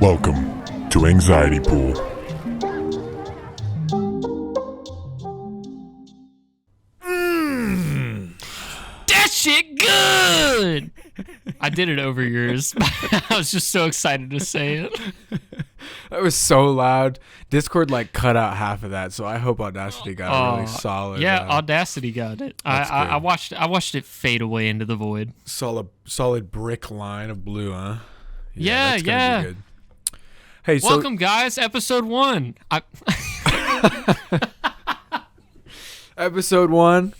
Welcome to Anxiety Pool. That shit good! I did it over yours. I was just so excited to say it. That was so loud. Discord cut out half of that, so I hope Audacity got a really solid. Yeah, Audacity got it. I watched it fade away into the void. Solid brick line of blue, huh? Yeah, that's gonna be good. Hey, welcome guys, episode 1. Episode 1.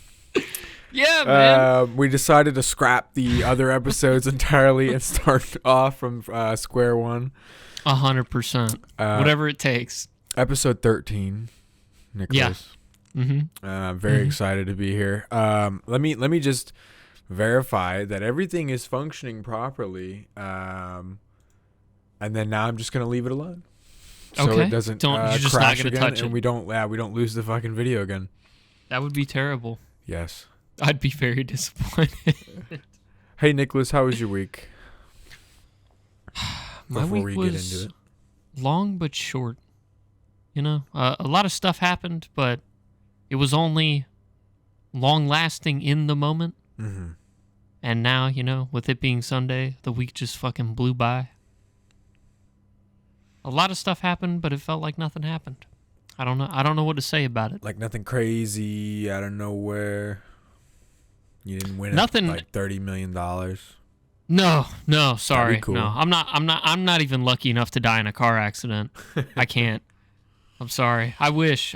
Yeah, man. We decided to scrap the other episodes entirely and start off from square one. 100%. Whatever it takes. Episode 13, Nicholas. Yeah. Mm-hmm. Very excited to be here. Let me just verify that everything is functioning properly. And then now I'm just gonna leave it alone, so okay. it doesn't you're just crash not gonna again, touch and it. we don't lose the fucking video again. That would be terrible. Yes. I'd be very disappointed. Hey, Nicholas, how was your week? My Before week we get was into it, long but short. You know, a lot of stuff happened, but it was only long-lasting in the moment. Mm-hmm. And now, you know, with it being Sunday, the week just fucking blew by. A lot of stuff happened, but it felt like nothing happened. I don't know what to say about it. Like nothing crazy out of nowhere. You didn't win Nothing. like $30 million. No, sorry. Cool. No, I'm not even lucky enough to die in a car accident. I can't. I'm sorry. I wish.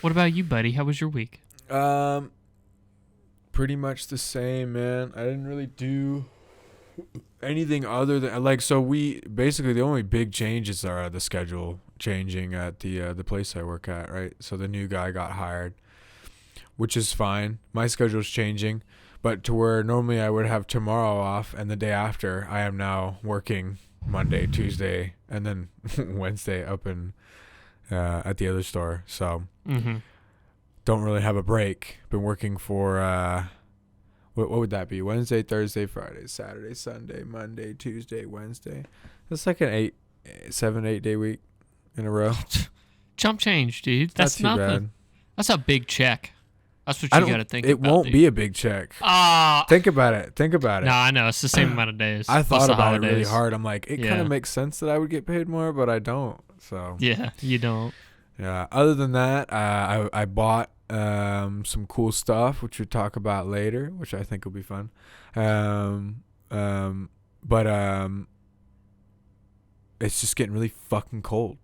What about you, buddy? How was your week? Pretty much the same, man. I didn't really do anything other than so we basically, the only big changes are the schedule changing at the place I work at, right? So the new guy got hired, which is fine. My schedule's changing, but to where normally I would have tomorrow off and the day after, I am now working Monday, Tuesday, and then Wednesday up in at the other store. So don't really have a break. Been working for what would that be? Wednesday, Thursday, Friday, Saturday, Sunday, Monday, Tuesday, Wednesday. That's like an 7-8 day week in a row. Chump change, dude. That's not too nothing. bad. That's a big check. That's what you got to think about. It won't be a big check. Think about it. No, I know. It's the same amount of days. I thought about it really hard. I'm like, it kind Yeah. of makes sense that I would get paid more, but I don't. So Yeah, you don't. yeah. Other than that, I bought some cool stuff, which we'll talk about later, which I think will be fun. But it's just getting really fucking cold.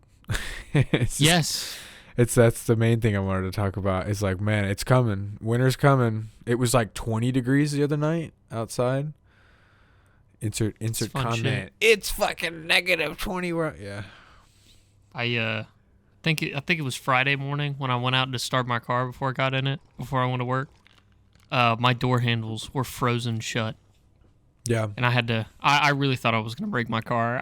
That's the main thing I wanted to talk about. Is like, man, it's coming. Winter's coming. It was like 20 degrees the other night outside. Insert comment. Shit. It's fucking negative 20. Yeah. I think it was Friday morning when I went out to start my car before I went to work. My door handles were frozen shut. Yeah. And I really thought I was going to break my car.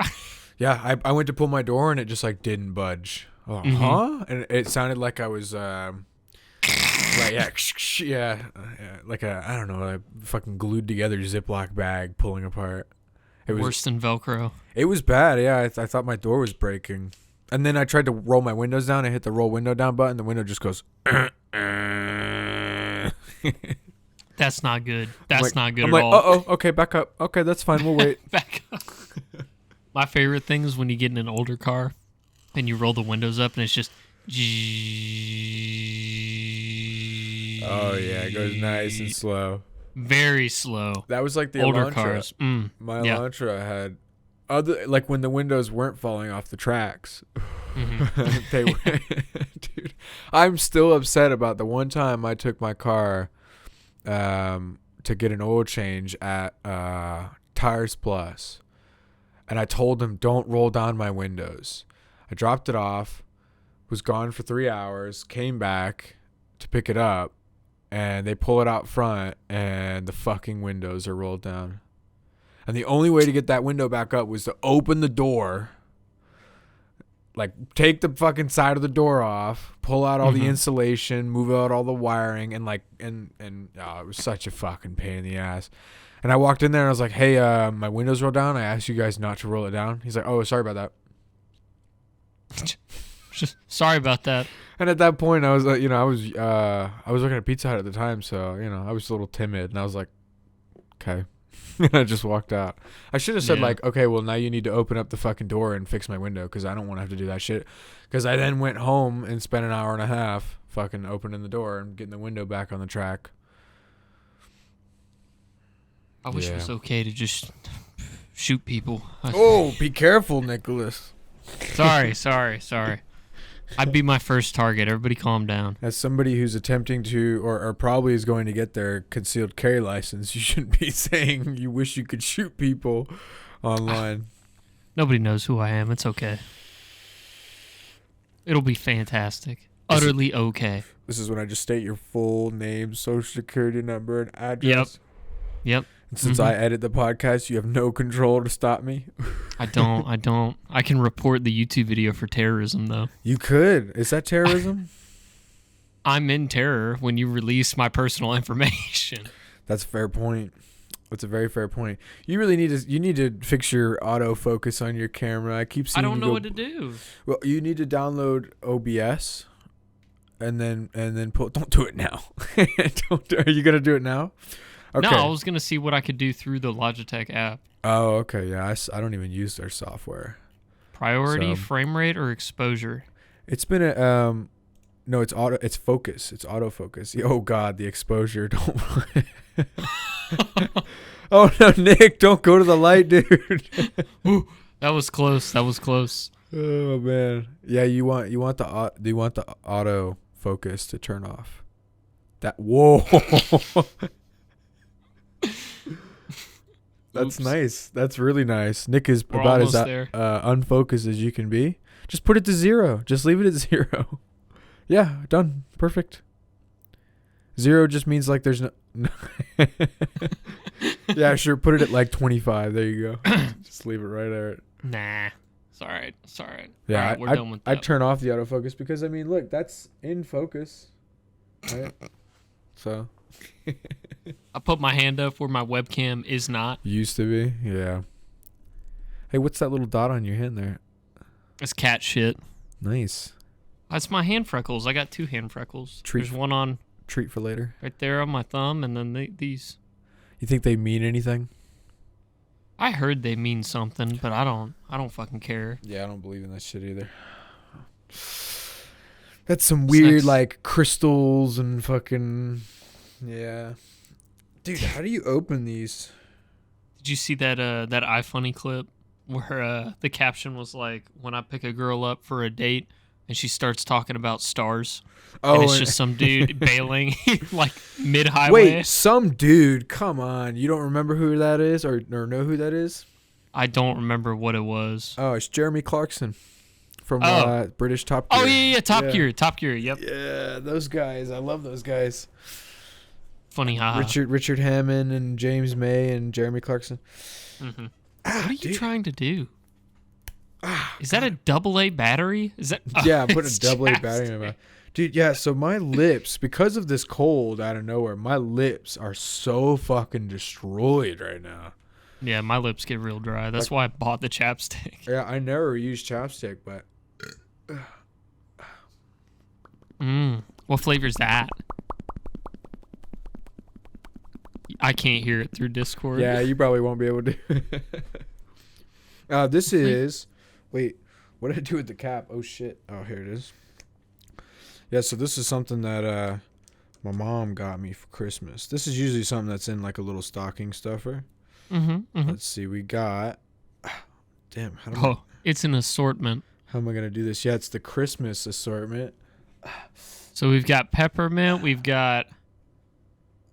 Yeah, I went to pull my door and it just didn't budge. Oh, huh? And it sounded like I was like like I don't know, a fucking glued together Ziploc bag pulling apart. It was worse than Velcro. It was bad. Yeah, I thought my door was breaking. And then I tried to roll my windows down. I hit the roll window down button. The window just goes. That's not good. That's not good at all. I'm like, okay, back up. Okay, that's fine. We'll wait. Back up. My favorite thing is when you get in an older car and you roll the windows up and it's just. Oh yeah, it goes nice and slow. Very slow. That was like the older Elantra. Cars. My Elantra had when the windows weren't falling off the tracks. They were. Dude, I'm still upset about the one time I took my car to get an oil change at Tires Plus, and I told them don't roll down my windows. I dropped it off, was gone for 3 hours, came back to pick it up, and they pull it out front, and the fucking windows are rolled down. And the only way to get that window back up was to open the door, like take the fucking side of the door off, pull out all the insulation, move out all the wiring, and like and it was such a fucking pain in the ass. And I walked in there and I was like, hey, my window's rolled down. I asked you guys not to roll it down. He's like, oh, sorry about that. Sorry about that. And at that point, I was like, I was working at Pizza Hut at the time, so I was a little timid, and I was like, okay. And I just walked out. I should have said like, okay, well now you need to open up the fucking door and fix my window because I don't want to have to do that shit. Because I then went home and spent an hour and a half fucking opening the door and getting the window back on the track. I wish it was okay to just shoot people. Oh, be careful, Nicholas. Sorry. I'd be my first target. Everybody calm down. As somebody who's attempting to, or probably is going to get their concealed carry license, you shouldn't be saying you wish you could shoot people online. Nobody knows who I am. It's okay. It'll be fantastic. Utterly okay. This is when I just state your full name, social security number, and address. Yep. And since I edit the podcast, you have no control to stop me. I don't. I can report the YouTube video for terrorism, though. You could. Is that terrorism? I'm in terror when you release my personal information. That's a fair point. That's a very fair point. You really need to fix your autofocus on your camera. I keep seeing I don't know what to do. Well, you need to download OBS and then pull. Don't do it now. Are you gonna do it now? Okay. No, I was gonna see what I could do through the Logitech app. Oh, okay. Yeah, I don't even use their software. Priority, frame rate, or exposure? It's been no, it's auto. It's focus. It's autofocus. Oh God, the exposure. Don't. Oh no, Nick! Don't go to the light, dude. Ooh, that was close. Oh man. Yeah, you want the auto focus to turn off. Whoa. That's nice. That's really nice. Nick is about as unfocused as you can be. Just put it to 0. Just leave it at 0. Yeah, done. Perfect. 0 just means like there's no. Yeah, sure. Put it at like 25. There you go. Just leave it right there. Nah. It's all right. Yeah, all right, we're done with that. I turn off the autofocus because I mean, look, that's in focus, right? So. I put my hand up where my webcam is not. Used to be, yeah. Hey, what's that little dot on your hand there? It's cat shit. Nice. That's my hand freckles. I got 2 hand freckles. There's one on treat for later. Right there on my thumb, and then these. You think they mean anything? I heard they mean something, but I don't fucking care. Yeah, I don't believe in that shit either. That's some weird like crystals and fucking. Yeah. Dude, how do you open these? Did you see that iFunny clip where the caption was like, when I pick a girl up for a date and she starts talking about stars? Oh, and it's just some dude bailing like mid-highway. Wait, some dude? Come on. You don't remember who that is or know who that is? I don't remember what it was. Oh, it's Jeremy Clarkson from British Top Gear. Oh, yeah, Top Gear, yep. Yeah, those guys. I love those guys. Funny, haha. Richard Hammond and James May and Jeremy Clarkson. Mm-hmm. What are you trying to do? Is that a AA battery? Is that? Yeah, I'm putting a AA battery in my mouth. Dude, yeah, so my lips, because of this cold out of nowhere, my lips are so fucking destroyed right now. Yeah, my lips get real dry. That's why I bought the chapstick. Yeah, I never use chapstick, but. What flavor is that? I can't hear it through Discord. Yeah, you probably won't be able to. This is. Wait, what did I do with the cap? Oh, shit. Oh, here it is. Yeah, so this is something that my mom got me for Christmas. This is usually something that's in like a little stocking stuffer. Let's see. We got. Damn. It's an assortment. How am I going to do this? Yeah, it's the Christmas assortment. So we've got peppermint. We've got.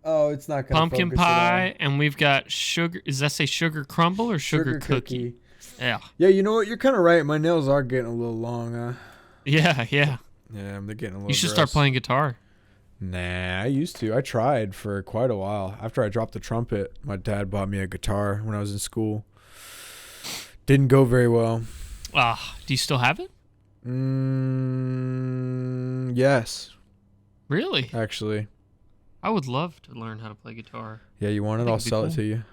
Oh, it's not going to pumpkin pie, and we've got sugar. Does that say sugar crumble or sugar cookie? Yeah. Yeah, you know what? You're kind of right. My nails are getting a little long, huh? Yeah. Yeah, they're getting a little. You should start playing guitar. Nah, I used to. I tried for quite a while. After I dropped the trumpet, my dad bought me a guitar when I was in school. Didn't go very well. Do you still have it? Yes, Really? actually. I would love to learn how to play guitar. Yeah, you want it? think I'll it'd be sell cool. it to you.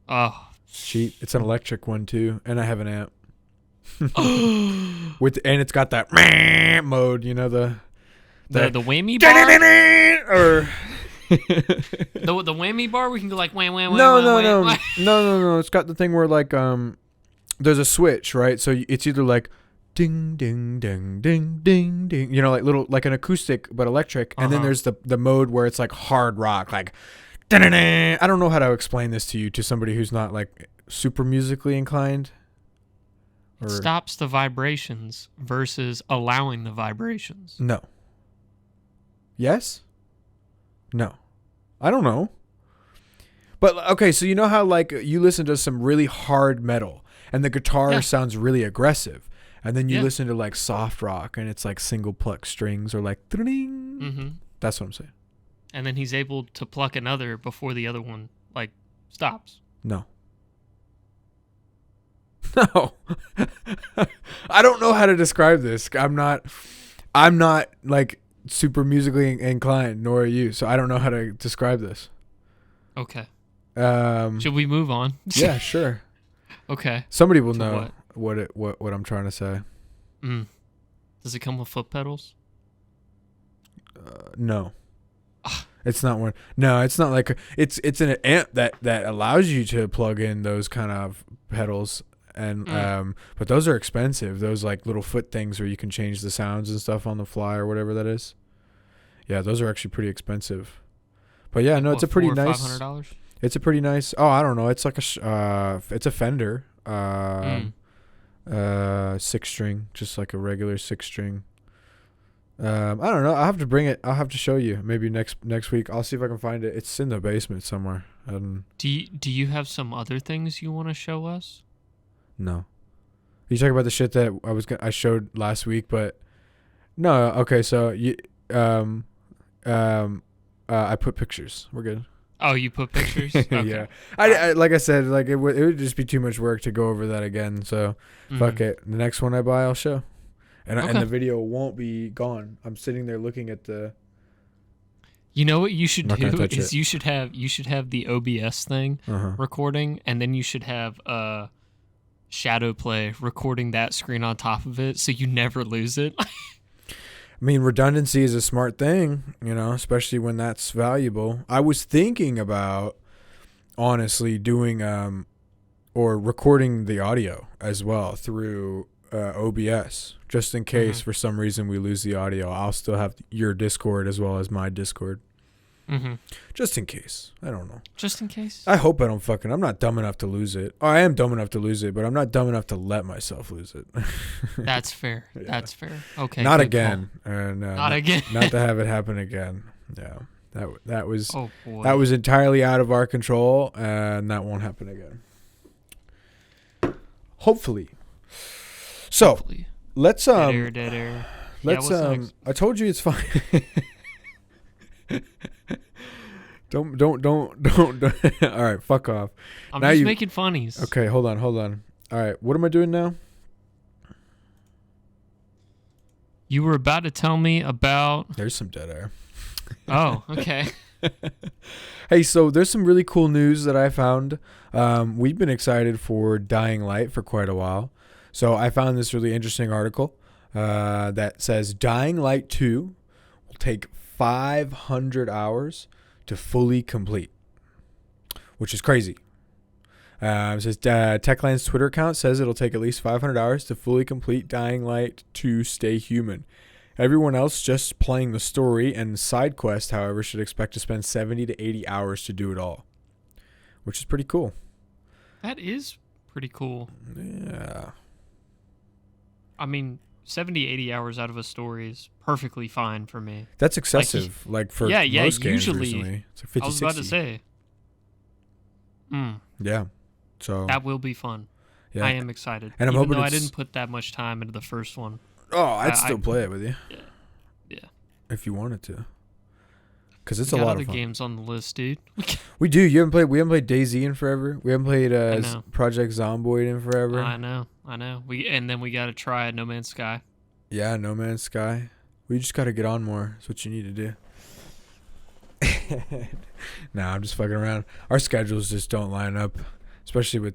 Oh. Cheap. It's an electric one too, and I have an amp. And it's got that mode, you know, the whammy bar? or the whammy bar? We can go like wham, wham, no, wham, no, wham, no, wham. no. It's got the thing where like there's a switch, right? So it's either like ding, ding, ding, ding, ding, ding, you know, like little like an acoustic but electric, and then there's the mode where it's like hard rock, like. I don't know how to explain this to you, to somebody who's not like super musically inclined. It stops the vibrations versus allowing the vibrations. No. Yes? No. I don't know. But okay, so you know how like you listen to some really hard metal and the guitar sounds really aggressive, and then you listen to like soft rock and it's like single pluck strings or like That's what I'm saying. And then he's able to pluck another before the other one like stops. No. No. I don't know how to describe this. I'm not like super musically inclined, nor are you. So I don't know how to describe this. Okay. Should we move on? Yeah, sure. Okay. Somebody will know what I'm trying to say. Does it come with foot pedals? No. It's not one. No, it's not like it's an amp that allows you to plug in those kind of pedals, and but those are expensive. Those like little foot things where you can change the sounds and stuff on the fly or whatever that is. Yeah, those are actually pretty expensive. But yeah, no, it's a pretty nice. $500. It's a pretty nice. Oh, I don't know. It's like it's a Fender, 6-string, just like a regular 6-string. I don't know. I'll have to bring it. I'll have to show you maybe next week. I'll see if I can find it. It's in the basement somewhere. Do you have some other things you want to show us? No. You talking about the shit that I showed last week, but no. Okay, so I put pictures. We're good. Oh, you put pictures? Okay. Yeah. I like I said, like it would just be too much work to go over that again. So fuck it. The next one I buy, I'll show. And the video won't be gone. I'm sitting there looking at the. You know what you should do is you should have the OBS thing recording, and then you should have shadow play recording that screen on top of it, so you never lose it. I mean, redundancy is a smart thing, you know, especially when that's valuable. I was thinking about honestly doing or recording the audio as well through OBS, just in case for some reason we lose the audio. I'll still have your Discord as well as my Discord. Just in case. I don't know. Just in case? I hope I don't I'm not dumb enough to lose it. Oh, I am dumb enough to lose it, but I'm not dumb enough to let myself lose it. That's fair. Yeah. That's fair. Okay. Not again. Not again. Not to have it happen again. Yeah. That was entirely out of our control, and that won't happen again. Hopefully. So let's dead air. Let's I told you it's fine. Don't. All right, fuck off. I'm just making funnies. Okay, hold on. All right, what am I doing now? You were about to tell me about. There's some dead air. Oh, okay. Hey, so there's some really cool news that I found. We've been excited for Dying Light for quite a while. So I found this really interesting article that says Dying Light 2 will take 500 hours to fully complete, which is crazy. It says Techland's Twitter account says it'll take at least 500 hours to fully complete Dying Light 2 Stay Human. Everyone else just playing the story and side quest, however, should expect to spend 70 to 80 hours to do it all, which is pretty cool. That is pretty cool. Yeah. I mean, 70, 80 hours out of a story is perfectly fine for me. That's excessive, for most games usually, recently. It's like 50, I was about to say. Yeah. So that will be fun. Yeah. I am excited. And I'm Even hoping though I didn't put that much time into the first one. Oh, I'd still play it with you. Yeah. If you wanted to. Because it's a lot of fun. Other games on the list, dude. We do. We haven't played DayZ in forever. We haven't played Project Zomboid in forever. I know. And then we got to try No Man's Sky. Yeah, No Man's Sky. We just got to get on more. That's what you need to do. Nah, I'm just fucking around. Our schedules just don't line up, especially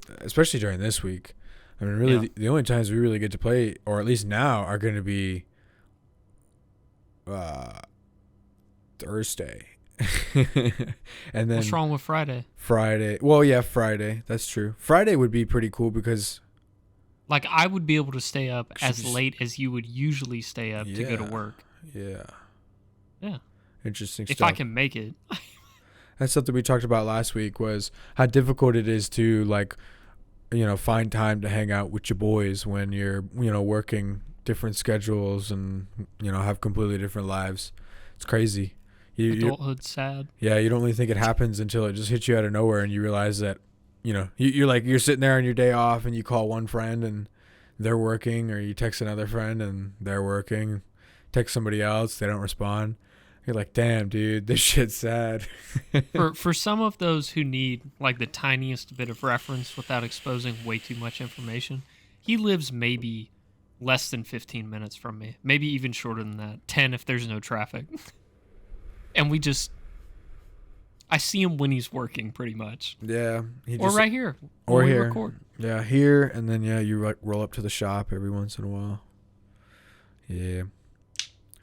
during this week. I mean, really, Yeah. the only times we really get to play, or at least now, are going to be Thursday. And then What's wrong with Friday? Friday. Well, yeah, Friday. That's true. Friday would be pretty cool because Like, I would be able to stay up Should as just- late as you would usually stay up to go to Yeah. work. yeah. Yeah. Interesting If stuff. I can make it. That's something we talked about last week, was how difficult it is to, like, find time to hang out with your boys when you're, working different schedules and, have completely different lives. It's crazy. Adulthood's sad. Yeah, you don't really think it happens until it just hits you out of nowhere and you realize that, you're sitting there on your day off and you call one friend and they're working, or you text another friend and they're working, text somebody else, they don't respond. You're like, damn, dude, this shit's sad. For some of those who need like the tiniest bit of reference without exposing way too much information, he lives maybe less than 15 minutes from me, maybe even shorter than that, 10 if there's no traffic. And I see him when he's working, pretty much. Yeah. Or right here. Or when we here. record. Yeah, here, and then, you like roll up to the shop every once in a while. Yeah.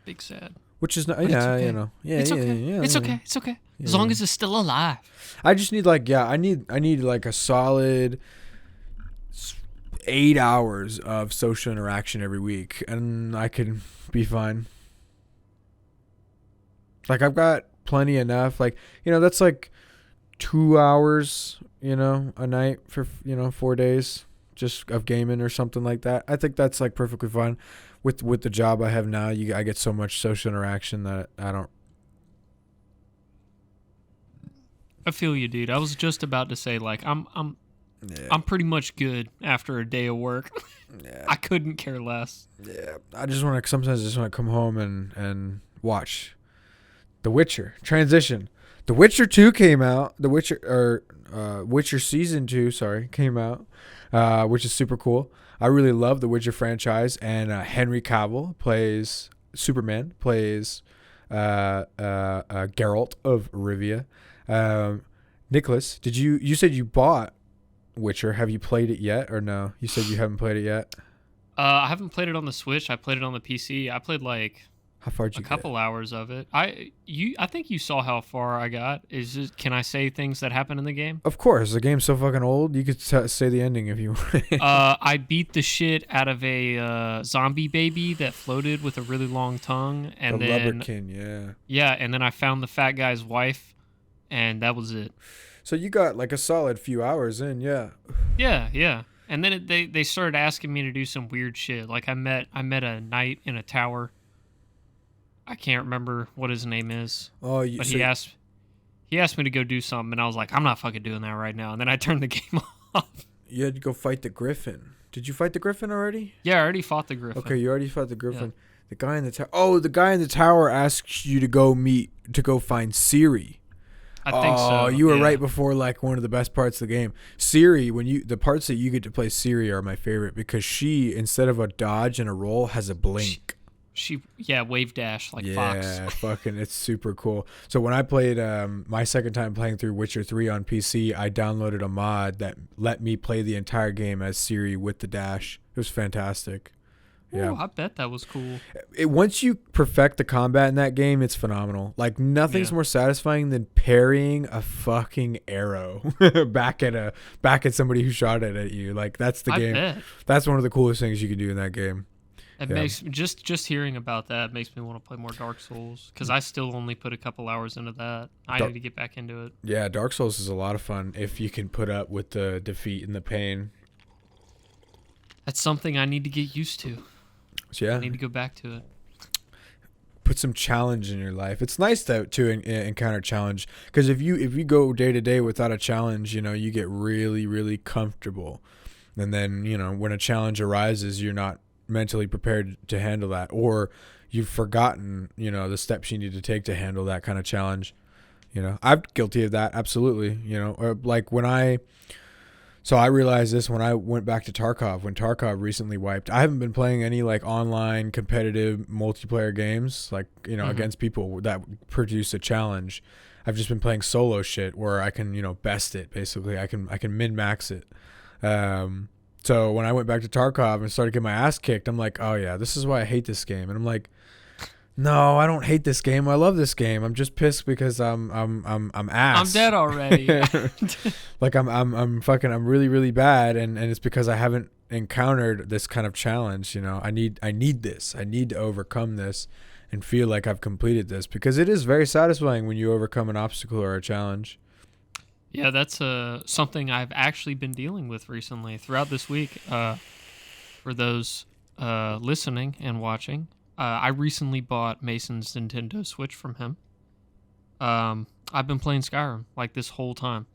Big sad. Which is not, But yeah, it's okay. yeah, It's yeah, okay. yeah, It's yeah. okay. It's okay. As Yeah. long as it's still alive. I just need I need like a solid 8 hours of social interaction every week, and I can be fine. Like, I've got plenty enough. Like, that's like 2 hours, a night for 4 days just of gaming or something like that. I think that's like perfectly fine. With the job I have now, I get so much social interaction that I don't. I feel you, dude. I was just about to say, like, I'm Yeah. pretty much good after a day of work. Yeah. I couldn't care less. Yeah, sometimes I just want to come home and watch The Witcher. Transition. The Witcher 2 came out. Witcher Season 2, came out, which is super cool. I really love the Witcher franchise, and Henry Cavill plays Superman, plays Geralt of Rivia. Nicholas, you said you bought Witcher. Have you played it yet, or no? You said you haven't played it yet. I haven't played it on the Switch. I played it on the PC. I played like How far did a you couple hours of it. I think you saw how far I got. Can I say things that happen in the game? Of course, the game's so fucking old. You could say the ending if you want. I beat the shit out of a zombie baby that floated with a really long tongue, and the then Lubberkin, and then I found the fat guy's wife, and that was it. So you got like a solid few hours in, yeah. Yeah. And then they started asking me to do some weird shit. Like I met a knight in a tower. I can't remember what his name is. Oh, But he asked me to go do something, and I was like, I'm not fucking doing that right now. And then I turned the game off. You had to go fight the Griffin. Did you fight the Griffin already? Yeah, I already fought the Griffin. Okay, you already fought the Griffin. Yeah. The guy in the tower. Oh, the guy in the tower asks you to go find Ciri. I think so. Oh, you were right before like one of the best parts of the game. Ciri, the parts that you get to play Ciri are my favorite, because she, instead of a dodge and a roll, has a blink. She wave dash like Fox. Yeah, fucking, it's super cool. So when I played my second time playing through Witcher 3 on PC, I downloaded a mod that let me play the entire game as Ciri with the dash. It was fantastic. Yeah, Ooh, I bet that was cool. Once you perfect the combat in that game, it's phenomenal. Like, nothing's more satisfying than parrying a fucking arrow back at somebody who shot it at you. Like, that's the game. Bet. That's one of the coolest things you can do in that game. It makes just hearing about that makes me want to play more Dark Souls, because I still only put a couple hours into that. I need to get back into it. Yeah, Dark Souls is a lot of fun if you can put up with the defeat and the pain. That's something I need to get used to. So, yeah, I need to go back to it. Put some challenge in your life. It's nice to encounter challenge, because if you go day to day without a challenge, you get really, really comfortable, and then when a challenge arises, you're not mentally prepared to handle that, or you've forgotten the steps you need to take to handle that kind of challenge. I'm guilty of that, absolutely. Or like when I So I realized this when I went back to Tarkov. When Tarkov recently wiped, I haven't been playing any like online competitive multiplayer games, like against people that produce a challenge. I've just been playing solo shit where I can best it. Basically, I can min max it. So when I went back to Tarkov and started getting my ass kicked, I'm like, oh yeah, this is why I hate this game. And I'm like, no, I don't hate this game. I love this game. I'm just pissed because I'm ass. I'm dead already. Like I'm really, really bad, and it's because I haven't encountered this kind of challenge. I need this. I need to overcome this and feel like I've completed this, because it is very satisfying when you overcome an obstacle or a challenge. Yeah, that's something I've actually been dealing with recently throughout this week. For those listening and watching, I recently bought Mason's Nintendo Switch from him. I've been playing Skyrim like this whole time.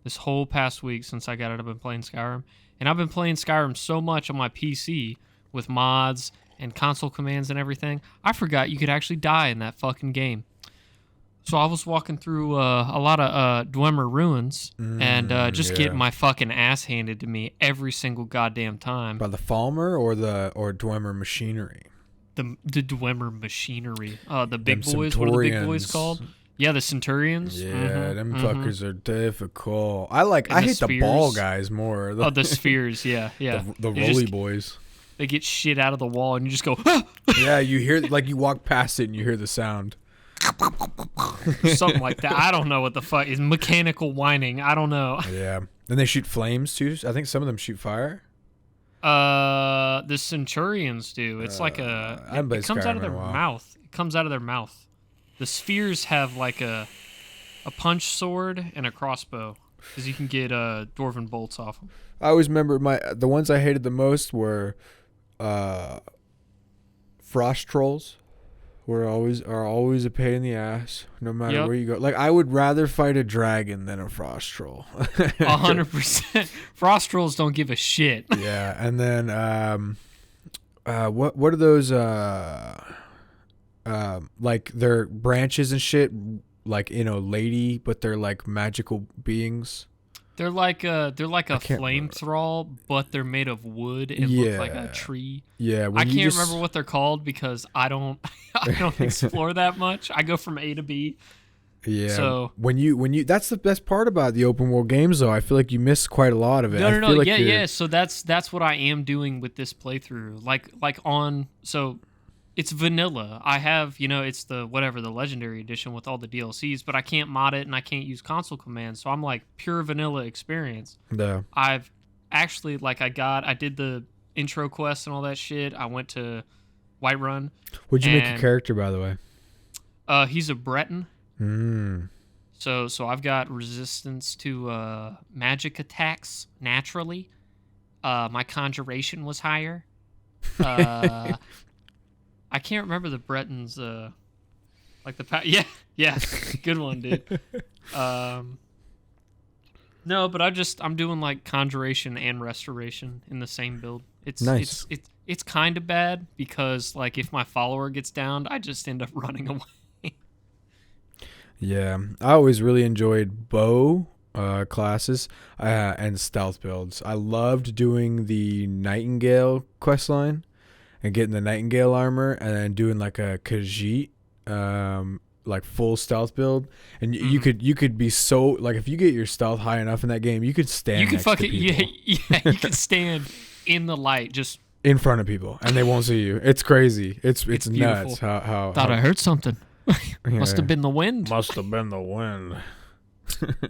This whole past week since I got it, I've been playing Skyrim. And I've been playing Skyrim so much on my PC with mods and console commands and everything, I forgot you could actually die in that fucking game. So I was walking through a lot of Dwemer ruins and just getting my fucking ass handed to me every single goddamn time. By the Falmer or Dwemer machinery? The Dwemer machinery. The big boys. What are the big boys called? Yeah, the Centurions. Yeah, them fuckers are difficult. I hate spheres. The ball guys more. The spheres, yeah. The roly boys. They get shit out of the wall and you just go, ah! Yeah, you hear, like, you walk past it and you hear the sound. Something like that. I don't know what the fuck is mechanical whining. I don't know. Yeah. And they shoot flames too. I think some of them shoot fire. The Centurions do. It's like it comes out of their mouth. It comes out of their mouth. The spheres have like a punch sword and a crossbow, because you can get dwarven bolts off them. I always remember the ones I hated the most were frost trolls. Are always a pain in the ass, no matter where you go. Like, I would rather fight a dragon than a frost troll. 100%. Frost trolls don't give a shit. Yeah, and then what are those? Like, they're branches and shit, like lady, but they're like magical beings. They're like a flame thrall, but they're made of wood and look like a tree. Yeah, I can't remember what they're called because I don't explore that much. I go from A to B. Yeah. So when you that's the best part about the open world games, though. I feel like you miss quite a lot of it. No. Like yeah. So that's what I am doing with this playthrough. So it's vanilla. I have, it's the legendary edition with all the DLCs, but I can't mod it and I can't use console commands. So I'm like pure vanilla experience. No. I've actually, I did the intro quest and all that shit. I went to Whiterun. What'd you make a character, by the way? He's a Breton. So I've got resistance to magic attacks naturally. My conjuration was higher. I can't remember the Bretons, yeah, good one, dude. No, but I'm doing like conjuration and restoration in the same build. It's nice. It's kind of bad because like if my follower gets downed, I just end up running away. Yeah, I always really enjoyed bow classes and stealth builds. I loved doing the Nightingale questline and getting the Nightingale armor, and then doing like a Khajiit, like full stealth build. And you could be so, like, if you get your stealth high enough in that game, you could stand. You could fucking you could stand in the light, just in front of people, and they won't see you. It's crazy. It's nuts. How I heard something. Must have been the wind. Must have been the wind.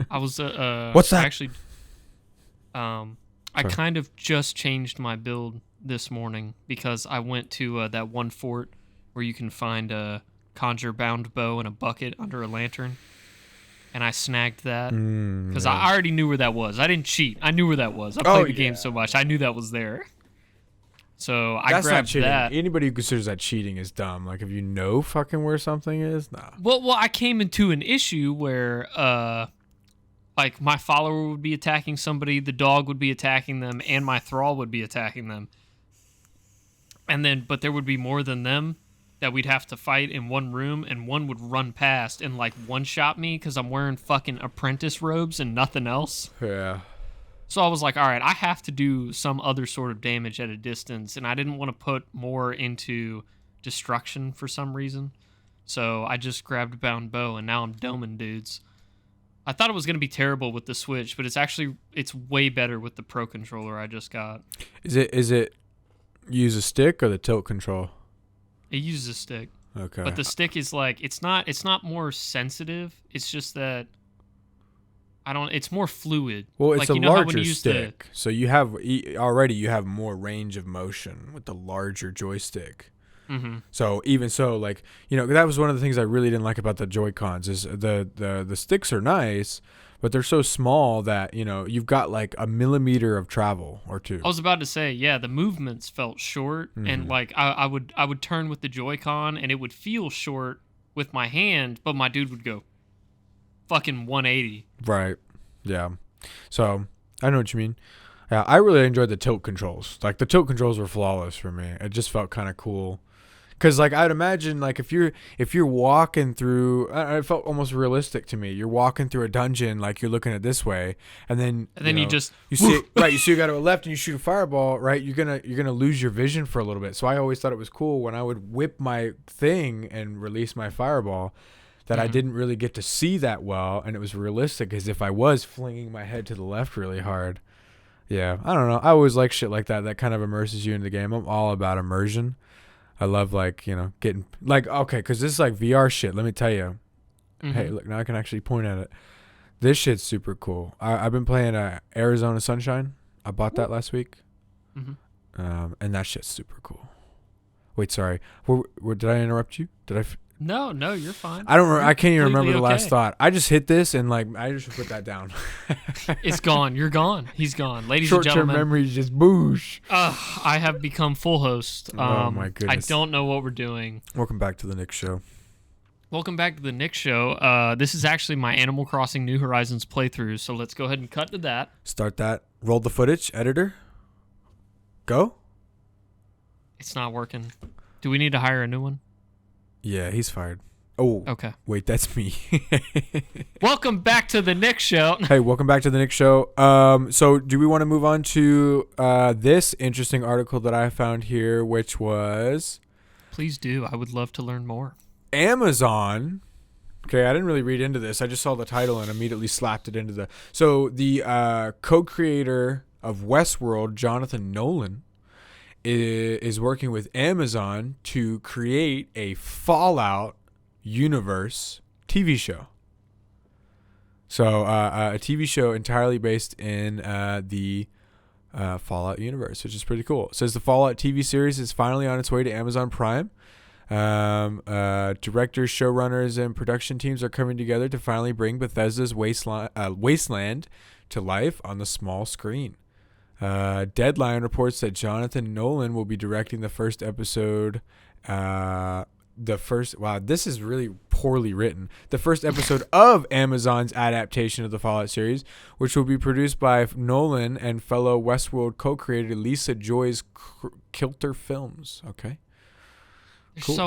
I was what's that? Actually, I kind of just changed my build this morning because I went to that one fort where you can find a conjure bound bow and a bucket under a lantern, and I snagged that because I already knew where that was. I didn't cheat. I knew where that was. I played the game so much. I knew that was there. So I grabbed that. Anybody who considers that cheating is dumb. Like, if you know fucking where something is, nah. Well, I came into an issue where like my follower would be attacking somebody, the dog would be attacking them, and my thrall would be attacking them. But there would be more than them that we'd have to fight in one room, and one would run past and like one-shot me because I'm wearing fucking apprentice robes and nothing else. Yeah. So I was like, all right, I have to do some other sort of damage at a distance, and I didn't want to put more into destruction for some reason. So I just grabbed a bound bow, and now I'm doming dudes. I thought it was going to be terrible with the Switch, but it's way better with the Pro Controller I just got. Is it use a stick or the tilt control? It uses a stick. Okay. But the stick is like it's not more sensitive. It's just that it's more fluid. Well, it's like, a you know how when larger you use stick, so you have more range of motion with the larger joystick. Mm-hmm. So even so, like, that was one of the things I really didn't like about the Joy-Cons is the sticks are nice, but they're so small that you've got like a millimeter of travel or two. I was about to say, yeah, the movements felt short, and like I would turn with the Joy-Con and it would feel short with my hand, but my dude would go fucking 180. Right. Yeah. So I know what you mean. Yeah, I really enjoyed the tilt controls. Like the tilt controls were flawless for me. It just felt kind of cool. Cause like I'd imagine like if you're walking through, it felt almost realistic to me. You're walking through a dungeon, like you're looking at this way, and then you see it, right. You see you got to a left and you shoot a fireball, right? You're gonna lose your vision for a little bit. So I always thought it was cool when I would whip my thing and release my fireball, that I didn't really get to see that well, and it was realistic as if I was flinging my head to the left really hard. Yeah, I don't know. I always like shit like that kind of immerses you in the game. I'm all about immersion. I love getting like, okay, because this is like VR shit. Let me tell you. Hey, look, now I can actually point at it. This shit's super cool. I've been playing Arizona Sunshine. I bought that last week. And that shit's super cool. Wait, sorry. Did I interrupt you? No, you're fine. I can't even remember the last okay. thought. I just hit this and like I just put that down. It's gone. You're gone. He's gone. Ladies and Short-term gentlemen. memory just boosh. I have become full host. Oh my goodness. I don't know what we're doing. Welcome back to the Nick Show. Welcome back to the Nick Show. This is actually my Animal Crossing New Horizons playthrough, so let's go ahead and cut to that. Start that. Roll the footage, editor. Go. It's not working. Do we need to hire a new one? Yeah, he's fired. Oh, okay. Wait, that's me. Welcome back to the Nick Show. Hey, welcome back to the Nick Show. So do we want to move on to this interesting article that I found here, which was... Please do. I would love to learn more. Amazon. Okay, I didn't really read into this. I just saw the title and immediately slapped it into the... So the co-creator of Westworld, Jonathan Nolan, is working with Amazon to create a Fallout universe TV show. So a TV show entirely based in the Fallout universe, which is pretty cool. It says the Fallout TV series is finally on its way to Amazon Prime. Directors, showrunners, and production teams are coming together to finally bring Bethesda's Wasteland to life on the small screen. Deadline reports that Jonathan Nolan will be directing the first episode. Wow, this is really poorly written. The first episode of Amazon's adaptation of the Fallout series, which will be produced by Nolan and fellow Westworld co-creator Lisa Joy's Kilter Films. Okay. There's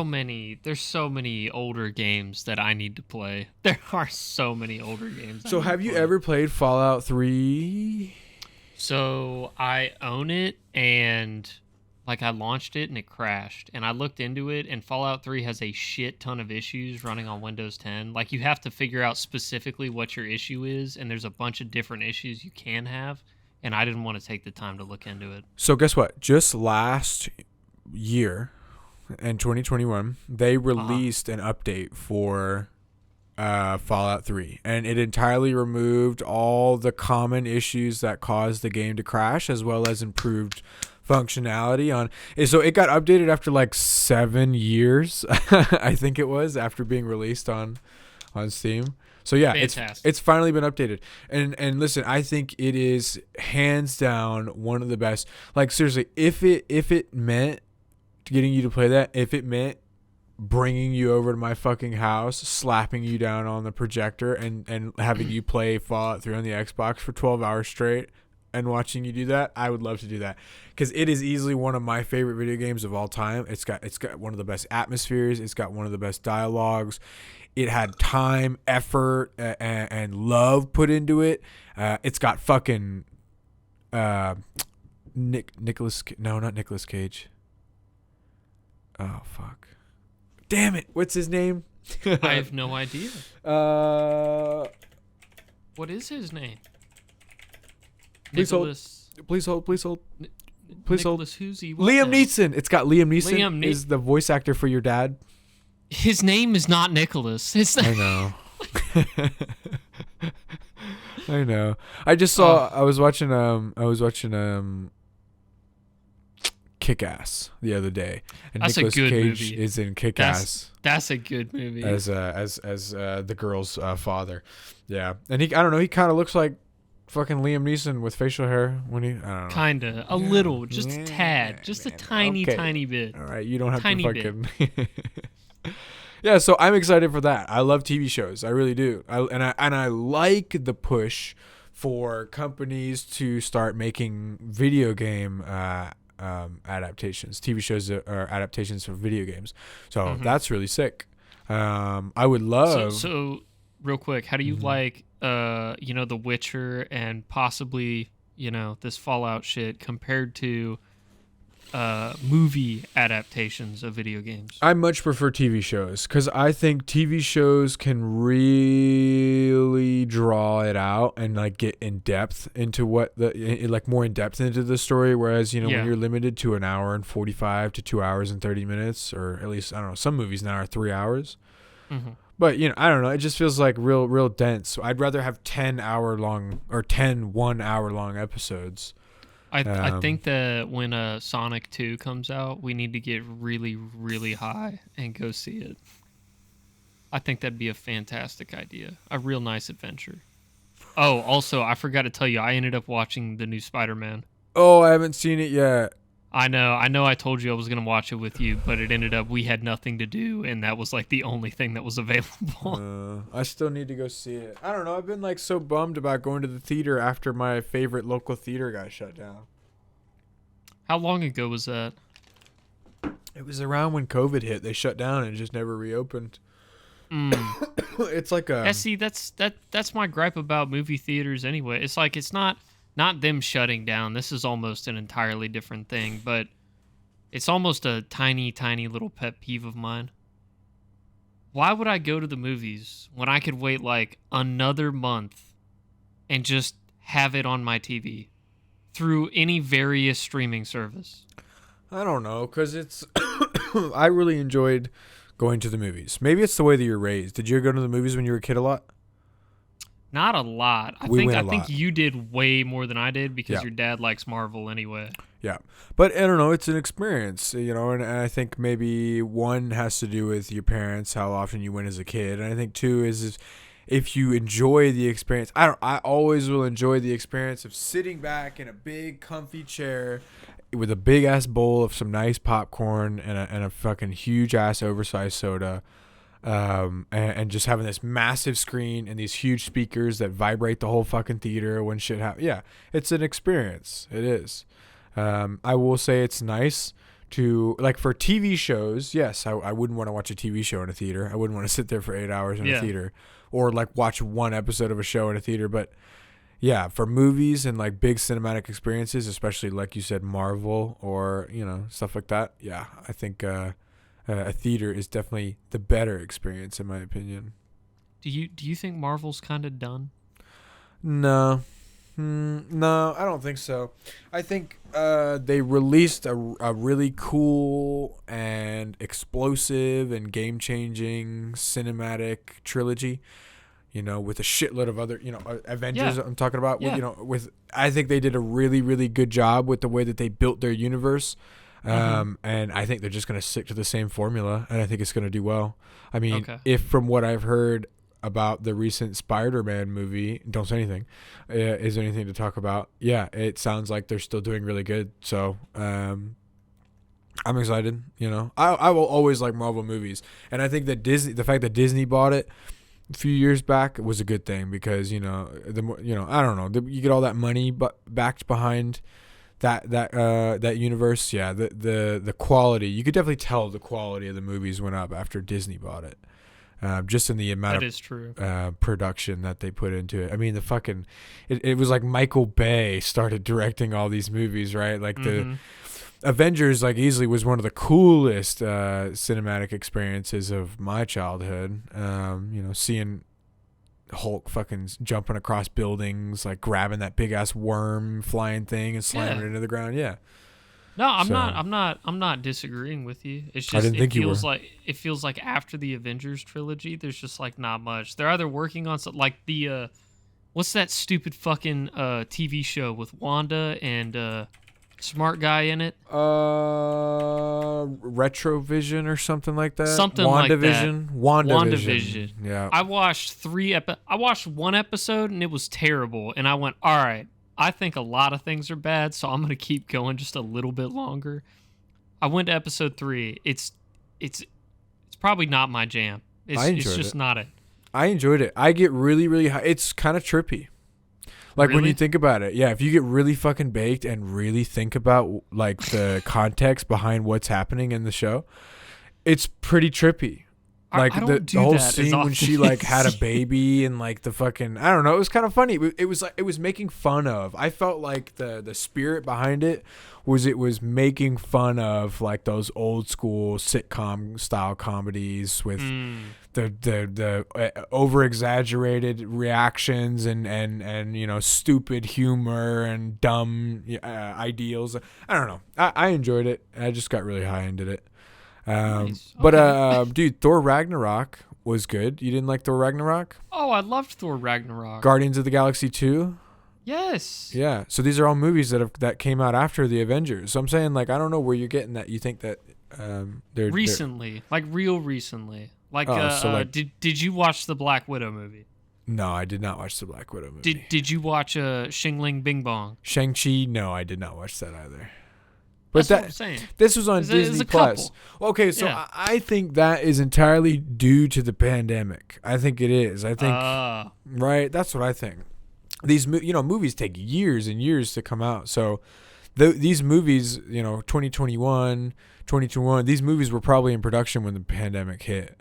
so many older games that I need to play. There are so many older games. So have you ever played Fallout 3? So I own it, and like I launched it and it crashed, and I looked into it, and Fallout 3 has a shit ton of issues running on Windows 10. Like you have to figure out specifically what your issue is, and there's a bunch of different issues you can have, and I didn't want to take the time to look into it. So guess what? Just last year in 2021, they released an update for Fallout 3, and it entirely removed all the common issues that caused the game to crash, as well as improved functionality on. So it got updated after like 7 years, I think it was, after being released on Steam. So yeah, it's finally been updated. And listen, I think it is hands down one of the best. Like seriously, if it meant getting you to play that, if it meant bringing you over to my fucking house, slapping you down on the projector, and having you play Fallout 3 on the Xbox for 12 hours straight and watching you do that, I would love to do that, because it is easily one of my favorite video games of all time. It's got one of the best atmospheres. It's got one of the best dialogues. It had time, effort, and love put into it. It's got fucking Not Nicolas Cage. Oh fuck. Damn it. What's his name? I have no idea. What is his name? Please hold. Nicholas. Please hold. Please hold. Nicholas Who's Liam Neeson. It's got Liam Neeson. Liam is the voice actor for your dad. His name is not Nicholas. I know. I know. I just saw. I was watching. Kick-Ass the other day, and That's Nicolas a good Cage movie. is in Kick-Ass. That's a good movie. As the girl's father. Yeah, and I don't know. He kind of looks like fucking Liam Neeson with facial hair when he. I don't know. Kinda, a little, just a tad, just a tiny bit. All right, you don't have Tiny to fucking. Yeah, so I'm excited for that. I love TV shows. I really do. I like the push for companies to start making video game adaptations, TV shows that are adaptations for video games. So that's really sick. I would love. So real quick, how do you like, The Witcher and possibly, this Fallout shit compared to movie adaptations of video games? I much prefer TV shows because I think TV shows can really draw it out and like get in depth into more in depth into the story. Whereas, when you're limited to an hour and 45 to 2 hours and 30 minutes, or at least, I don't know, some movies now are 3 hours. Mm-hmm. But, I don't know. It just feels like real dense. So I'd rather have 10 1 hour long episodes. I think that when Sonic 2 comes out, we need to get really, really high and go see it. I think that'd be a fantastic idea. A real nice adventure. Oh, also, I forgot to tell you, I ended up watching the new Spider-Man. Oh, I haven't seen it yet. I know I told you I was going to watch it with you, but it ended up we had nothing to do, and that was like the only thing that was available. I still need to go see it. I don't know. I've been like so bummed about going to the theater after my favorite local theater got shut down. How long ago was that? It was around when COVID hit. They shut down and just never reopened. It's like a... Yeah, see, that's my gripe about movie theaters anyway. It's like it's not them shutting down. This is almost an entirely different thing, but it's almost a tiny, tiny little pet peeve of mine. Why would I go to the movies when I could wait like another month and just have it on my TV through any various streaming service? I don't know, because it's... I really enjoyed going to the movies. Maybe it's the way that you're raised. Did you go to the movies when you were a kid a lot? Not a lot. I think you did way more than I did because your dad likes Marvel anyway. Yeah. But I don't know, it's an experience, and I think maybe one has to do with your parents, how often you went as a kid. And I think two is if you enjoy the experience. I always will enjoy the experience of sitting back in a big comfy chair with a big ass bowl of some nice popcorn and a fucking huge ass oversized soda. And just having this massive screen and these huge speakers that vibrate the whole fucking theater when shit happens. Yeah, it's an experience. It is. I will say it's nice to, like, for TV shows, yes, I wouldn't want to watch a TV show in a theater. I wouldn't want to sit there for 8 hours in a theater or, like, watch one episode of a show in a theater. But, yeah, for movies and, like, big cinematic experiences, especially, like you said, Marvel or, stuff like that, yeah, I think... a theater is definitely the better experience, in my opinion. Do you think Marvel's kind of done? No, I don't think so. I think they released a really cool and explosive and game-changing cinematic trilogy. With a shitload of other, Avengers. I'm talking about. Yeah. I think they did a really, really good job with the way that they built their universe. And I think they're just going to stick to the same formula, and I think it's going to do well. I mean, if from what I've heard about the recent Spider-Man movie, don't say anything, is there anything to talk about? Yeah, it sounds like they're still doing really good. So I'm excited. I will always like Marvel movies, and I think that the fact that Disney bought it a few years back was a good thing because the more, I don't know, you get all that money backed behind that universe. Yeah, the quality, you could definitely tell the quality of the movies went up after Disney bought it. just in the amount that is true. production that they put into it. I mean, it was like Michael Bay started directing all these movies, right? Like the Avengers, like easily was one of the coolest cinematic experiences of my childhood. Seeing Hulk fucking jumping across buildings, like grabbing that big ass worm flying thing and slamming it into the ground. Yeah. No, I'm not disagreeing with you. It's just it feels like after the Avengers trilogy, there's just like not much. They're either working on something like the what's that stupid fucking TV show with Wanda and smart guy in it? Retrovision or something like that. Something like that. WandaVision. Yeah. I watched one episode and it was terrible, and I went, all right. I think a lot of things are bad, so I'm going to keep going just a little bit longer. I went to episode 3. It's probably not my jam. It's just not it. I enjoyed it. I get really, really high. It's kind of trippy. Like when you think about it. Yeah, if you get really fucking baked and really think about like the context behind what's happening in the show, it's pretty trippy. Like the whole scene when she like had a baby and like the fucking, I don't know, it was kind of funny. It was like, it was making fun of, I felt like the spirit behind it was making fun of like those old school sitcom style comedies with the over exaggerated reactions and stupid humor and dumb ideals. I don't know. I enjoyed it. I just got really high into it. Nice. But dude, Thor Ragnarok was good. You didn't like Thor Ragnarok? Oh, I loved Thor Ragnarok. Guardians of the Galaxy 2? Yes. Yeah. So these are all movies that came out after the Avengers. So I'm saying, like, I don't know where you're getting that. You think that they're recently, like real recently. Like, did you watch the Black Widow movie? No, I did not watch the Black Widow movie. Did you watch Xing Ling Bing Bong? Shang-Chi? No, I did not watch that either. But That's what I'm saying. This was on Disney Plus. Okay, so yeah. I think that is entirely due to the pandemic. I think it is. I think right. That's what I think. These movies take years and years to come out. So these movies, 2021, 2021, these movies were probably in production when the pandemic hit.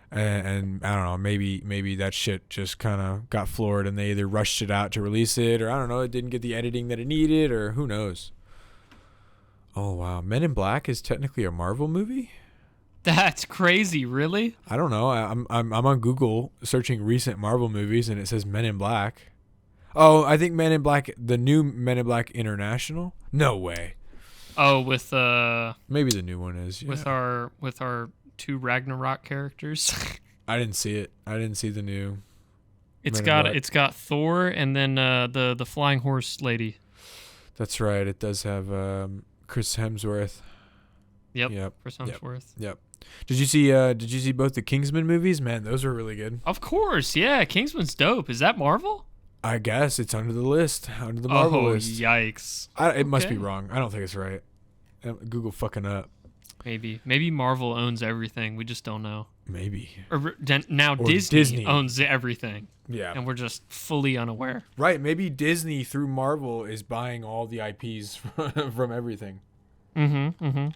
And I don't know, maybe that shit just kind of got floored and they either rushed it out to release it, or I don't know, it didn't get the editing that it needed, or who knows. Oh, wow. Men in Black is technically a Marvel movie? That's crazy, really? I don't know. I'm on Google searching recent Marvel movies, and it says Men in Black. Oh, I think Men in Black, the new Men in Black International? No way. Oh, with maybe the new one is. Yeah. With our 2 Ragnarok characters. I didn't see it. I didn't see the new. It's got Thor and then the flying horse lady. That's right. It does have Chris Hemsworth. Yep. Chris Hemsworth. Yep. Did you see both the Kingsman movies? Man, those were really good. Of course, yeah. Kingsman's dope. Is that Marvel? I guess it's under the list, under the Marvel list. Yikes! It must be wrong. I don't think it's right. Google fucking up. Maybe Marvel owns everything. We just don't know. Maybe. Or Disney owns everything. Yeah. And we're just fully unaware. Right. Maybe Disney through Marvel is buying all the IPs from everything. Mm-hmm.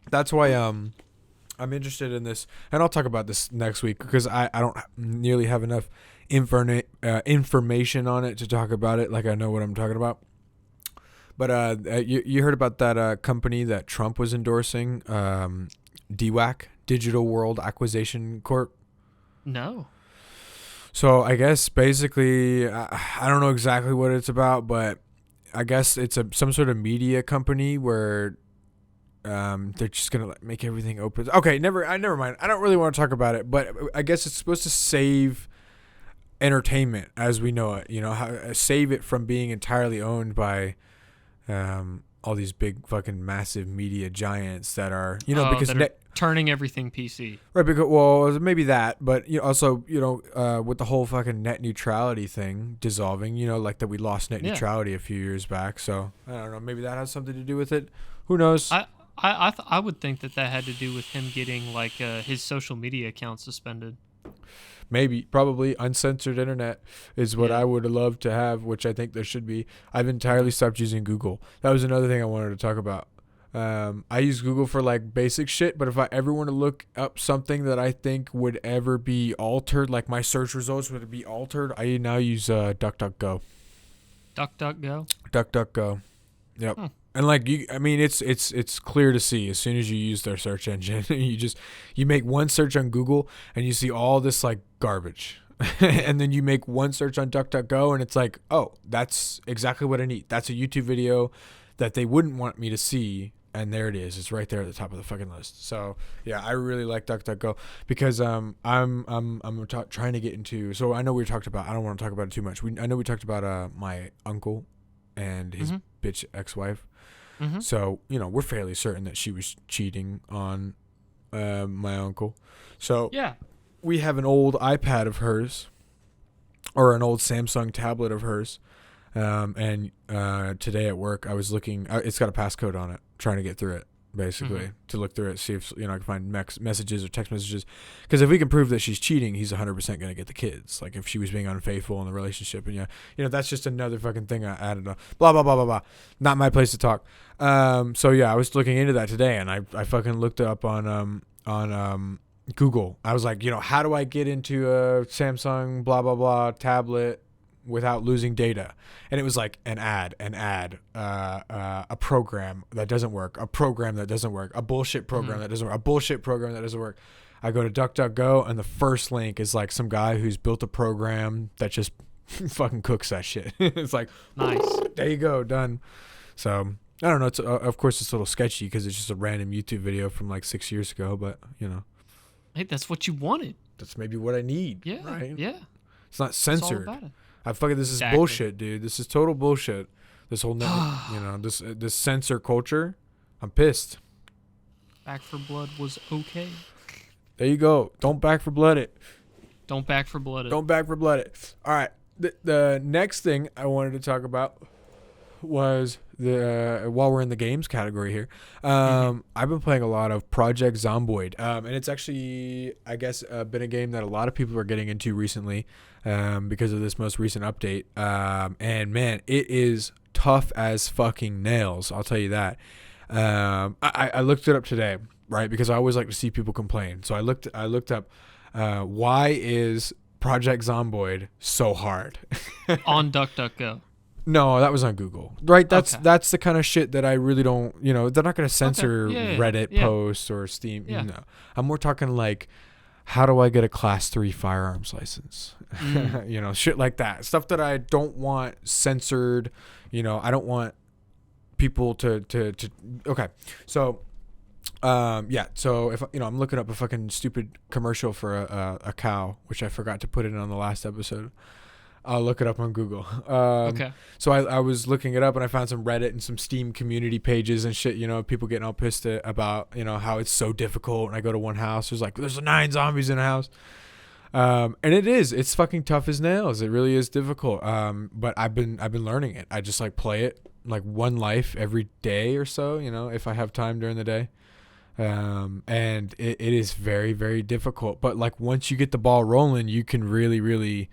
That's why I'm interested in this, and I'll talk about this next week because I don't nearly have enough information on it to talk about it like I know what I'm talking about. But you heard about that company that Trump was endorsing, DWAC, Digital World Acquisition Corp? No. So I guess basically, I don't know exactly what it's about, but I guess it's some sort of media company where they're just gonna make everything open. Okay, never mind. I don't really want to talk about it, but I guess it's supposed to save entertainment as we know it. Save it from being entirely owned by all these big fucking massive media giants that are because that are turning everything PC. Right, because maybe that, but also with the whole fucking net neutrality thing dissolving, like that we lost net neutrality a few years back. So I don't know, maybe that has something to do with it. Who knows? I would think that had to do with him getting like his social media account suspended. Maybe, probably uncensored internet is what I would love to have, which I think there should be. I've entirely stopped using Google. That was another thing I wanted to talk about. I use Google for like basic shit, but if I ever want to look up something that I think would ever be altered, like my search results would be altered, I now use DuckDuckGo. DuckDuckGo. DuckDuckGo. Yep. And like it's clear to see as soon as you use their search engine. you make one search on Google and you see all this like garbage. And then you make one search on DuckDuckGo and it's like, oh, that's exactly what I need. That's a YouTube video that they wouldn't want me to see, and there it is. It's right there at the top of the fucking list. So yeah, I really like DuckDuckGo because I'm trying to get into. So I know we talked about. I don't want to talk about it too much. I know we talked about my uncle and his bitch ex-wife. So we're fairly certain that she was cheating on my uncle. So yeah. We have an old iPad of hers, or an old Samsung tablet of hers, and today at work I was looking. It's got a passcode on it, trying to get through it, basically, to look through it, see if I can find messages or text messages. Because if we can prove that she's cheating, he's 100% going to get the kids. Like if she was being unfaithful in the relationship, and that's just another fucking thing I added on. Blah blah blah blah blah. Not my place to talk. So yeah, I was looking into that today, and I fucking looked it up on Google. I was like, how do I get into a Samsung blah blah blah tablet without losing data? And it was like an ad, a program that doesn't work, a program that doesn't work, a bullshit program that doesn't work, a bullshit program that doesn't work. I go to DuckDuckGo and the first link is like some guy who's built a program that just fucking cooks that shit. It's like, nice. There you go, done. So I don't know. It's of course it's a little sketchy because it's just a random YouTube video from like 6 years ago, but Hey, that's what you wanted. That's maybe what I need. Yeah. Right? Yeah. It's not censored. It's all about it. This is bullshit, dude. This is total bullshit. This whole this censor culture. I'm pissed. Back for Blood was okay. There you go. Don't back for blood it. Don't back for blood it. Don't back for blood it. All right. The next thing I wanted to talk about was while we're in the games category here, I've been playing a lot of Project Zomboid, and it's actually, I guess, been a game that a lot of people are getting into recently, because of this most recent update. And man, it is tough as fucking nails. I'll tell you that. I looked it up today, right? Because I always like to see people complain. So I looked up, why is Project Zomboid so hard? On DuckDuckGo. No, that was on Google. Right, that's the kind of shit that I really don't, they're not going to censor Reddit posts or Steam. Yeah. No. I'm more talking like, how do I get a class 3 firearms license? Shit like that. Stuff that I don't want censored. I don't want people to okay. So so if I'm looking up a fucking stupid commercial for a cow, which I forgot to put in on the last episode. I'll look it up on Google. Okay. So I was looking it up and I found some Reddit and some Steam community pages and shit, people getting all pissed about, how it's so difficult. And I go to one house, there's 9 zombies in a house. And it's fucking tough as nails. It really is difficult. But I've been learning it. I just like play it like one life every day or so, if I have time during the day. And it is very, very difficult. But like once you get the ball rolling, you can really, really,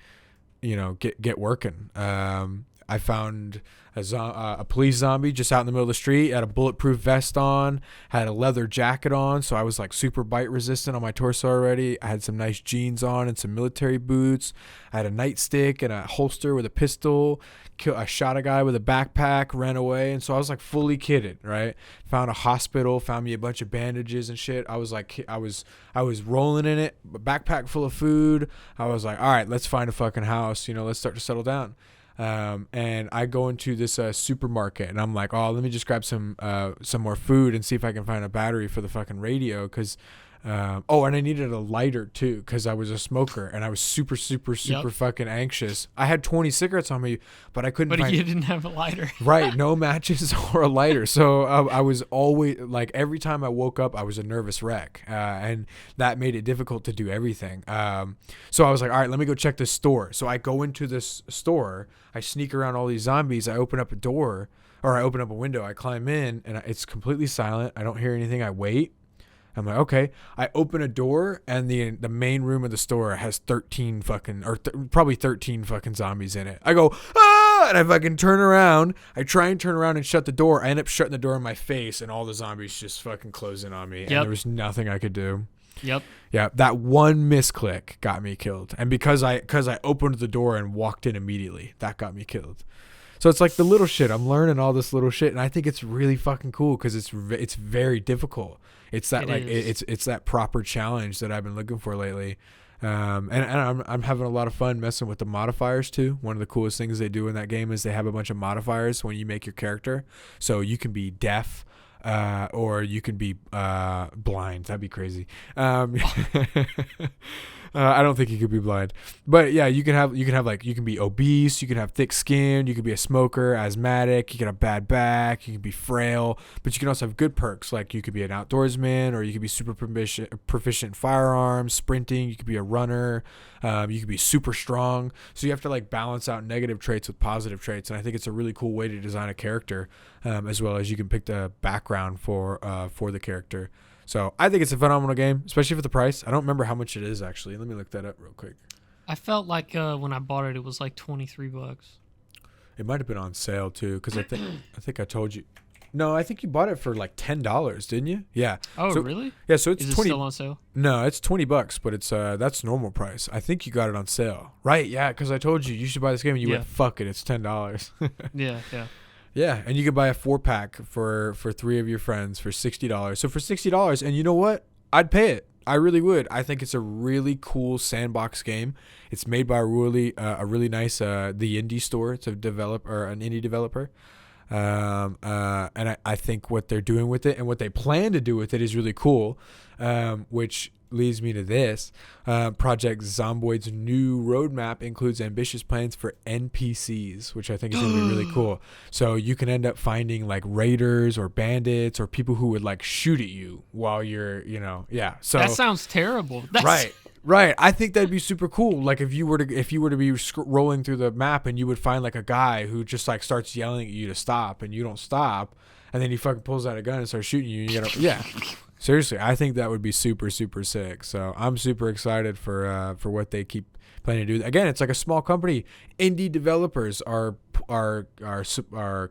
get working. I found a police zombie just out in the middle of the street, had a bulletproof vest on, had a leather jacket on, so I was like super bite resistant on my torso already. I had some nice jeans on and some military boots. I had a nightstick and a holster with a pistol. I shot a guy with a backpack, ran away, and so I was like fully kitted, right? Found a hospital, found me a bunch of bandages and shit. I was like, I was rolling in it, a backpack full of food. I was like, all right, let's find a fucking house, let's start to settle down. And I go into this supermarket and I'm like, oh, let me just grab some more food and see if I can find a battery for the fucking radio, because and I needed a lighter too, because I was a smoker and I was super fucking anxious. I had 20 cigarettes on me, but I couldn't find... you didn't have a lighter. Right, no matches or a lighter. So I was always like, every time I woke up I was a nervous wreck, and that made it difficult to do everything. So I was like, all right, let me go check this store. So I go into this store, I sneak around all these zombies, I open up a door, or I open up a window, I climb in, and it's completely silent. I don't hear anything. I wait. I'm like, okay. I open a door, and the main room of the store has 13 fucking, probably 13 fucking zombies in it. I go, ah! and I fucking turn around. I try and turn around and shut the door. I end up shutting the door in my face, and all the zombies just fucking close in on me. And there was nothing I could do. Yep. Yeah, that one misclick got me killed. And because I opened the door and walked in immediately, that got me killed. So it's like the little shit. I'm learning all this little shit, and I think it's really fucking cool because it's very difficult. It's that it's that proper challenge that I've been looking for lately. And I'm having a lot of fun messing with the modifiers too. One of the coolest things they do in that game is they have a bunch of modifiers when you make your character. So you can be deaf, or you can be blind. That'd be crazy. I don't think you could be blind, but yeah, you can be obese, you can have thick skin, you can be a smoker, asthmatic, you can have bad back, you can be frail, but you can also have good perks like you could be an outdoorsman, or you could be super proficient in firearms, sprinting, you could be a runner, you could be super strong. So you have to like balance out negative traits with positive traits, and I think it's a really cool way to design a character, as well as you can pick the background for the character. So I think it's a phenomenal game, especially for the price. I don't remember how much it is actually. Let me look that up real quick. I felt like when I bought it, it was like $23. It might have been on sale too, because I think I told you. No, I think you bought it for like $10, didn't you? Yeah. Oh, so, really? Yeah. So it's is 20. It still on sale? No, it's $20, but it's that's normal price. I think you got it on sale, right? Yeah, because I told you should buy this game, and you went, fuck it, it's $10. Yeah. Yeah, and you could buy a 4-pack for 3 of your friends for $60. So for $60, and you know what? I'd pay it. I really would. I think it's a really cool sandbox game. It's made by a really nice the indie store. It's an indie developer. And I think what they're doing with it and what they plan to do with it is really cool, which leads me to this. Project Zomboid's new roadmap includes ambitious plans for NPCs, which I think is going to be really cool. So you can end up finding like raiders or bandits or people who would like shoot at you while you're, So that sounds terrible. Right. I think that'd be super cool. Like if you were to be rolling through the map and you would find like a guy who just like starts yelling at you to stop and you don't stop, and then he fucking pulls out a gun and starts shooting you. And you gotta, seriously, I think that would be super, super sick. So I'm super excited for what they keep planning to do. Again, it's like a small company. Indie developers are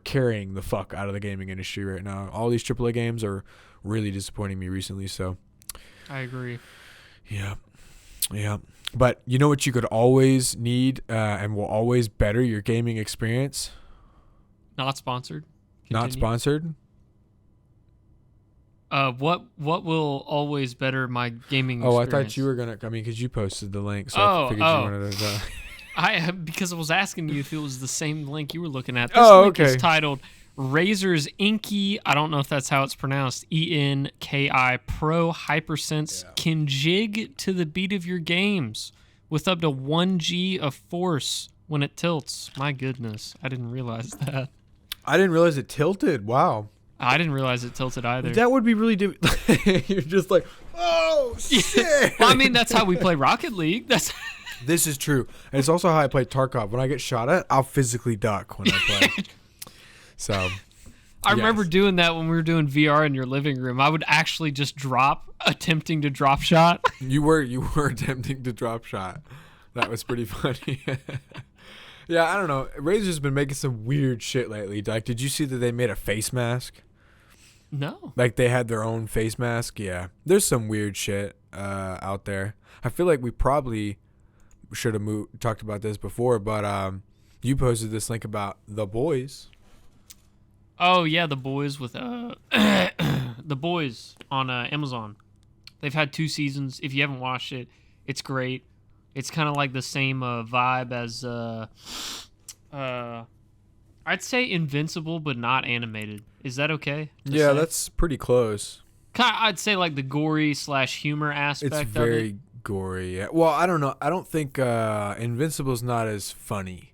carrying the fuck out of the gaming industry right now. All these AAA games are really disappointing me recently. So I agree. Yeah. But you know what you could always need and will always better your gaming experience? Not sponsored. Not Continue. sponsored? What will always better my gaming experience? Oh, I thought you were going to, because you posted the link, so I figured you wanted to. Because I was asking you if it was the same link you were looking at. This link is titled Razer's Inky, I don't know if that's how it's pronounced, ENKI Pro Hypersense can jig to the beat of your games with up to 1G of force when it tilts. My goodness, I didn't realize that. I didn't realize it tilted. Wow. I didn't realize it tilted either. That would be really you're just like, oh, shit. Well, I mean, that's how we play Rocket League. This is true. And it's also how I play Tarkov. When I get shot at, I'll physically duck when I play. So, I remember doing that when we were doing VR in your living room. I would actually just attempting to drop shot. You were attempting to drop shot. That was pretty funny. Yeah, I don't know. Razer's been making some weird shit lately. Like, did you see that they made a face mask? No. Like, they had their own face mask? Yeah. There's some weird shit out there. I feel like we probably should have talked about this before, but you posted this link about The Boys. Oh, yeah, The Boys with The Boys on Amazon. They've had 2 seasons. If you haven't watched it, it's great. It's kind of like the same vibe as I'd say Invincible, but not animated. Is that okay? Yeah, that's pretty close. I'd say like the gory / humor aspect of it. It's very gory. Yeah. Well, I don't know. I don't think Invincible's not as funny.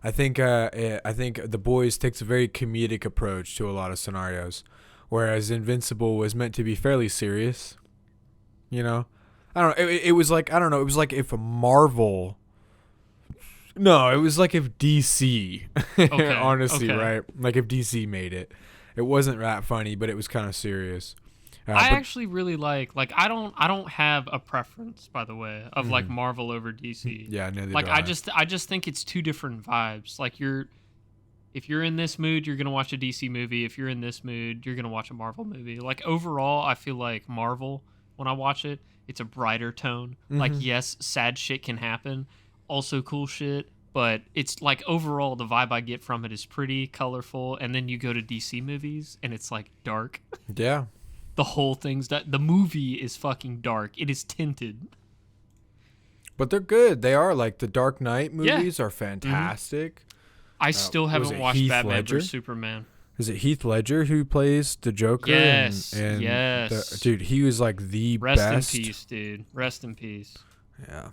I think The Boys takes a very comedic approach to a lot of scenarios, whereas Invincible was meant to be fairly serious. You know? I don't know. It was like, I don't know. It was like if Marvel. No, it was like if DC. Okay, honestly, okay. Right? Like if DC made it. It wasn't that funny, but it was kind of serious. I actually really like I don't have a preference, by the way, of like Marvel over DC. Yeah, no, like I just think it's 2 different vibes. Like you're if you're in this mood, you're going to watch a DC movie. If you're in this mood, you're going to watch a Marvel movie. Like, overall, I feel like Marvel, when I watch it, it's a brighter tone. Like, yes, sad shit can happen. Also cool shit. But it's like, overall, the vibe I get from it is pretty colorful. And then you go to DC movies, and it's like dark. Yeah. The whole thing's that the movie is fucking dark. It is tinted. But they're good. They are. Like, the Dark Knight movies are fantastic. I still haven't watched Heath Batman Ledger? vs Superman. Is it Heath Ledger who plays the Joker? Yes, and yes. Dude, he was like the Rest best. in peace, dude. Rest in peace. Yeah.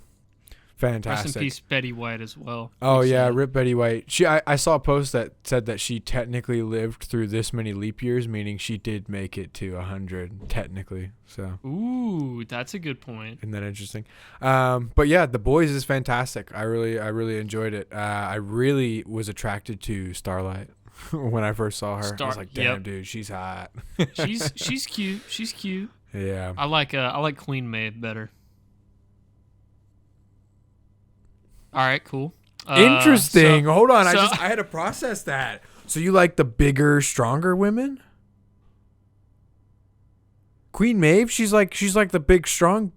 Fantastic. Rest in peace, Betty White, as well. Oh, yeah, rip Betty White. I saw a post that said that she technically lived through this many leap years, meaning she did make it to 100, technically. So. Ooh, that's a good point. Isn't that interesting? But yeah, The Boys is fantastic. I really enjoyed it. I really was attracted to Starlight when I first saw her. I was like, damn, dude, she's hot. she's cute. She's cute. Yeah. I like Queen Maeve better. All right, cool. Interesting. Hold on, I had to process that. So you like the bigger, stronger women? Queen Maeve, she's like the big, strong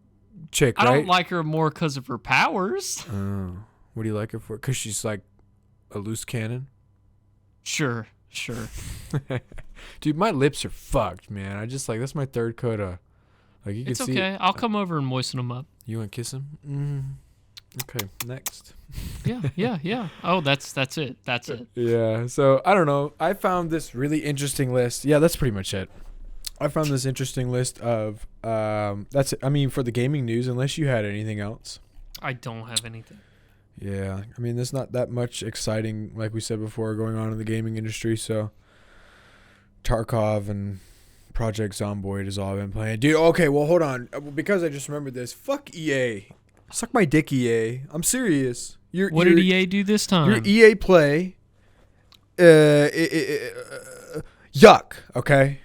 chick, right? I don't like her more because of her powers. Oh, what do you like her for? Because she's like a loose cannon. Sure. Dude, my lips are fucked, man. I just that's my third coat of. Like you can see. It's okay. I'll come over and moisten them up. You want to kiss him? Mm. Okay, next. Yeah. Oh, that's it. That's it. Yeah. So I don't know. I found this really interesting list. Yeah, that's pretty much it. I found this interesting list of that's it. I mean, for the gaming news, unless you had anything else. I don't have anything. Yeah. I mean, there's not that much exciting, like we said before, going on in the gaming industry. So Tarkov and Project Zomboid is all I've been playing. Dude, okay, well, hold on. Because I just remembered this. Fuck EA. Suck my dick, EA. I'm serious. What did EA do this time? Your EA Play. Yuck, okay?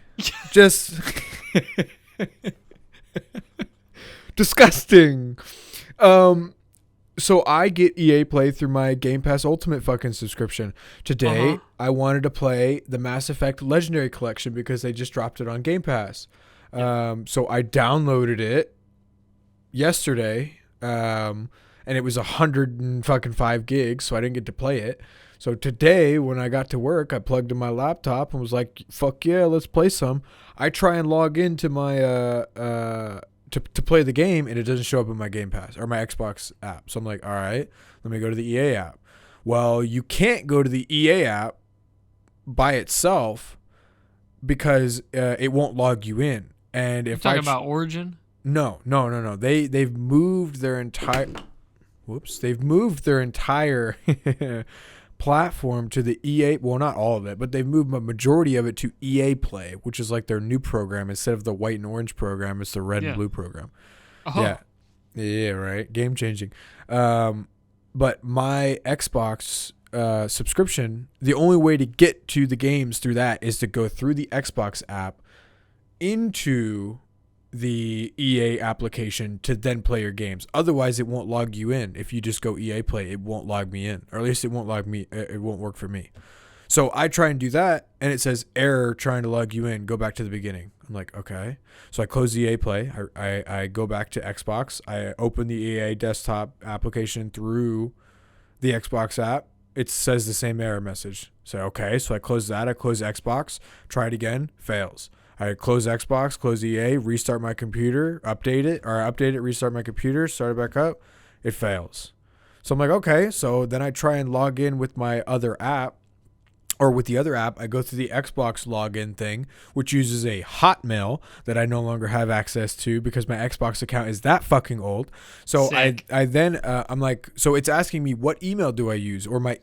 Just disgusting. So I get EA Play through my Game Pass Ultimate fucking subscription. Today, I wanted to play the Mass Effect Legendary Collection because they just dropped it on Game Pass. So I downloaded it yesterday. And it was 105 gigs, so I didn't get to play it. So today, when I got to work, I plugged in my laptop and was like, "Fuck yeah, let's play some." I try and log into my to play the game, and it doesn't show up in my Game Pass or my Xbox app. So I'm like, "All right, let me go to the EA app." Well, you can't go to the EA app by itself because it won't log you in. And if you talking about Origin? No. They've moved their entire platform to the EA. Well, not all of it, but they've moved a majority of it to EA Play, which is like their new program. Instead of the white and orange program, it's the red and blue program. Oh. Yeah, right. Game changing. But my Xbox subscription, the only way to get to the games through that is to go through the Xbox app into the EA application to then play your games. Otherwise, it won't log you in. If you just go EA Play, it won't log me in, or at least it won't work for me. So I try and do that, and it says error trying to log you in. Go back to the beginning. I'm like, okay. So I close EA Play. I go back to Xbox. I open the EA desktop application through the Xbox app. It says the same error message. So okay. So I close that. I close Xbox. Try it again. Fails. I close Xbox, close EA, restart my computer, update it, restart my computer, start it back up. It fails. So I'm like, okay. So then I try and log in with my other app, or with the other app. I go through the Xbox login thing, which uses a Hotmail that I no longer have access to because my Xbox account is that fucking old. So Sick. I then I'm like, so it's asking me what email do I use or my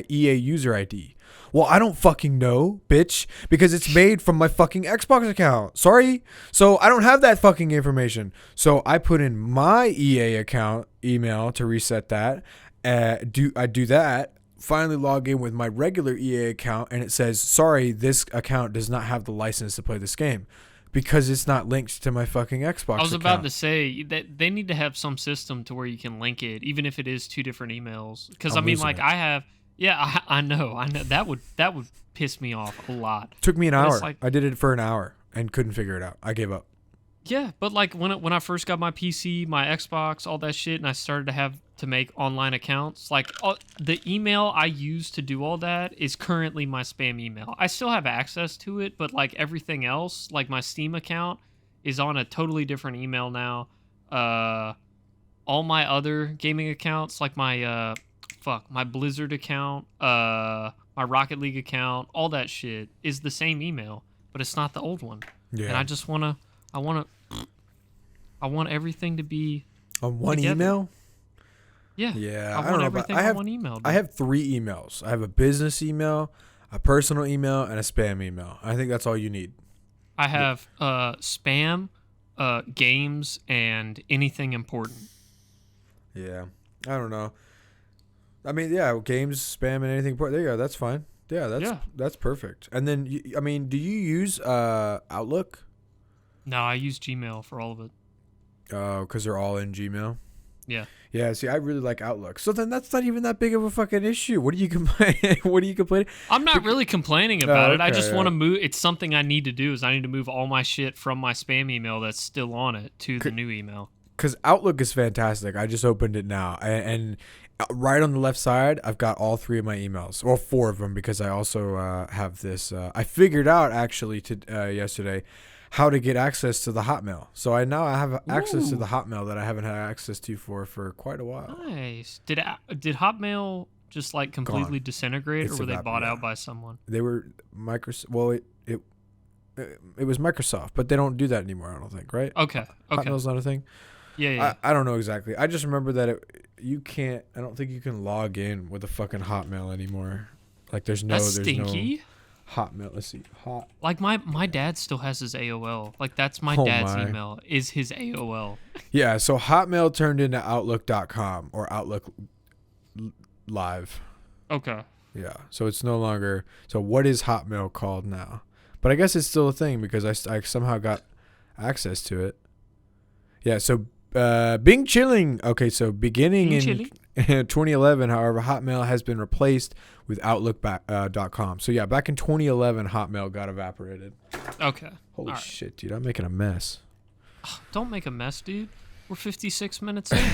EA user ID. Well, I don't fucking know, bitch, because it's made from my fucking Xbox account. Sorry. So I don't have that fucking information. So I put in my EA account email to reset that. I do that. Finally log in with my regular EA account, and it says, sorry, this account does not have the license to play this game because it's not linked to my fucking Xbox I was account. about to say that they need to have some system to where you can link it, even if it is two different emails. Because, I mean, like, I have Yeah, I know. That would piss me off a lot. Took me an But hour. it's like, I did it for an hour and couldn't figure it out. I gave up. yeah, but like when I first got my PC, my Xbox, all that shit, and I started to have to make online accounts, like the email I use to do all that is currently my spam email. I still have access to it, but like everything else, like my Steam account is on a totally different email now. All my other gaming accounts, like my my Blizzard account, my Rocket League account, all that shit is the same email, but it's not the old one. Yeah. And I want everything to be on one together. email. Yeah. Yeah. I want everything on one email. Dude. I have 3 emails. I have a business email, a personal email, and a spam email. I think that's all you need. I have spam, games, and anything important. Yeah. I don't know. I mean, yeah, games, spam, and anything important. There you go. That's fine. Yeah, that's perfect. And then, do you use Outlook? No, I use Gmail for all of it. Oh, because they're all in Gmail? Yeah. Yeah, see, I really like Outlook. So then that's not even that big of a fucking issue. What are you complaining? I'm not really complaining about it. I just okay, want to move. It's something I need to do is I need to move all my shit from my spam email that's still on it to the new email. Because Outlook is fantastic. I just opened it now. And right on the left side, I've got all 3 of my emails. Well, 4 of them because I also have this. I figured out actually yesterday how to get access to the Hotmail. So I have access to the Hotmail that I haven't had access to for quite a while. Nice. Did Hotmail just like completely disintegrate, or were they bought out by someone? They were Microsoft. Well, it was Microsoft, but they don't do that anymore. I don't think, right? Okay. Hotmail's not a thing. Yeah. I don't know exactly. I just remember that you can't. I don't think you can log in with a fucking Hotmail anymore. Like there's no Hotmail. Let's see. Like my dad still has his AOL. Like that's my dad's email is his AOL. Yeah, so Hotmail turned into Outlook.com or Outlook Live. Okay. Yeah, so it's no longer. So what is Hotmail called now? But I guess it's still a thing because I somehow got access to it. Yeah, so Bing Chilling. Okay, so beginning in 2011, however, Hotmail has been replaced with Outlook.com. So yeah, back in 2011, Hotmail got evaporated. Okay. Holy shit, dude! I'm making a mess. Don't make a mess, dude. We're 56 minutes in. My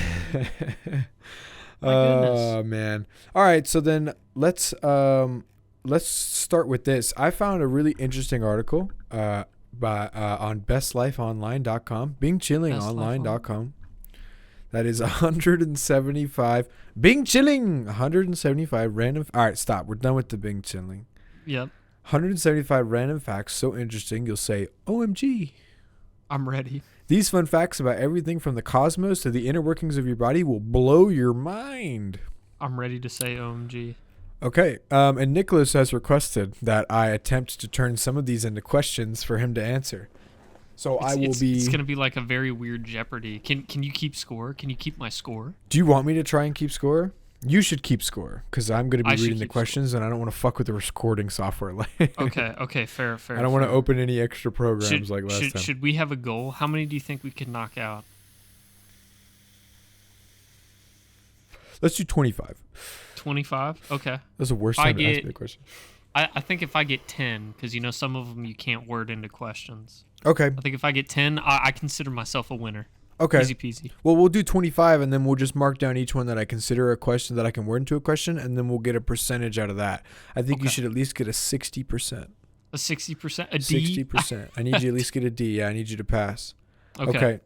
goodness. goodness. Man. All right, so then let's start with this. I found a really interesting article on bestlifeonline.com, bingchillingonline.com. That is 175 Bing Chilling, 175 random. All right, stop. We're done with the Bing Chilling. Yep. 175 random facts so interesting you'll say OMG. I'm ready. These fun facts about everything from the cosmos to the inner workings of your body will blow your mind. I'm ready to say OMG. Okay, and Nicholas has requested that I attempt to turn some of these into questions for him to answer. So It's going to be like a very weird Jeopardy. Can you keep score? Can you keep my score? Do you want me to try and keep score? You should keep score because I'm going to be reading the questions and I don't want to fuck with the recording software. Okay, fair. I don't want to open any extra programs like last time. Should we have a goal? How many do you think we could knock out? Let's do 25. 25? Okay. That's the worst time to ask me a question. I think if I get 10, because some of them you can't word into questions. Okay. I think if I get 10, I consider myself a winner. Okay. Easy peasy. Well, we'll do 25, and then we'll just mark down each one that I consider a question that I can word into a question, and then we'll get a percentage out of that. I think you should at least get a 60%. A 60%? A D? 60%. I need you to at least get a D. Yeah, I need you to pass. Okay.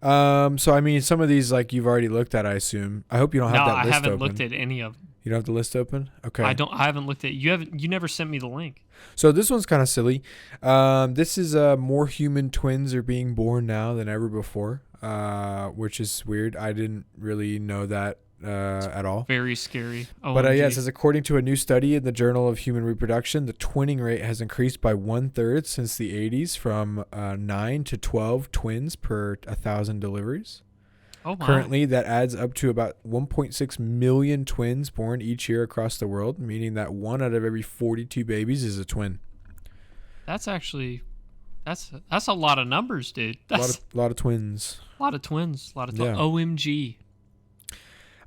So, I mean, some of these, like, you've already looked at, I assume. I hope you don't have that list open. No, I haven't looked at any of them. You don't have the list open? Okay. I haven't looked at You never sent me the link. So this one's kind of silly. This is more human twins are being born now than ever before, which is weird. I didn't really know that at all. Very scary. OMG. But it says according to a new study in the Journal of Human Reproduction, the twinning rate has increased by 1/3 since the 80s, from 9 to 12 twins per 1,000 deliveries. Oh my. Currently, that adds up to about 1.6 million twins born each year across the world, meaning that 1 out of every 42 babies is a twin. That's actually, that's a lot of numbers, dude. That's a lot of twins. A lot of twins. Yeah. OMG.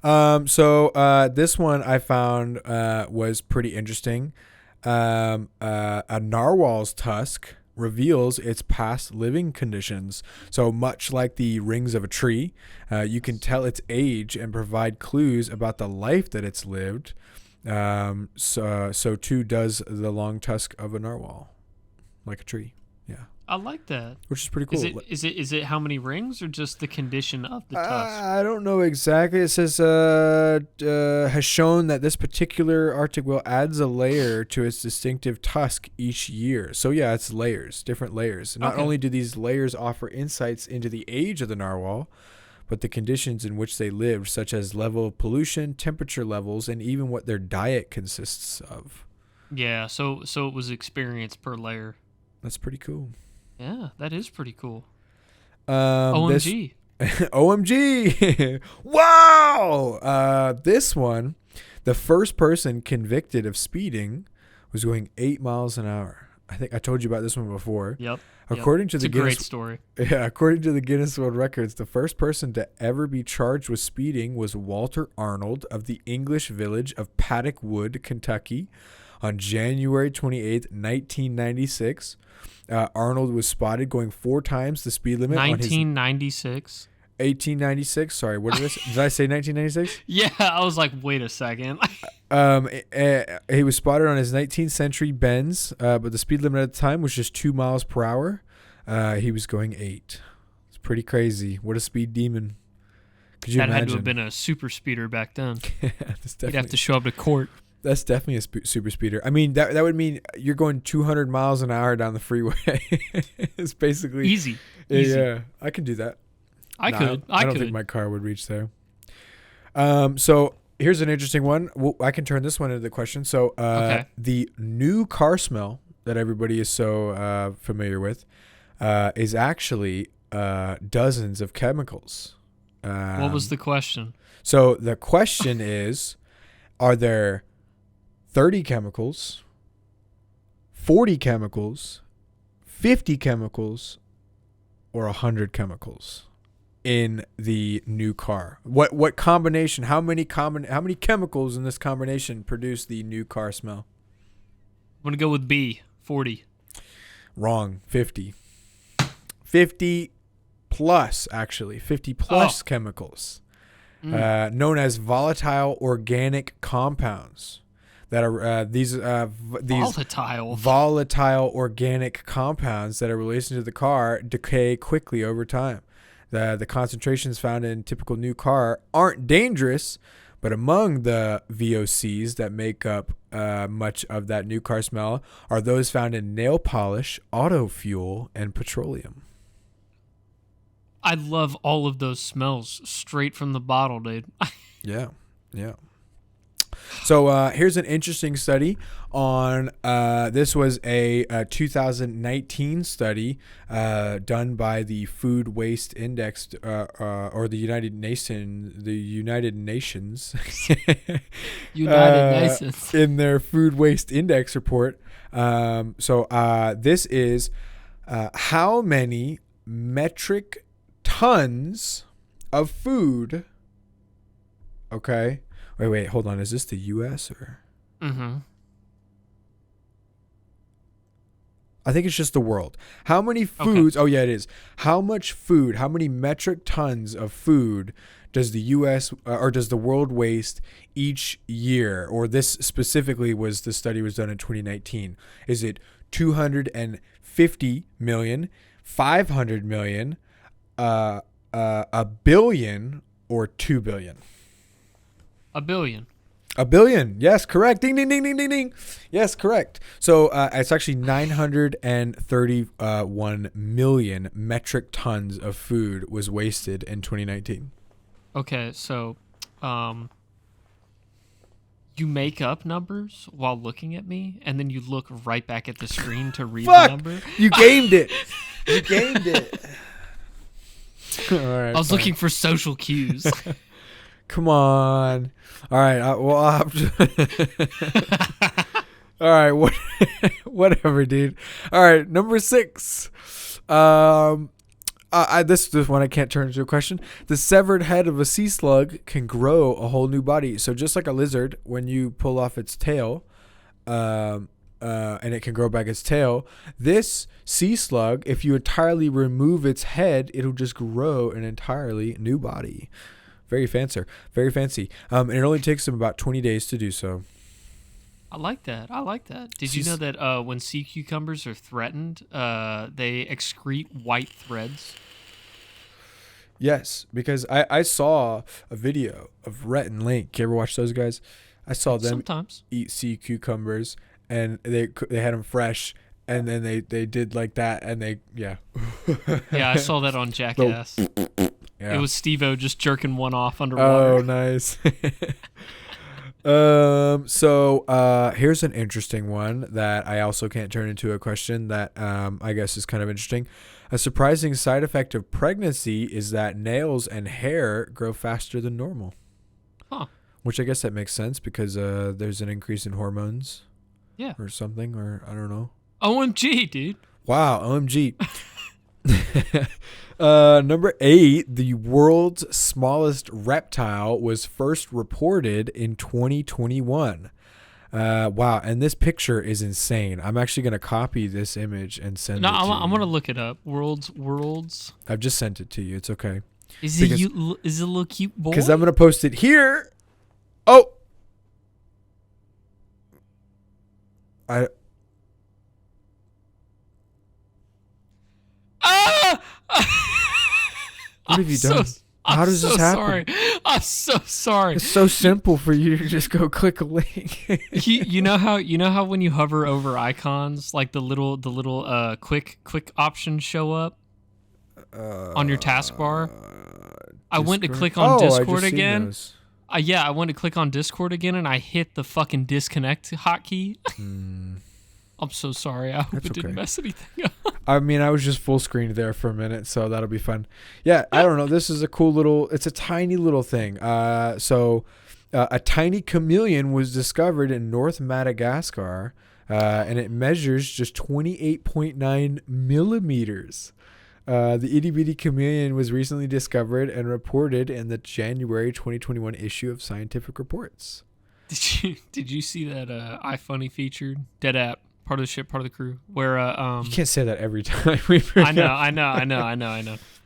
So this one I found was pretty interesting. A narwhal's tusk reveals its past living conditions. So much like the rings of a tree, you can tell its age and provide clues about the life that it's lived. So too does the long tusk of a narwhal, like a tree. Yeah. I like that. Which is pretty cool. Is it how many rings or just the condition of the tusk? I don't know exactly. It says has shown that this particular Arctic whale adds a layer to its distinctive tusk each year. So yeah, it's layers, different layers. Not only do these layers offer insights into the age of the narwhal, but the conditions in which they lived, such as level of pollution, temperature levels, and even what their diet consists of. Yeah, so it was experience per layer. That's pretty cool. Yeah, that is pretty cool. OMG. OMG. Wow. This one, the first person convicted of speeding was going 8 miles an hour. I think I told you about this one before. Yep. According to the Guinness, great story. Yeah, according to the Guinness World Records, the first person to ever be charged with speeding was Walter Arnold of the English village of Paddock Wood, Kentucky, on January 28th, 1996. Arnold was spotted going 4 times the speed limit. 1996. 1896. Sorry, what did I say? Did I say 1996? Yeah, I was like, wait a second. He was spotted on his 19th century Benz, but the speed limit at the time was just 2 miles per hour. He was going 8. It's pretty crazy. What a speed demon. Could you imagine? Had to have been a super speeder back then. Yeah, you'd have to show up to court. That's definitely a super speeder. I mean, that would mean you're going 200 miles an hour down the freeway. It's basically easy. Yeah, I can do that. I don't think my car would reach there. So here's an interesting one. I can turn this one into the question. So the new car smell that everybody is so familiar with is actually dozens of chemicals. What was the question? So the question is, are there 30 chemicals, 40 chemicals, 50 chemicals, or 100 chemicals in the new car? What combination? How many chemicals in this combination produce the new car smell? I'm gonna go with B, 40. Wrong. 50. 50 plus, actually. 50 plus chemicals. Known as volatile organic compounds. That are these volatile organic compounds that are released into the car decay quickly over time. The concentrations found in typical new car aren't dangerous, but among the VOCs that make up much of that new car smell are those found in nail polish, auto fuel, and petroleum. I love all of those smells straight from the bottle, dude. Yeah. So here's an interesting study on this was a 2019 study done by the Food Waste Index or the United Nations in their Food Waste Index report. So this is how many metric tons of food. Okay. Wait, hold on. Is this the U.S. or? Mm-hmm. I think it's just the world. How many foods? Okay. Oh, yeah, it is. How much food, how many metric tons of food does the U.S. Or does the world waste each year? Or this specifically the study was done in 2019. Is it 250 million, 500 million, a billion, or 2 billion? A billion. A billion. Yes, correct. Ding, ding, ding, ding, ding, ding. Yes, correct. So it's actually 931 million metric tons of food was wasted in 2019. Okay, so you make up numbers while looking at me, and then you look right back at the screen to read the number? You gamed it. You gamed it. All right, I was looking for social cues. Come on. All right. I'll have to. All right. Whatever, dude. All right. Number 6. This one I can't turn into a question. The severed head of a sea slug can grow a whole new body. So just like a lizard, when you pull off its tail, and it can grow back its tail, this sea slug, if you entirely remove its head, it'll just grow an entirely new body. Very fancy. Very fancy. And it only takes them about 20 days to do so. I like that. Did you know that when sea cucumbers are threatened, they excrete white threads? Yes, because I saw a video of Rhett and Link. You ever watch those guys? I saw them Sometimes eat sea cucumbers, and they had them fresh, and then they did like that, and yeah. Yeah, I saw that on Jackass. Yeah. It was Steve-O just jerking one off underwater. Oh, nice. So here's an interesting one that I also can't turn into a question that I guess is kind of interesting. A surprising side effect of pregnancy is that nails and hair grow faster than normal. Huh. Which I guess that makes sense because there's an increase in hormones. Yeah. Or something, or I don't know. OMG, dude. Wow, OMG. Number 8, the world's smallest reptile was first reported in 2021. Wow, and this picture is insane. I'm actually gonna copy this image and send it to you. I'm gonna look it up. World's. I've just sent it to you. It's okay. Is it a little cute boy? Because I'm gonna post it here. Oh. What have you done? How does this happen? Sorry. I'm so sorry. It's so simple for you to just go click a link. you know how when you hover over icons, like the little quick options show up on your taskbar. I went to click on Discord again. I went to click on Discord again, and I hit the fucking disconnect hotkey. I'm so sorry. I hope it didn't mess anything up. I mean, I was just full screened there for a minute, so that'll be fun. Yeah, I don't know. This is a cool little, it's a tiny little thing. So a tiny chameleon was discovered in North Madagascar, and it measures just 28.9 millimeters. The itty bitty chameleon was recently discovered and reported in the January 2021 issue of Scientific Reports. Did you see that iFunny featured Dead App? Part of the ship, part of the crew. Where you can't say that every time. I know.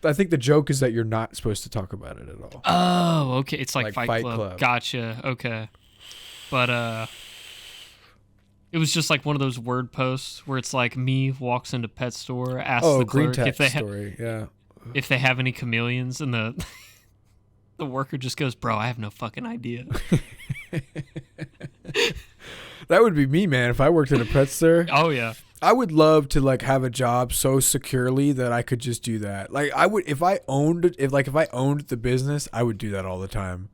I think the joke is that you're not supposed to talk about it at all. Oh, okay. It's like Fight Club. Gotcha. Okay. But it was just like one of those word posts where it's like me walks into pet store, asks the clerk if they have any chameleons, and the worker just goes, "Bro, I have no fucking idea." That would be me, man. If I worked at a pet store. Oh yeah. I would love to like have a job so securely that I could just do that. Like I would, if I owned the business, I would do that all the time.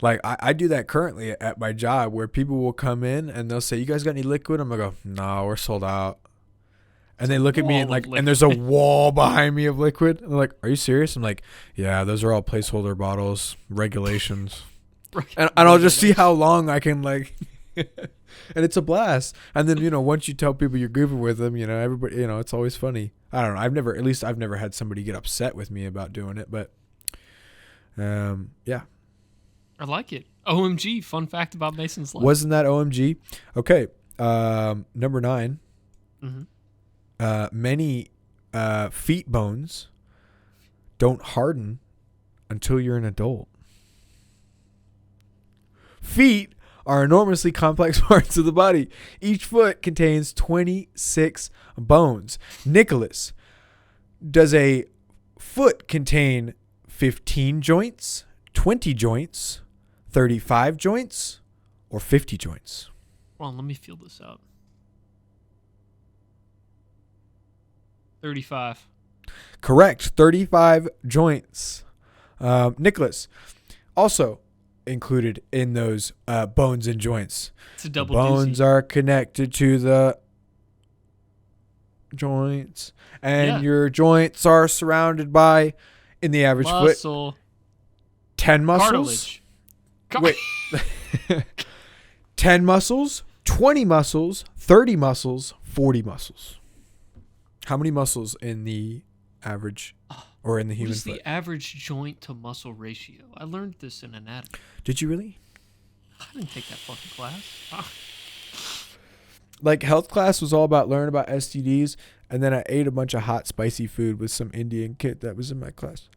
Like I do that currently at my job where people will come in and they'll say, "You guys got any liquid?" I'm gonna go, "No, we're sold out." And they look at me and like, and there's a wall behind me of liquid. And they're like, "Are you serious?" I'm like, "Yeah, those are all placeholder bottles, regulations." And I'll just see how long I can like, and it's a blast. And then, once you tell people you're goofing with them, everybody, it's always funny. I don't know. I've never had somebody get upset with me about doing it, but, yeah. I like it. OMG, fun fact about Mason's life. Wasn't that OMG? Okay. Number 9. Mm-hmm. Many, feet bones don't harden until you're an adult. Feet are enormously complex parts of the body. Each foot contains 26 bones. Nicholas, does a foot contain 15 joints, 20 joints, 35 joints, or 50 joints? Hold on, let me feel this out. 35. Correct. 35 joints. Nicholas, also included in those bones and joints. It's a double bones doozy. Are connected to the joints, and your joints are surrounded by, in the average muscle. Foot, 10 muscles. Cartilage. Wait. 10 muscles, 20 muscles, 30 muscles, 40 muscles. How many muscles in the average or in the What human is foot. the average joint to muscle ratio? I learned this in anatomy. Did you really? I didn't take that fucking class. Like health class was all about learning about STDs, and then I ate a bunch of hot spicy food with some Indian kid that was in my class.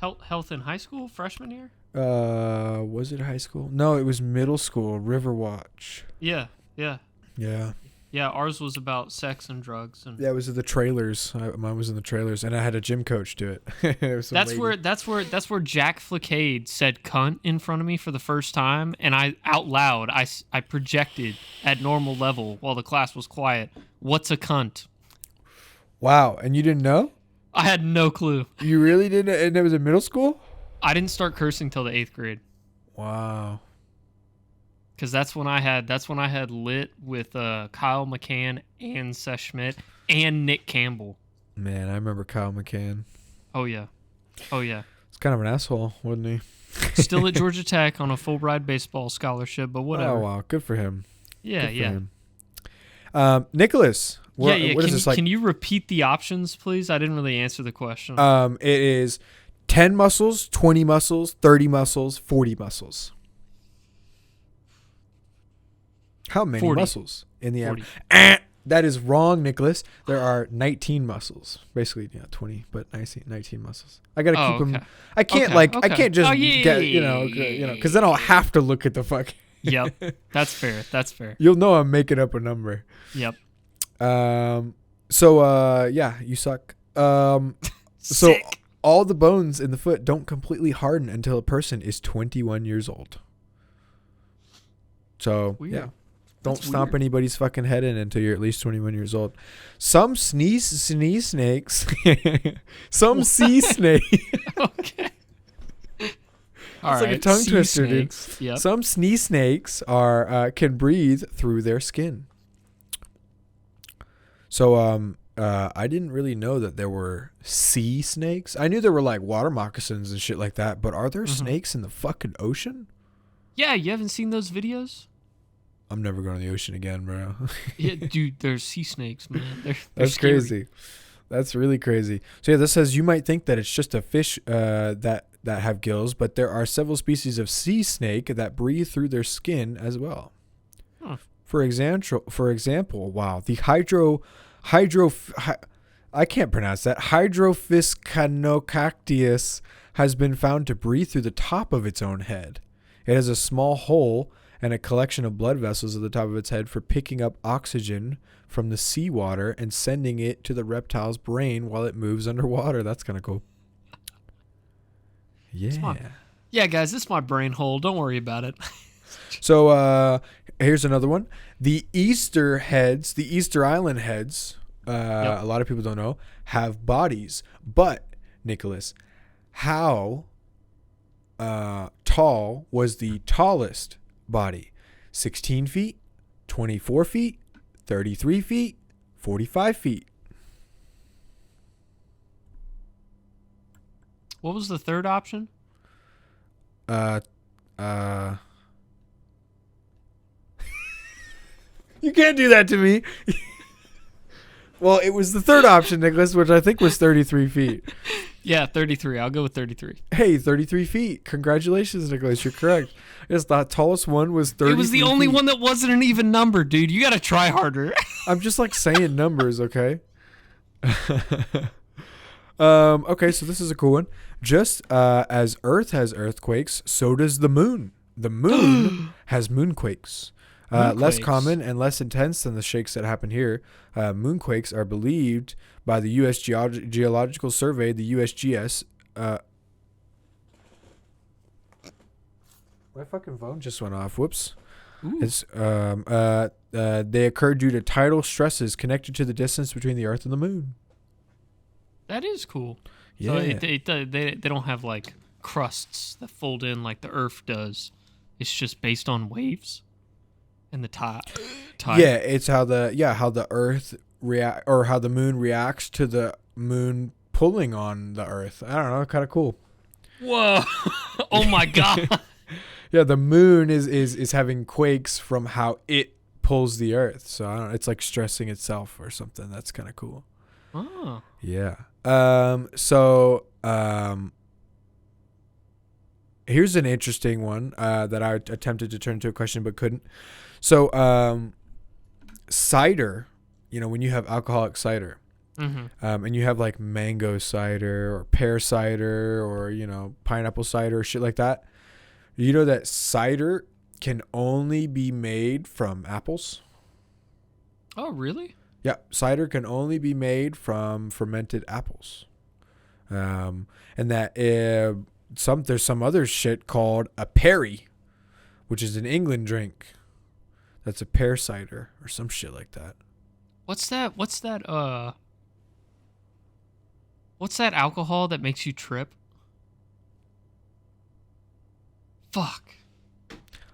Health in high school, freshman year? Was it high school? No, it was middle school. Riverwatch. Yeah. Yeah, Ours was about sex and drugs, and it was the trailers. Mine was in the trailers, and I had a gym coach do it. It was some that's lady. that's where Jack Flaccade said "cunt" in front of me for the first time, and I out loud I projected at normal level while the class was quiet. What's a cunt? Wow, and you didn't know? I had no clue. You really didn't? And it was in middle school? I didn't start cursing till the 8th grade. Wow. Because that's when I had lit with Kyle McCann and Seth Schmidt and Nick Campbell. Man, I remember Kyle McCann. Oh yeah. He's kind of an asshole, wasn't he? Still at Georgia Tech on a full ride baseball scholarship, but whatever. Oh wow, good for him. Yeah, Good for him. Nicholas. What is this like? Can you repeat the options, please? I didn't really answer the question. It is 10 muscles, 20 muscles, 30 muscles, 40 muscles. How many 40. muscles in the 40. That is wrong, Nicholas. There are 19 muscles. Basically, 20, but 19 muscles. I got to keep them. Okay. I can't Okay, I can't just get, cuz then I'll have to look at the fuck. Yep. That's fair. You'll know I'm making up a number. Yep. Yeah, you suck. So Sick. all the bones in the foot don't completely harden until a person is 21 years old. So, Weird. yeah. Don't That's stomp weird. anybody's fucking head in until you're at least 21 years old. Some sneeze snakes. Some sea snake. Okay. It's like a tongue twister, dude. Yep. Some sea snakes can breathe through their skin. So I didn't really know that there were sea snakes. I knew there were like water moccasins and shit like that, but are there snakes in the fucking ocean? Yeah, you haven't seen those videos? I'm never going to the ocean again, bro. Yeah, dude, there's sea snakes, man. They're That's scary. crazy. That's really crazy. So yeah, this says you might think that it's just a fish that have gills, but there are several species of sea snake that breathe through their skin as well. Huh. For example, wow, the I can't pronounce that. Hydrophiscanocactius has been found to breathe through the top of its own head. It has a small hole and a collection of blood vessels at the top of its head for picking up oxygen from the seawater and sending it to the reptile's brain while it moves underwater. That's kind of cool. Yeah. Yeah, guys, this is my brain hole. Don't worry about it. So here's another one. The Easter Island heads, Yep. a lot of people don't know, have bodies. But, Nicholas, how tall was the tallest body? 16 feet, 24 feet, 33 feet, 45 feet. What was the third option? You can't do that to me. Well, it was the third option, Nicholas, which I think was 33 feet. Yeah, 33. I'll go with 33. Hey, 33 feet. Congratulations, Nicholas. You're correct. Yes, the tallest one was 33 It was the only feet. one that wasn't an even number, dude. You got to try harder. I'm just like saying numbers, okay? Okay, so this is a cool one. Just as Earth has earthquakes, so does the moon. The moon has moonquakes. Less Moonquakes. common and less intense than the shakes that happen here. Moonquakes are believed by the U.S. Geological Survey, the USGS. My fucking phone just went off. Whoops. Ooh. It's they occur due to tidal stresses connected to the distance between the Earth and the Moon. That is cool. Yeah. So they don't have like crusts that fold in like the Earth does. It's just based on waves and the tide. Yeah, it's how the Earth react or how the Moon reacts to the Moon pulling on the Earth. I don't know, kind of cool. Whoa! Oh my god! Yeah, the Moon is having quakes from how it pulls the Earth. So I don't know, it's like stressing itself or something. That's kind of cool. Oh. Yeah. Here's an interesting one that I attempted to turn into a question but couldn't. So, cider, when you have alcoholic cider, and you have like mango cider or pear cider or, pineapple cider or shit like that, you know that cider can only be made from apples? Oh, really? Yeah, cider can only be made from fermented apples. And that there's some other shit called a perry, which is an England drink. That's a pear cider or some shit like that. What's that alcohol that makes you trip? Fuck.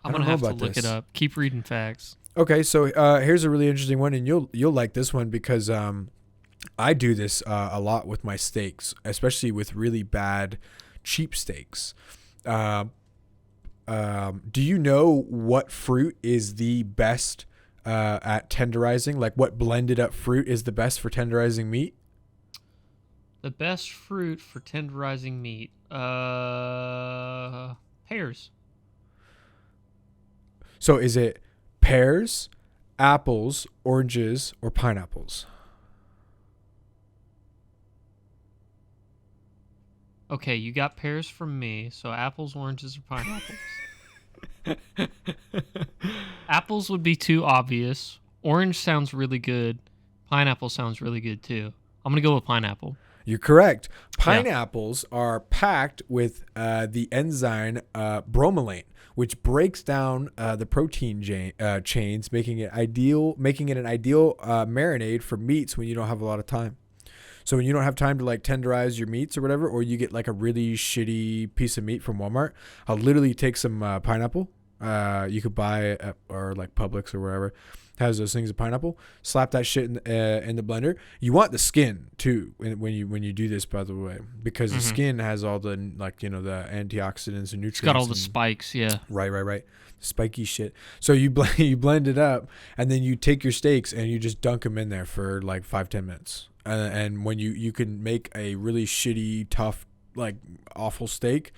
I'm gonna have to look it up. Keep reading facts. Okay, so here's a really interesting one, and you'll like this one because I do this a lot with my steaks, especially with really bad, cheap steaks. Do you know what fruit is the best at tenderizing? Like, what blended up fruit is the best for tenderizing meat? The best fruit for tenderizing meat, pears. So is it pears, apples, oranges, or pineapples? Okay, you got pears from me, so apples, oranges, or pineapples. Apples would be too obvious. Orange sounds really good. Pineapple sounds really good too. I'm going to go with pineapple. You're correct. Pineapples are packed with the enzyme bromelain, which breaks down the protein chains, making it an ideal marinade for meats when you don't have a lot of time. So when you don't have time to like tenderize your meats or whatever, or you get like a really shitty piece of meat from Walmart, I'll literally take some pineapple. You could buy at, or like Publix or wherever has those things of pineapple. Slap that shit in the blender. You want the skin too when you do this, by the way, because the skin has all the the antioxidants and nutrients. It's got all the spikes, yeah. Right. Spiky shit. So you blend it up, and then you take your steaks and you just dunk them in there for like 5-10 minutes. And when you can make a really shitty, tough, like awful steak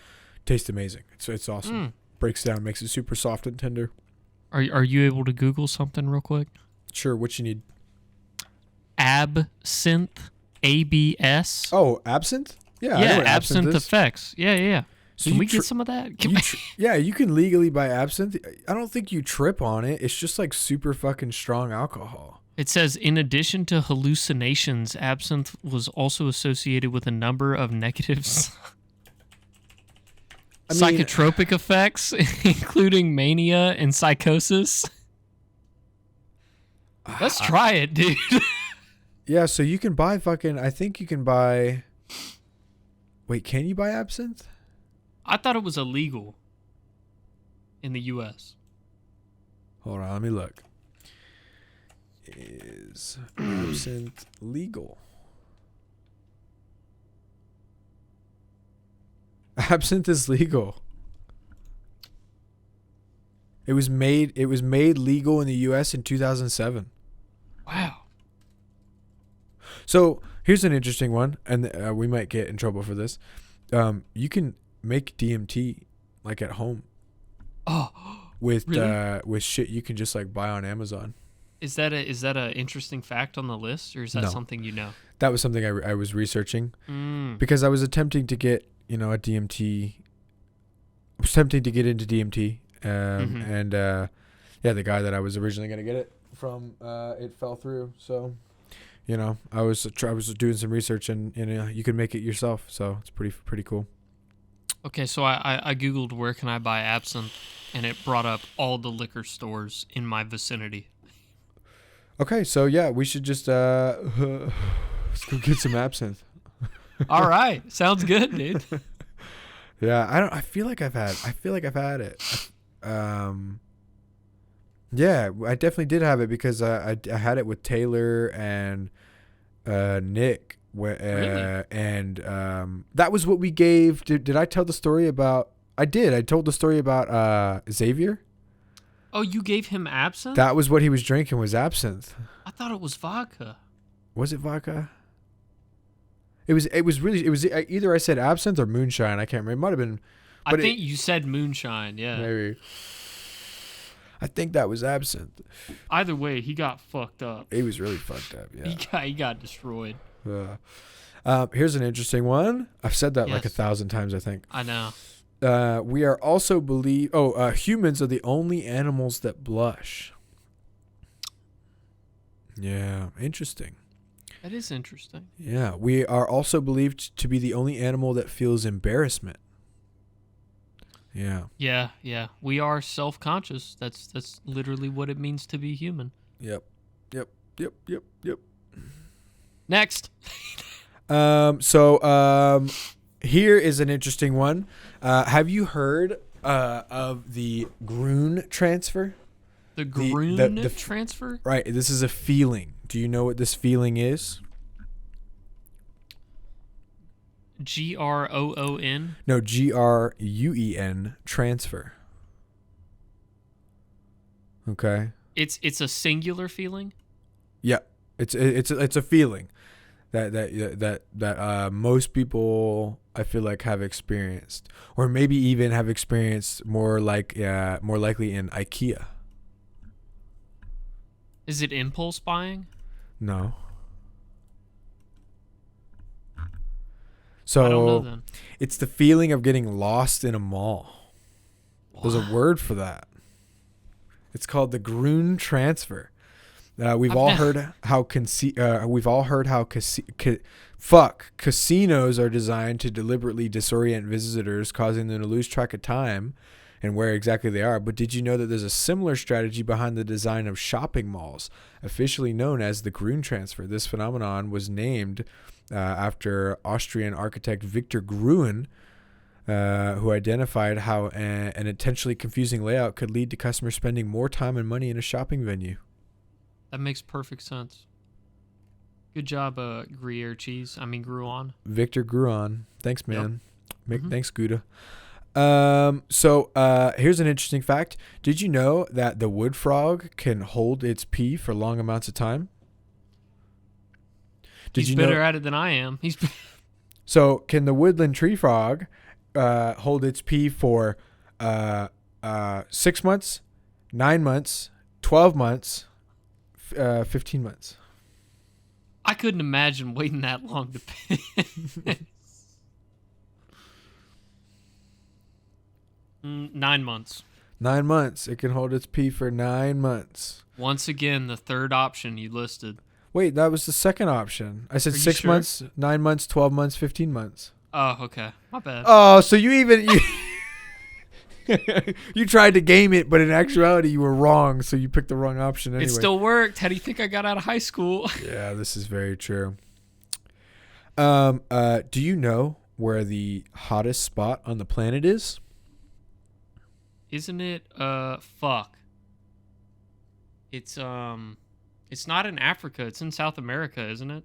taste amazing. It's awesome. Breaks down, makes it super soft and tender. Are you able to Google something real quick? Sure. What you need? Absinthe. ABS. Oh, absinthe? Yeah. Yeah, absinthe effects. Yeah. So can we get some of that? Yeah, you can legally buy absinthe. I don't think you trip on it. It's just like super fucking strong alcohol. It says, in addition to hallucinations, absinthe was also associated with a number of negatives. Psychotropic effects, including mania and psychosis. Let's try it, dude. Yeah, so you can buy I think you can buy... Wait, can you buy absinthe? I thought it was illegal in the U.S. Hold on, let me look. Is absinthe legal? Absinthe is legal. It was made legal in the US in 2007. Wow. So, here's an interesting one, and we might get in trouble for this. You can make DMT like at home. Oh, with really? With shit you can just like buy on Amazon. Is that a interesting fact on the list, or is that something you know? That was something I was researching because I was attempting to get a DMT. I was attempting to get into DMT, and the guy that I was originally gonna get it from, it fell through. So, I was doing some research, and you can make it yourself. So it's pretty cool. Okay, so I googled where can I buy absinthe, and it brought up all the liquor stores in my vicinity. Okay, so yeah, we should just let's go get some absinthe. All right, sounds good, dude. Yeah, I feel like I've had it. Yeah, I definitely did have it because I had it with Taylor and Nick. Really? And that was what we gave. Did I tell the story about? I did. I told the story about Xavier. Oh, you gave him absinthe? That was what he was drinking, was absinthe. I thought it was vodka. Was it vodka? It was either I said absinthe or moonshine. I can't remember. It might have been. I think you said moonshine. Yeah. Maybe. I think that was absinthe. Either way, he got fucked up. He was really fucked up. Yeah. He got destroyed. Here's an interesting one. I've said that like Yes. 1,000 times, I think. I know. We are also humans are the only animals that blush. Yeah, interesting. That is interesting. Yeah, we are also believed to be the only animal that feels embarrassment. Yeah. Yeah. We are self-conscious. That's literally what it means to be human. Yep. Next. Here is an interesting one. Have you heard of the Gruen transfer? The Gruen transfer? Right. This is a feeling. Do you know what this feeling is? GROON? No, GRUEN transfer. Okay. It's a singular feeling? Yeah. It's a feeling that most people I feel like have experienced, or maybe even have experienced more likely in IKEA. Is it impulse buying? No. So I don't know then. It's the feeling of getting lost in a mall. There's a word for that. It's called the Gruen transfer. We've all heard how casinos are designed to deliberately disorient visitors, causing them to lose track of time and where exactly they are. But did you know that there's a similar strategy behind the design of shopping malls, officially known as the Gruen transfer? This phenomenon was named after Austrian architect Victor Gruen, who identified how an intentionally confusing layout could lead to customers spending more time and money in a shopping venue. That makes perfect sense. Good job, Gruen. Victor Gruen. Thanks, man. Yep. Thanks, Gouda. Here's an interesting fact. Did you know that the wood frog can hold its pee for long amounts of time? He's better at it than I am. So can the woodland tree frog hold its pee for 6 months, 9 months, 12 months, 15 months? I couldn't imagine waiting that long to piss. 9 months. 9 months. It can hold its pee for 9 months. Once again, the third option you listed. Wait, that was the second option. I said 6 sure? months, 9 months, 12 months, 15 months. Oh, okay. My bad. Oh, so you you tried to game it, but in actuality you were wrong, so you picked the wrong option anyway. It still worked. How do you think I got out of high school? Yeah, this is very true. Do you know where the hottest spot on the planet is? Isn't it fuck. It's not in Africa, it's in South America, isn't it?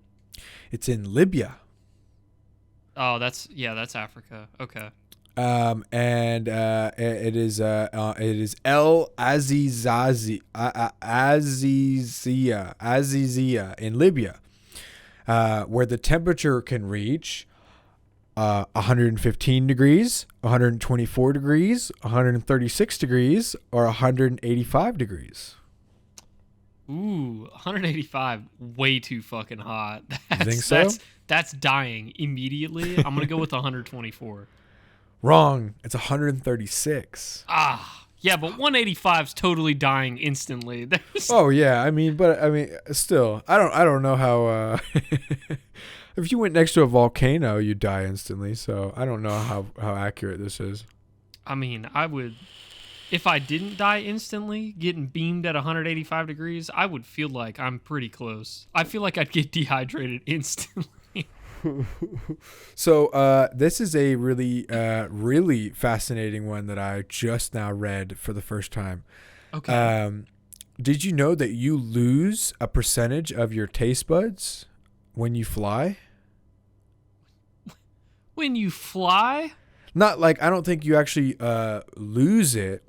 It's in Libya. Oh, that's Africa. Okay. It is El Azizia in Libya, where the temperature can reach 115 degrees, 124 degrees, 136 degrees, or 185 degrees. Ooh, 185, way too fucking hot. You think so? That's dying immediately. I'm going to go with 124. Wrong. It's 136. Yeah, but 185 is totally dying instantly. Oh yeah, still, I don't know how. If you went next to a volcano, you'd die instantly. So I don't know how accurate this is. I mean, I would, if I didn't die instantly, getting beamed at 185 degrees, I would feel like I'm pretty close. I feel like I'd get dehydrated instantly. So this is a really fascinating one that I just now read for the first time. Okay. Did you know that you lose a percentage of your taste buds when you fly? When you fly? Not like, I don't think you actually lose it.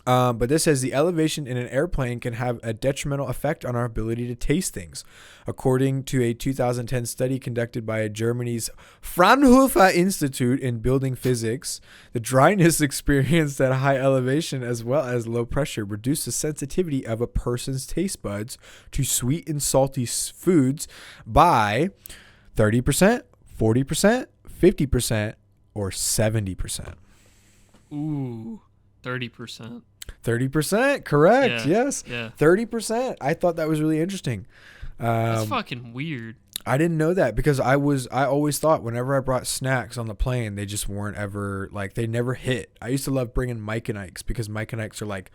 But this says the elevation in an airplane can have a detrimental effect on our ability to taste things. According to a 2010 study conducted by Germany's Fraunhofer Institute in Building Physics, the dryness experienced at high elevation as well as low pressure reduced the sensitivity of a person's taste buds to sweet and salty foods by 30%, 40%, 50%, or 70%. Ooh, 30%. 30%, correct. Yeah, yes. yeah. 30%. I thought that was really interesting. That's fucking weird. I didn't know that because I always thought whenever I brought snacks on the plane, they just weren't ever like, they never hit. I used to love bringing Mike and Ike's because Mike and Ike's are like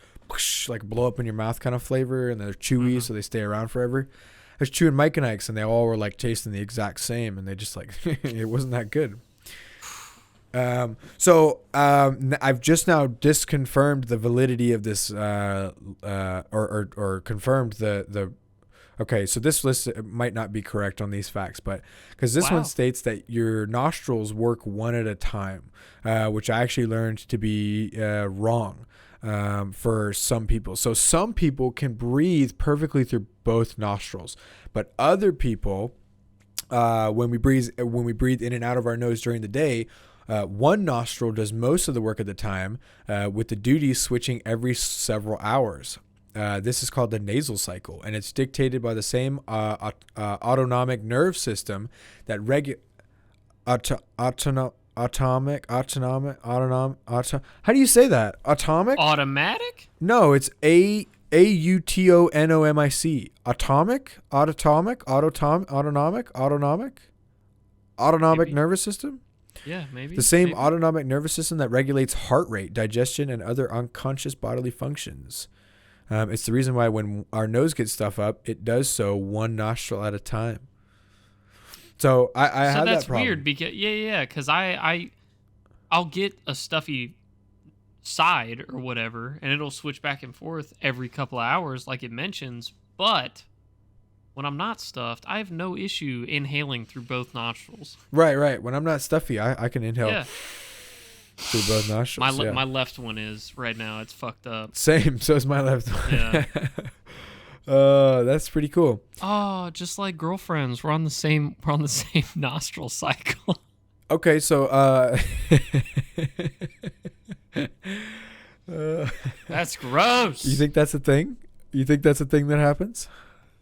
blow up in your mouth kind of flavor, and they're chewy, so they stay around forever. I was chewing Mike and Ike's and they all were like tasting the exact same, and they just like it wasn't that good. I've just now disconfirmed the validity of this, or confirmed the. Okay, so this list might not be correct on these facts, but because this one states that your nostrils work one at a time, which I actually learned to be wrong for some people. So some people can breathe perfectly through both nostrils, but other people, when we breathe in and out of our nose during the day. One nostril does most of the work at the time, with the duties switching every several hours. This is called the nasal cycle, and it's dictated by the same autonomic nerve system that how do you say that? Atomic? Automatic? No, it's autonomic. Autonomic Maybe. nervous system? Yeah, maybe. The same maybe. autonomic nervous system that regulates heart rate, digestion, and other unconscious bodily functions. It's the reason why when our nose gets stuff up, it does so one nostril at a time. So I have that problem. So that's weird because because I'll get a stuffy side or whatever, and it'll switch back and forth every couple of hours, like it mentions. But when I'm not stuffed, I have no issue inhaling through both nostrils. Right. When I'm not stuffy, I can inhale through both nostrils. My left one is right now. It's fucked up. Same. So is my left one. Yeah. That's pretty cool. Oh, just like girlfriends, we're on the same nostril cycle. Okay, so that's gross. You think that's a thing? You think that's a thing that happens?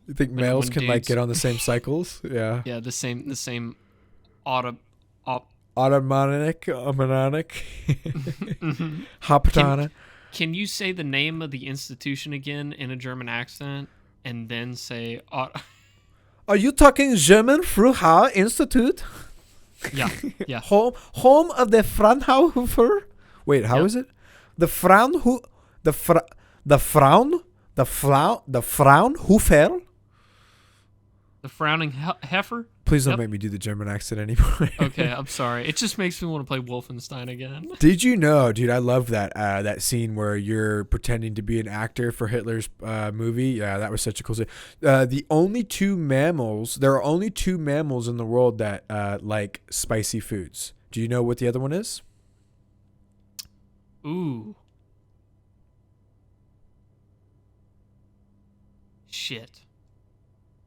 You think males can like get on the same cycles? Yeah. Yeah, the same autonomic Hopatonic. Can you say the name of the institution again in a German accent and then say Are you talking German Fraunhofer Institute? Yeah. Home of the Fraunhofer. Wait, how is it? The Fraunhofer. The frowning heifer? Please don't make me do the German accent anymore. Okay, I'm sorry. It just makes me want to play Wolfenstein again. Did you know, dude, I love that scene where you're pretending to be an actor for Hitler's movie. Yeah, that was such a cool scene. There are only two mammals in the world that like spicy foods. Do you know what the other one is? Ooh. Shit.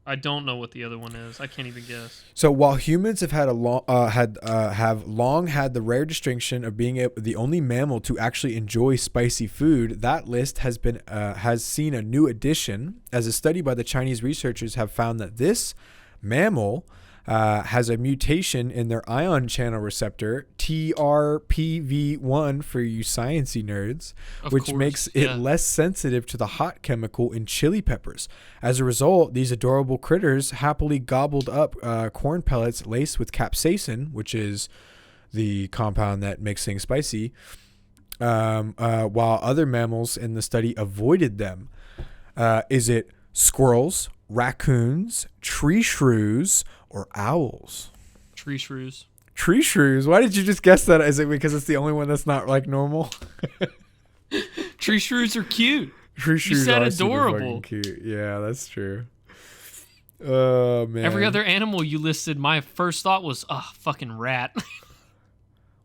I don't know what the other one is. I can't even guess. So while humans have had long had the rare distinction of being the only mammal to actually enjoy spicy food, that list has seen a new addition, as a study by the Chinese researchers have found that this mammal has a mutation in their ion channel receptor, TRPV1 for you sciencey nerds, which makes it less sensitive to the hot chemical in chili peppers. As a result, these adorable critters happily gobbled up corn pellets laced with capsaicin, which is the compound that makes things spicy, while other mammals in the study avoided them. Is it squirrels, raccoons, tree shrews, or owls? Tree shrews. Tree shrews? Why did you just guess that? Is it because it's the only one that's not like normal? Tree shrews are cute. Tree shrews you said are adorable. Super fucking cute. Yeah, that's true. Oh, man. Every other animal you listed, my first thought was, fucking rat.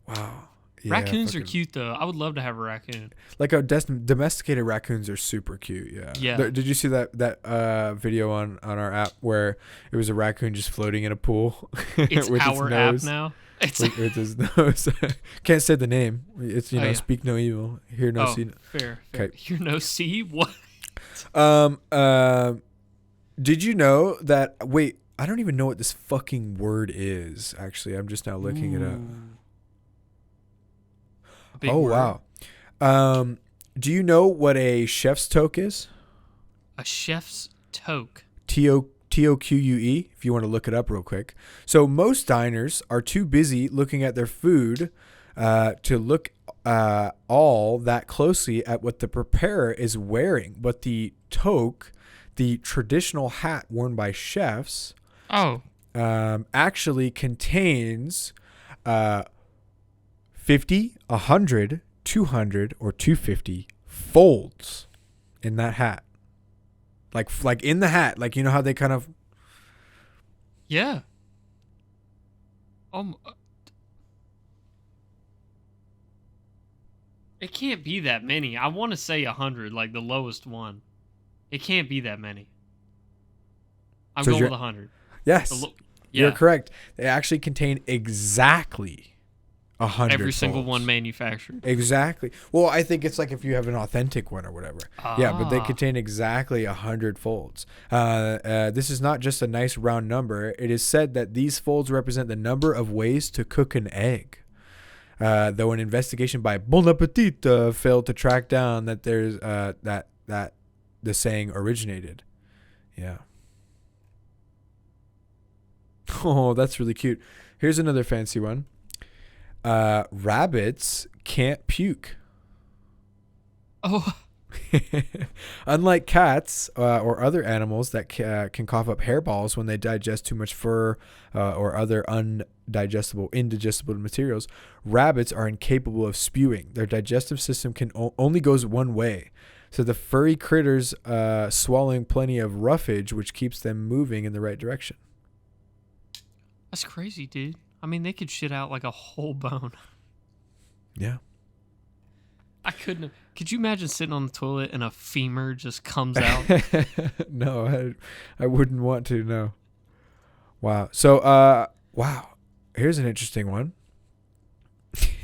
Wow. Yeah, Raccoons are cute though. I would love to have a raccoon. Like domesticated raccoons are super cute. Yeah. Yeah. Did you see that video on our app where it was a raccoon just floating in a pool? It's with our its app nose, now. It's with his nose. Can't say the name. It's yeah. speak no evil, hear no see. Fair. Okay. Hear no see what? Did you know that? Wait, I don't even know what this fucking word is. Actually, I'm just now looking it up. Big Oh word. wow. Do you know what a chef's toque is? A chef's toque. TOQUE, if you want to look it up real quick. So most diners are too busy looking at their food to look all that closely at what the preparer is wearing. But the toque, the traditional hat worn by chefs, actually contains 50, 100, 200, or 250 folds in that hat. Like in the hat, like you know how they kind of. Yeah. It can't be that many. I want to say 100, like the lowest one. It can't be that many. I'm going with 100. Yes, you're correct. They actually contain exactly 100. Every single folds. one manufactured. Exactly. Well, I think it's like if you have an authentic one or whatever. Yeah, but they contain exactly 100 folds. This is not just a nice round number. It is said that these folds represent the number of ways to cook an egg. Though an investigation by Bon Appetit failed to track down that there's that the saying originated. Yeah. Oh, that's really cute. Here's another fancy one. Rabbits can't puke. Oh. Unlike cats or other animals that can cough up hairballs when they digest too much fur or other indigestible materials, rabbits are incapable of spewing. Their digestive system can only goes one way. So the furry critters swallowing plenty of roughage, which keeps them moving in the right direction. That's crazy, dude. I mean, they could shit out like a whole bone. Yeah. I couldn't have. Could you imagine sitting on the toilet and a femur just comes out? No, I wouldn't want to, no. Wow. So, wow. Here's an interesting one.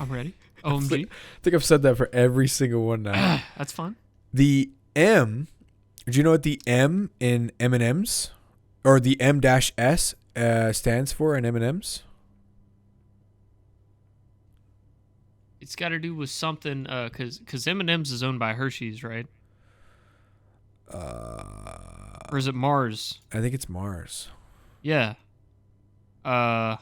I'm ready. OMG. I think I've said that for every single one now. That's fun. The M, do you know what the M in M&M's or the M-S stands for in M&M's? It's got to do with something, because M&M's is owned by Hershey's, right? Or is it Mars? I think it's Mars. Yeah. I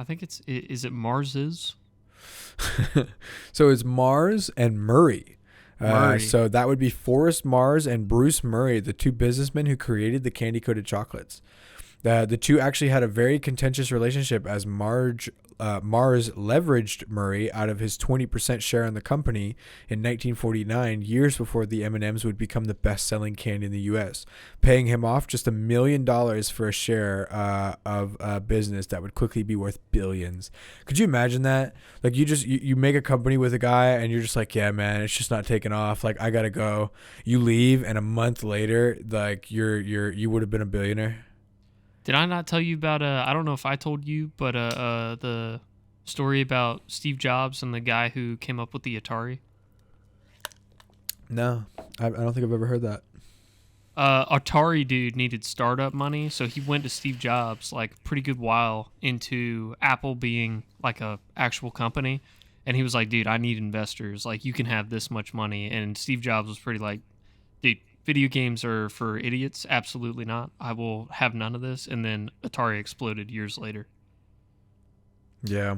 think is it Mars's? So it's Mars and Murray. Murray. So that would be Forrest Mars and Bruce Murray, the two businessmen who created the candy-coated chocolates. The two actually had a very contentious relationship as Mars leveraged Murray out of his 20% share in the company in 1949, years before the M&Ms would become the best-selling candy in the U.S., paying him off just $1 million for a share of a business that would quickly be worth billions. Could you imagine that? Like you make a company with a guy and you're just like, yeah, man, it's just not taking off. Like I gotta go. You leave, and a month later, like you would have been a billionaire. Did I not tell you about I don't know if I told you, but the story about Steve Jobs and the guy who came up with the Atari? No, I don't think I've ever heard that. Atari dude needed startup money, so he went to Steve Jobs like pretty good while into Apple being like a actual company, and he was like, dude, I need investors. Like, you can have this much money. And Steve Jobs was pretty like, dude, video games are for idiots. Absolutely not. I will have none of this. And then Atari exploded years later. Yeah.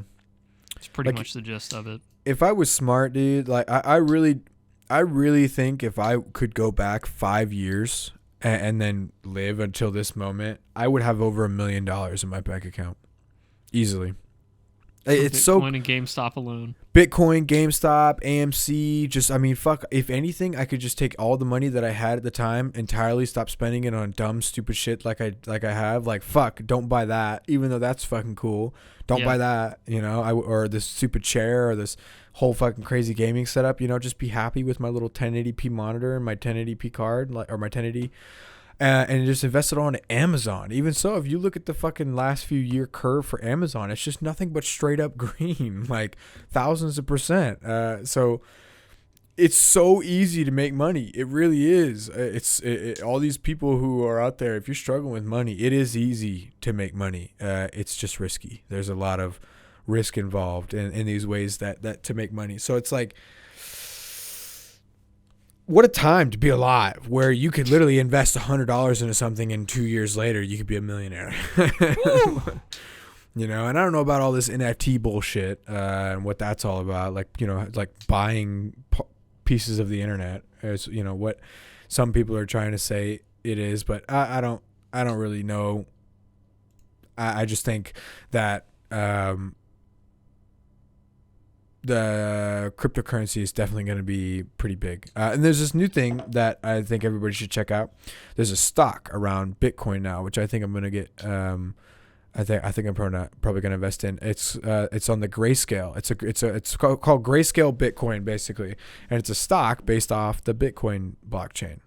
It's pretty much the gist of it. If I was smart, dude, like I really think if I could go back 5 years and then live until this moment, I would have over $1 million in my bank account. Easily. It's Bitcoin and GameStop alone. Bitcoin, GameStop, AMC, just, I mean, fuck, if anything, I could just take all the money that I had at the time, entirely stop spending it on dumb, stupid shit like I have. Like, fuck, don't buy that, even though that's fucking cool. Don't buy that, you know, or this stupid chair or this whole fucking crazy gaming setup, you know, just be happy with my little 1080p monitor and my 1080p card, or my 1080. And just invest it all in Amazon. Even so, if you look at the fucking last few year curve for Amazon, it's just nothing but straight up green, like thousands of percent. So it's so easy to make money. It really is. All these people who are out there, if you're struggling with money, it is easy to make money. It's just risky. There's a lot of risk involved in these ways that to make money. So it's like, what a time to be alive, where you could literally invest $100 into something and 2 years later you could be a millionaire. You know, and I don't know about all this NFT bullshit and what that's all about. Like, you know, like buying pieces of the internet, as you know, what some people are trying to say it is, but I don't really know. I just think that the cryptocurrency is definitely going to be pretty big. And there's this new thing that I think everybody should check out. There's a stock around Bitcoin now, which I think I'm going to get. I think I'm probably going to invest in. It's on the Grayscale. It's called Grayscale Bitcoin basically, and it's a stock based off the Bitcoin blockchain.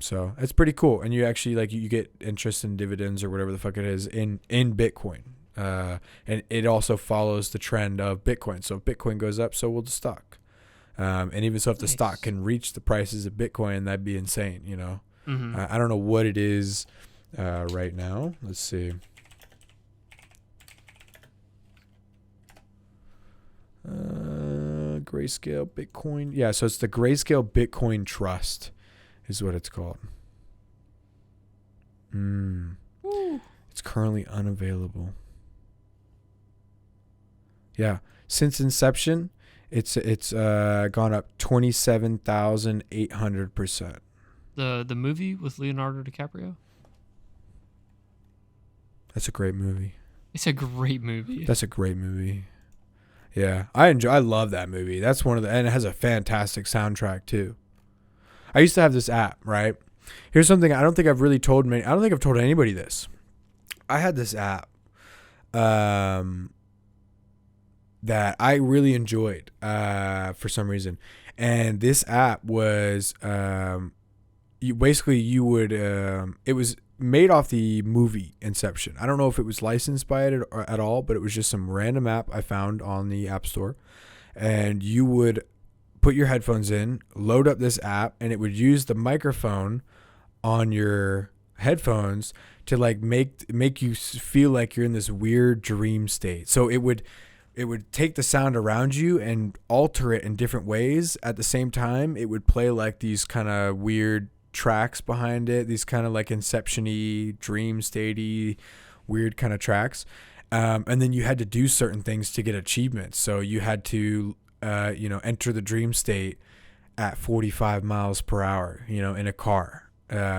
So it's pretty cool, and you actually you get interest and dividends or whatever the fuck it is in Bitcoin. And it also follows the trend of Bitcoin. So if Bitcoin goes up, so will the stock. And even so, if the stock can reach the prices of Bitcoin, that'd be insane, you know? Mm-hmm. I don't know what it is right now. Let's see. Grayscale Bitcoin. Yeah, so it's the Grayscale Bitcoin Trust is what it's called. It's currently unavailable. Yeah, since inception, it's gone up 27,800%. The movie with Leonardo DiCaprio. That's a great movie. It's a great movie. That's a great movie. Yeah, I love that movie. That's one of and it has a fantastic soundtrack too. I used to have this app, right? Here's something I don't think I've really told I don't think I've told anybody this. I had this app. That I really enjoyed for some reason, and this app was it was made off the movie Inception. I don't know if it was licensed by it at all, but it was just some random app I found on the App Store, and you would put your headphones in, load up this app, and it would use the microphone on your headphones to like make you feel like you're in this weird dream state. So it would take the sound around you and alter it in different ways. At the same time, it would play like these kind of weird tracks behind it, these kind of like Inception-y, dream statey, weird kind of tracks. And then you had to do certain things to get achievements. So you had to, enter the dream state at 45 miles per hour, in a car,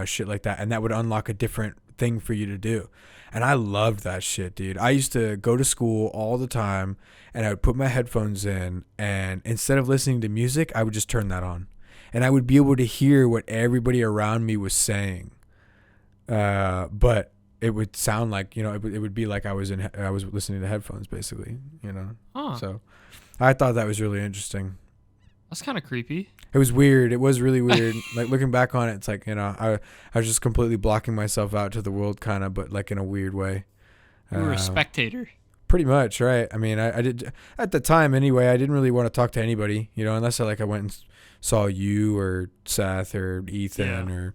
shit like that. And that would unlock a different thing for you to do. And I loved that shit, dude. I used to go to school all the time, and I would put my headphones in, and instead of listening to music, I would just turn that on. And I would be able to hear what everybody around me was saying. But it would sound like, it would be like I was listening to headphones, basically, So I thought that was really interesting. That's kind of creepy. It was weird. It was really weird. Like looking back on it, it's like, I was just completely blocking myself out to the world, kind of, but like in a weird way. You were a spectator. Pretty much, right? I mean, I did at the time anyway. I didn't really want to talk to anybody, unless I went and saw you or Seth or Ethan or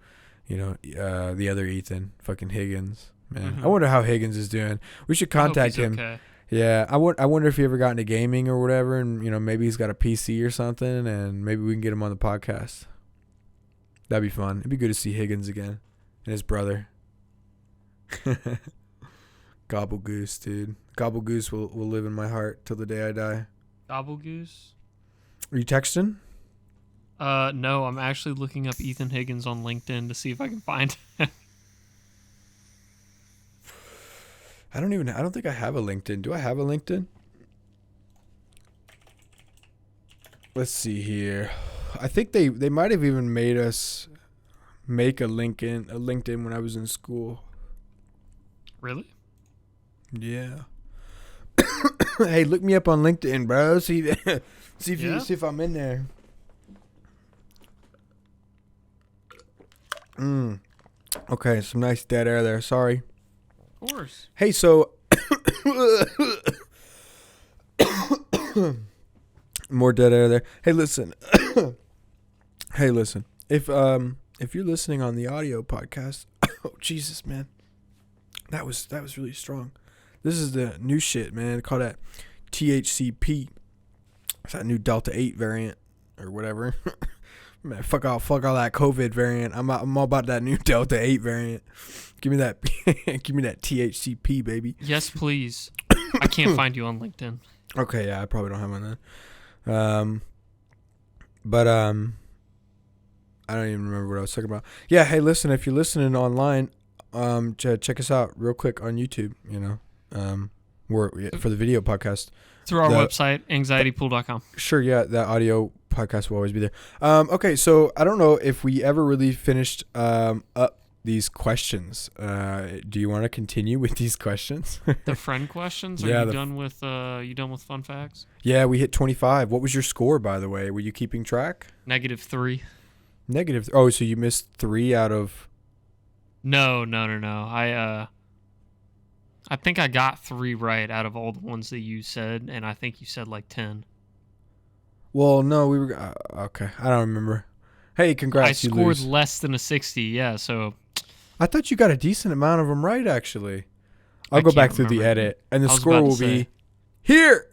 the other Ethan, fucking Higgins. Man, I wonder how Higgins is doing. We should contact him. Okay. Yeah, I wonder if he ever got into gaming or whatever, and maybe he's got a PC or something, and maybe we can get him on the podcast. That'd be fun. It'd be good to see Higgins again and his brother. Gobble Goose, dude. Gobble Goose will live in my heart till the day I die. Gobble Goose? Are you texting? No, I'm actually looking up Ethan Higgins on LinkedIn to see if I can find him. I don't think I have a LinkedIn. Do I have a LinkedIn? Let's see here. I think they might have even made us make a LinkedIn when I was in school. Really? Yeah. Hey, look me up on LinkedIn, bro. See if I'm in there. Okay, some nice dead air there. Sorry. Of course. Hey, so more dead air there. Hey, listen. If you're listening on the audio podcast, oh Jesus, man, that was really strong. This is the new shit, man. They call that THCP. It's that new Delta 8 variant or whatever. Man, fuck all that COVID variant. I'm all about that new Delta 8 variant. Give me that THCP, baby. Yes, please. I can't find you on LinkedIn. Okay, yeah, I probably don't have one then. But I don't even remember what I was talking about. Yeah, hey, listen, if you're listening online, check us out real quick on YouTube, you know. For the video podcast. Through our website, anxietypool.com. Sure, yeah, that audio podcast will always be there. Okay, so I don't know if we ever really finished up these questions. Do you want to continue with these questions? The friend questions? Are you done with fun facts? Yeah, we hit 25. What was your score, by the way? Were you keeping track? -3. Oh, so you missed 3 out of... No. I think I got 3 right out of all the ones that you said, and I think you said like 10. Well, no, we were... okay, I don't remember. Hey, congrats, I scored less than a 60, yeah, so... I thought you got a decent amount of them right, actually. I'll go back through the edit, and the score will be here!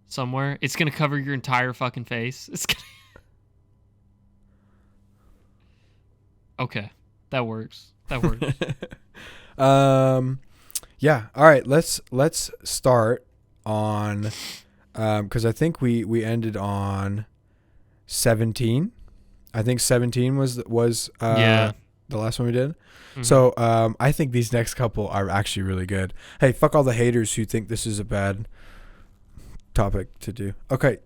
Somewhere. It's going to cover your entire fucking face. It's gonna... Okay, that works. Yeah. All right. Let's start on, because I think we ended on 17. I think 17 was the last one we did. Mm-hmm. So I think these next couple are actually really good. Hey, fuck all the haters who think this is a bad topic to do. Okay.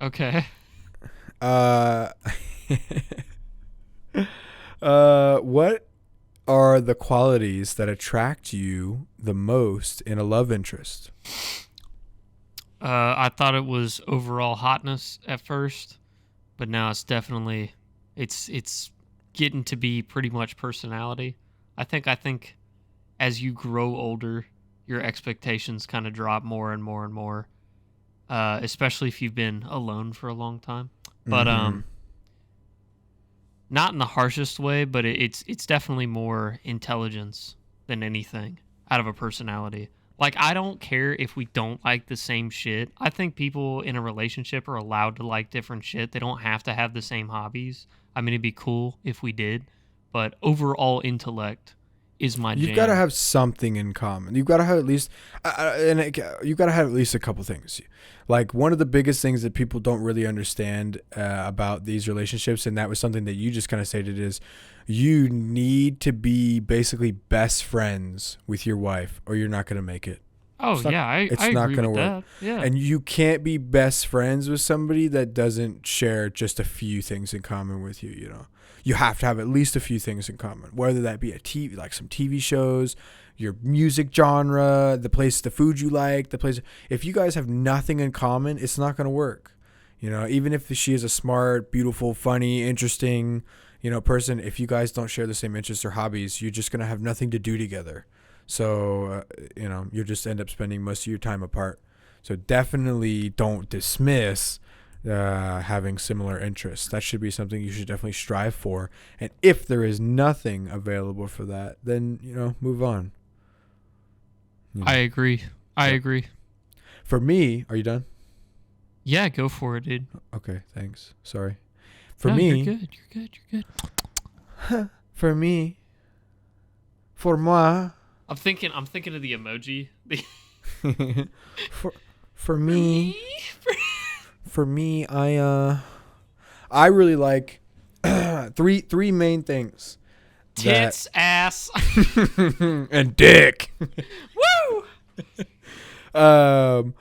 What are the qualities that attract you the most in a love interest? I thought it was overall hotness at first, but now it's definitely it's getting to be pretty much personality. I think as you grow older, your expectations kind of drop more and more and more, especially if you've been alone for a long time. But not in the harshest way, but it's definitely more intelligence than anything out of a personality. Like, I don't care if we don't like the same shit. I think people in a relationship are allowed to like different shit. They don't have to have the same hobbies. I mean, it'd be cool if we did, but overall intellect is my jam. You've got to have something in common. You've got to have at least, you've got to have at least a couple things. Like, one of the biggest things that people don't really understand about these relationships, and that was something that you just kind of stated, is you need to be basically best friends with your wife, or you're not going to make it. Oh, I agree with that. Yeah. And you can't be best friends with somebody that doesn't share just a few things in common with you, you know. You have to have at least a few things in common, whether that be like some TV shows, your music genre, the food you like, if you guys have nothing in common, it's not going to work. You know, even if she is a smart, beautiful, funny, interesting, you know, person, if you guys don't share the same interests or hobbies, you're just going to have nothing to do together. So, you know, you'll just end up spending most of your time apart. So definitely don't dismiss having similar interests. That should be something you should definitely strive for. And if there is nothing available for that, then, you know, move on. You know? I agree. For me, are you done? Yeah, go for it, dude. Okay, thanks. Sorry. You're good. For me, for moi. I'm thinking of the emoji. For me, I really like three main things. Tits, ass, and dick. Woo! No.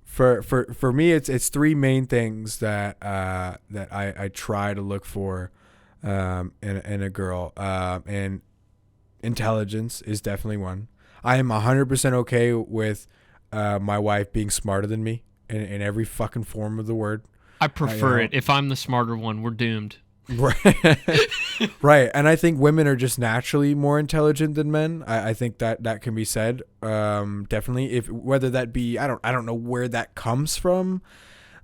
For me, it's three main things that I try to look for in a girl. And intelligence is definitely one. I am 100% okay with my wife being smarter than me in every fucking form of the word. I prefer it. If I'm the smarter one, we're doomed. Right. And I think women are just naturally more intelligent than men. I think that can be said. Definitely. If whether that be, I don't know where that comes from,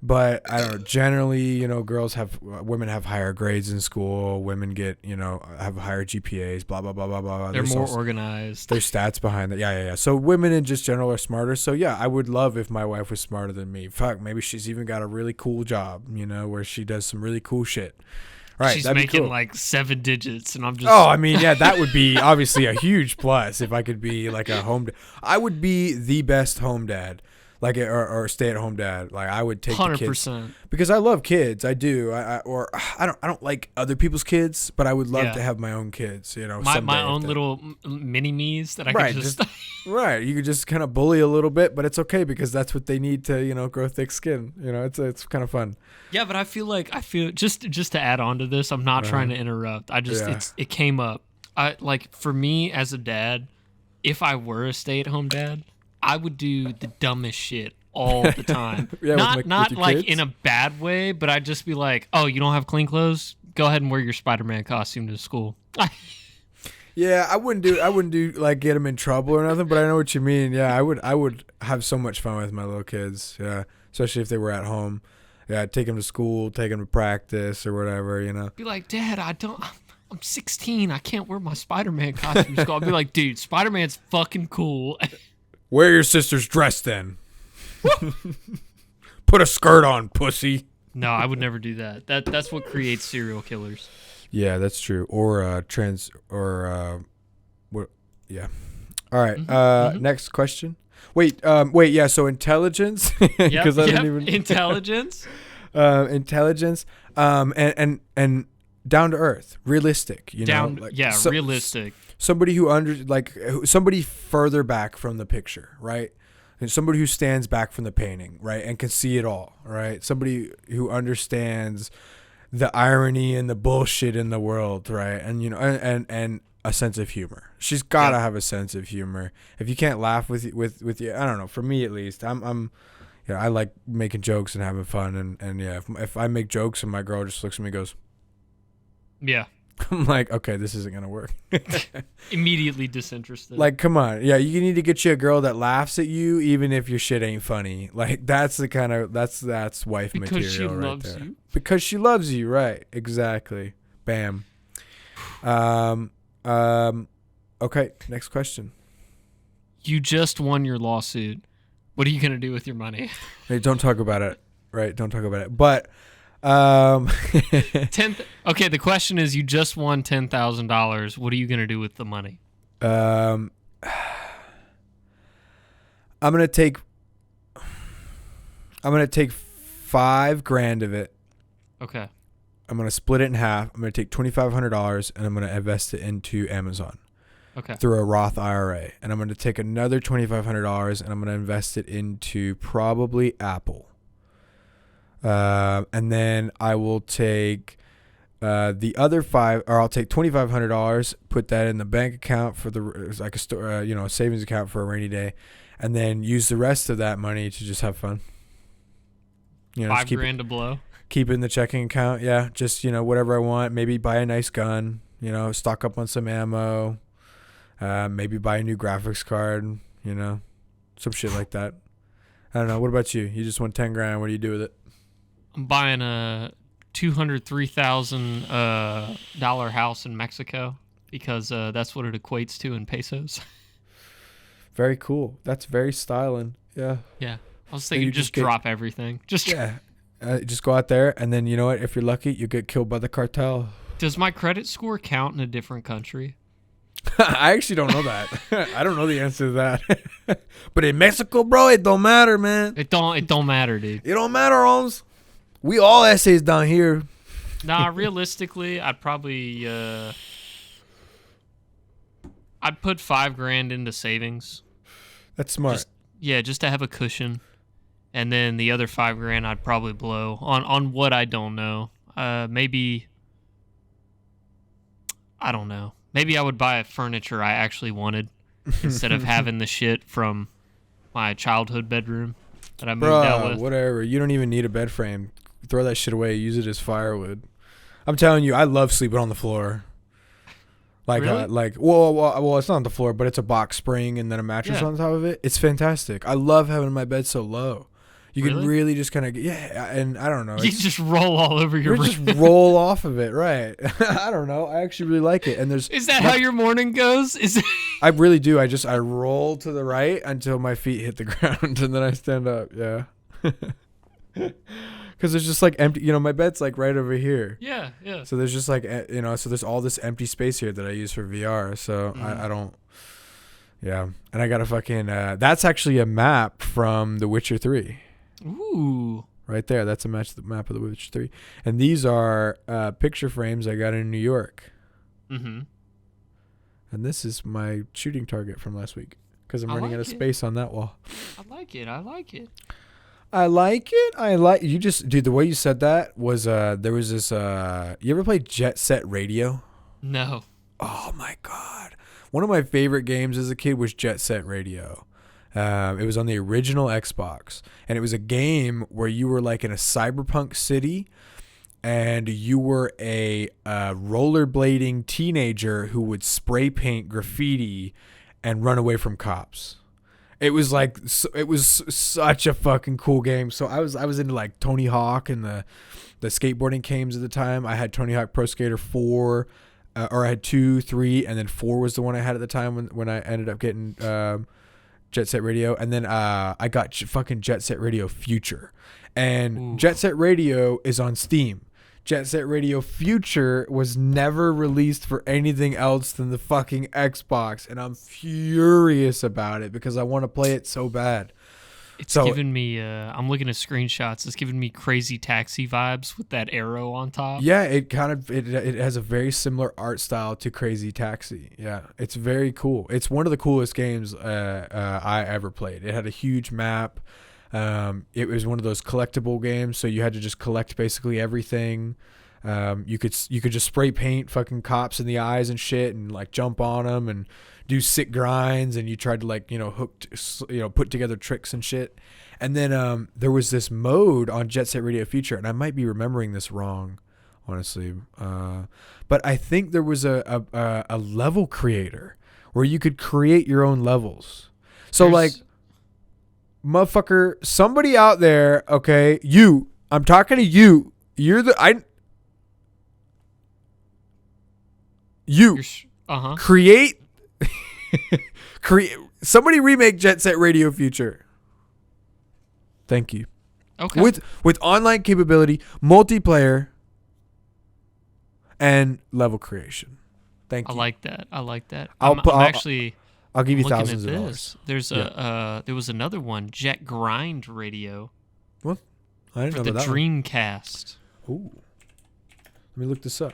but I don't know. Generally, women have higher grades in school. Women get, have higher GPAs, blah, blah, blah, blah, blah. They're more organized. There's stats behind that. Yeah. So women in just general are smarter. So yeah, I would love if my wife was smarter than me. Fuck, maybe she's even got a really cool job, where she does some really cool shit. Right, she's making like 7 digits, and I'm just. Oh, I mean, yeah, that would be obviously a huge plus if I could be like a home. I would be the best home dad, like or stay-at-home dad. Like I would take 100%. The kids because I love kids. I do. I don't like other people's kids, but I would love to have my own kids. My own little mini me's that I could just. Right, you could just kind of bully a little bit, but it's okay because that's what they need to grow thick skin. It's kind of fun. Yeah, but I feel just to add on to this, I'm not trying to interrupt. It came up. For me as a dad, if I were a stay-at-home dad, I would do the dumbest shit all the time. Not like in a bad way, but I'd just be like, "Oh, you don't have clean clothes? Go ahead and wear your Spider-Man costume to school." Yeah, I wouldn't do like get them in trouble or nothing, but I know what you mean. Yeah, I would have so much fun with my little kids. Yeah, especially if they were at home. Yeah, I'd take them to school, take them to practice or whatever. Be like, Dad, I'm 16. I can't wear my Spider-Man costume to school. I'd be like, dude, Spider-Man's fucking cool. Wear your sister's dress then. Put a skirt on, pussy. No, I would never do that. That's what creates serial killers. Yeah, that's true. Or what? Yeah. All right. Next question. Wait. Yeah. So intelligence. Because I didn't even intelligence. Intelligence. And down to earth, realistic. Realistic. Somebody somebody further back from the picture, right? And somebody who stands back from the painting, right, and can see it all, right? Somebody who understands the irony and the bullshit in the world, right? And and a sense of humor. She's got to have a sense of humor. If you can't laugh with you, I don't know. For me at least, I like making jokes and having fun, and if I make jokes and my girl just looks at me and goes, yeah. I'm like, okay, this isn't gonna work. Immediately disinterested. Like, come on, yeah, you need to get you a girl that laughs at you, even if your shit ain't funny. Like, that's the kind of that's wife material right there. You. Because she loves you, right? Exactly. Bam. Okay, next question. You just won your lawsuit. What are you gonna do with your money? Hey, don't talk about it. Right? Don't talk about it. But. Okay, the question is, you just won $10,000. What are you gonna do with the money? I'm gonna take $5,000 of it. Okay. I'm gonna split it in half. I'm gonna take $2,500 and I'm gonna invest it into Amazon. Okay. Through a Roth IRA, and I'm gonna take another $2,500 and I'm gonna invest it into probably Apple. And then I will take the other I'll take $2,500, put that in the bank account for a savings account for a rainy day, and then use the rest of that money to just have fun. $5,000 to blow. Keep it in the checking account. Yeah, just whatever I want. Maybe buy a nice gun. Stock up on some ammo. Maybe buy a new graphics card. Some shit like that. I don't know. What about you? You just won $10,000. What do you do with it? I'm buying a $203,000 house in Mexico because that's what it equates to in pesos. Very cool. That's very styling. Yeah. Yeah. I was thinking just drop everything. Just go out there, and then you know what? If you're lucky, you get killed by the cartel. Does my credit score count in a different country? I actually don't know that. I don't know the answer to that. But in Mexico, bro, it don't matter, man. It don't matter, dude. It don't matter, Holmes. We all essays down here. Nah, realistically, I'd probably I'd put $5,000 into savings, That's smart. Just to have a cushion. And then the other $5,000 I'd probably blow on what I don't know. Maybe, I don't know. Maybe I would buy a furniture I actually wanted instead of having the shit from my childhood bedroom that I moved out with. Whatever. You don't even need a bed frame. Throw that shit away. Use it as firewood. I'm telling you, I love sleeping on the floor. Like, really? Well, it's not on the floor, but it's a box spring and then a mattress on top of it. It's fantastic. I love having my bed so low. You can really just kind of, and I don't know. You just roll all over your room. Just roll off of it, right? I don't know. I actually really like it. And is that how your morning goes? I really do. I roll to the right until my feet hit the ground, and then I stand up. Yeah. Because there's just like empty, my bed's like right over here. Yeah. So there's just like, so there's all this empty space here that I use for VR. So I don't, and I got a fucking, that's actually a map from The Witcher 3. Ooh. Right there. That's the map of The Witcher 3. And these are picture frames I got in New York. Mm-hmm. And this is my shooting target from last week because I'm running out of space on that wall. I like it. You just, dude, the way you said that was, there was this, you ever played Jet Set Radio? No. Oh my God. One of my favorite games as a kid was Jet Set Radio. It was on the original Xbox, and it was a game where you were like in a cyberpunk city, and you were a rollerblading teenager who would spray paint graffiti and run away from cops. It was such a fucking cool game. So I was into like Tony Hawk and the skateboarding games at the time. I had Tony Hawk Pro Skater 4, or I had 2, 3, and then 4 was the one I had at the time when I ended up getting Jet Set Radio, and then I got fucking Jet Set Radio Future, and Jet Set Radio is on Steam. Jet Set Radio Future was never released for anything else than the fucking Xbox, and I'm furious about it because I want to play it so bad. It's giving me, I'm looking at screenshots, it's giving me Crazy Taxi vibes with that arrow on top. Yeah, it has a very similar art style to Crazy Taxi. Yeah, it's very cool. It's one of the coolest games I ever played. It had a huge map. It was one of those collectible games, so you had to just collect basically everything. You could just spray paint fucking cops in the eyes and shit and like jump on them and do sick grinds, and you tried to like, put together tricks and shit. And then there was this mode on Jet Set Radio Future, and I might be remembering this wrong, honestly. But I think there was a level creator where you could create your own levels. So like, motherfucker, somebody out there, okay, I'm talking to you. Create somebody remake Jet Set Radio Future. Thank you. Okay. With online capability, multiplayer, and level creation. Thank you. I like that. I'll give you thousands of dollars. There was another one, Jet Grind Radio. What? I didn't know for about the that Dreamcast. Ooh. Let me look this up.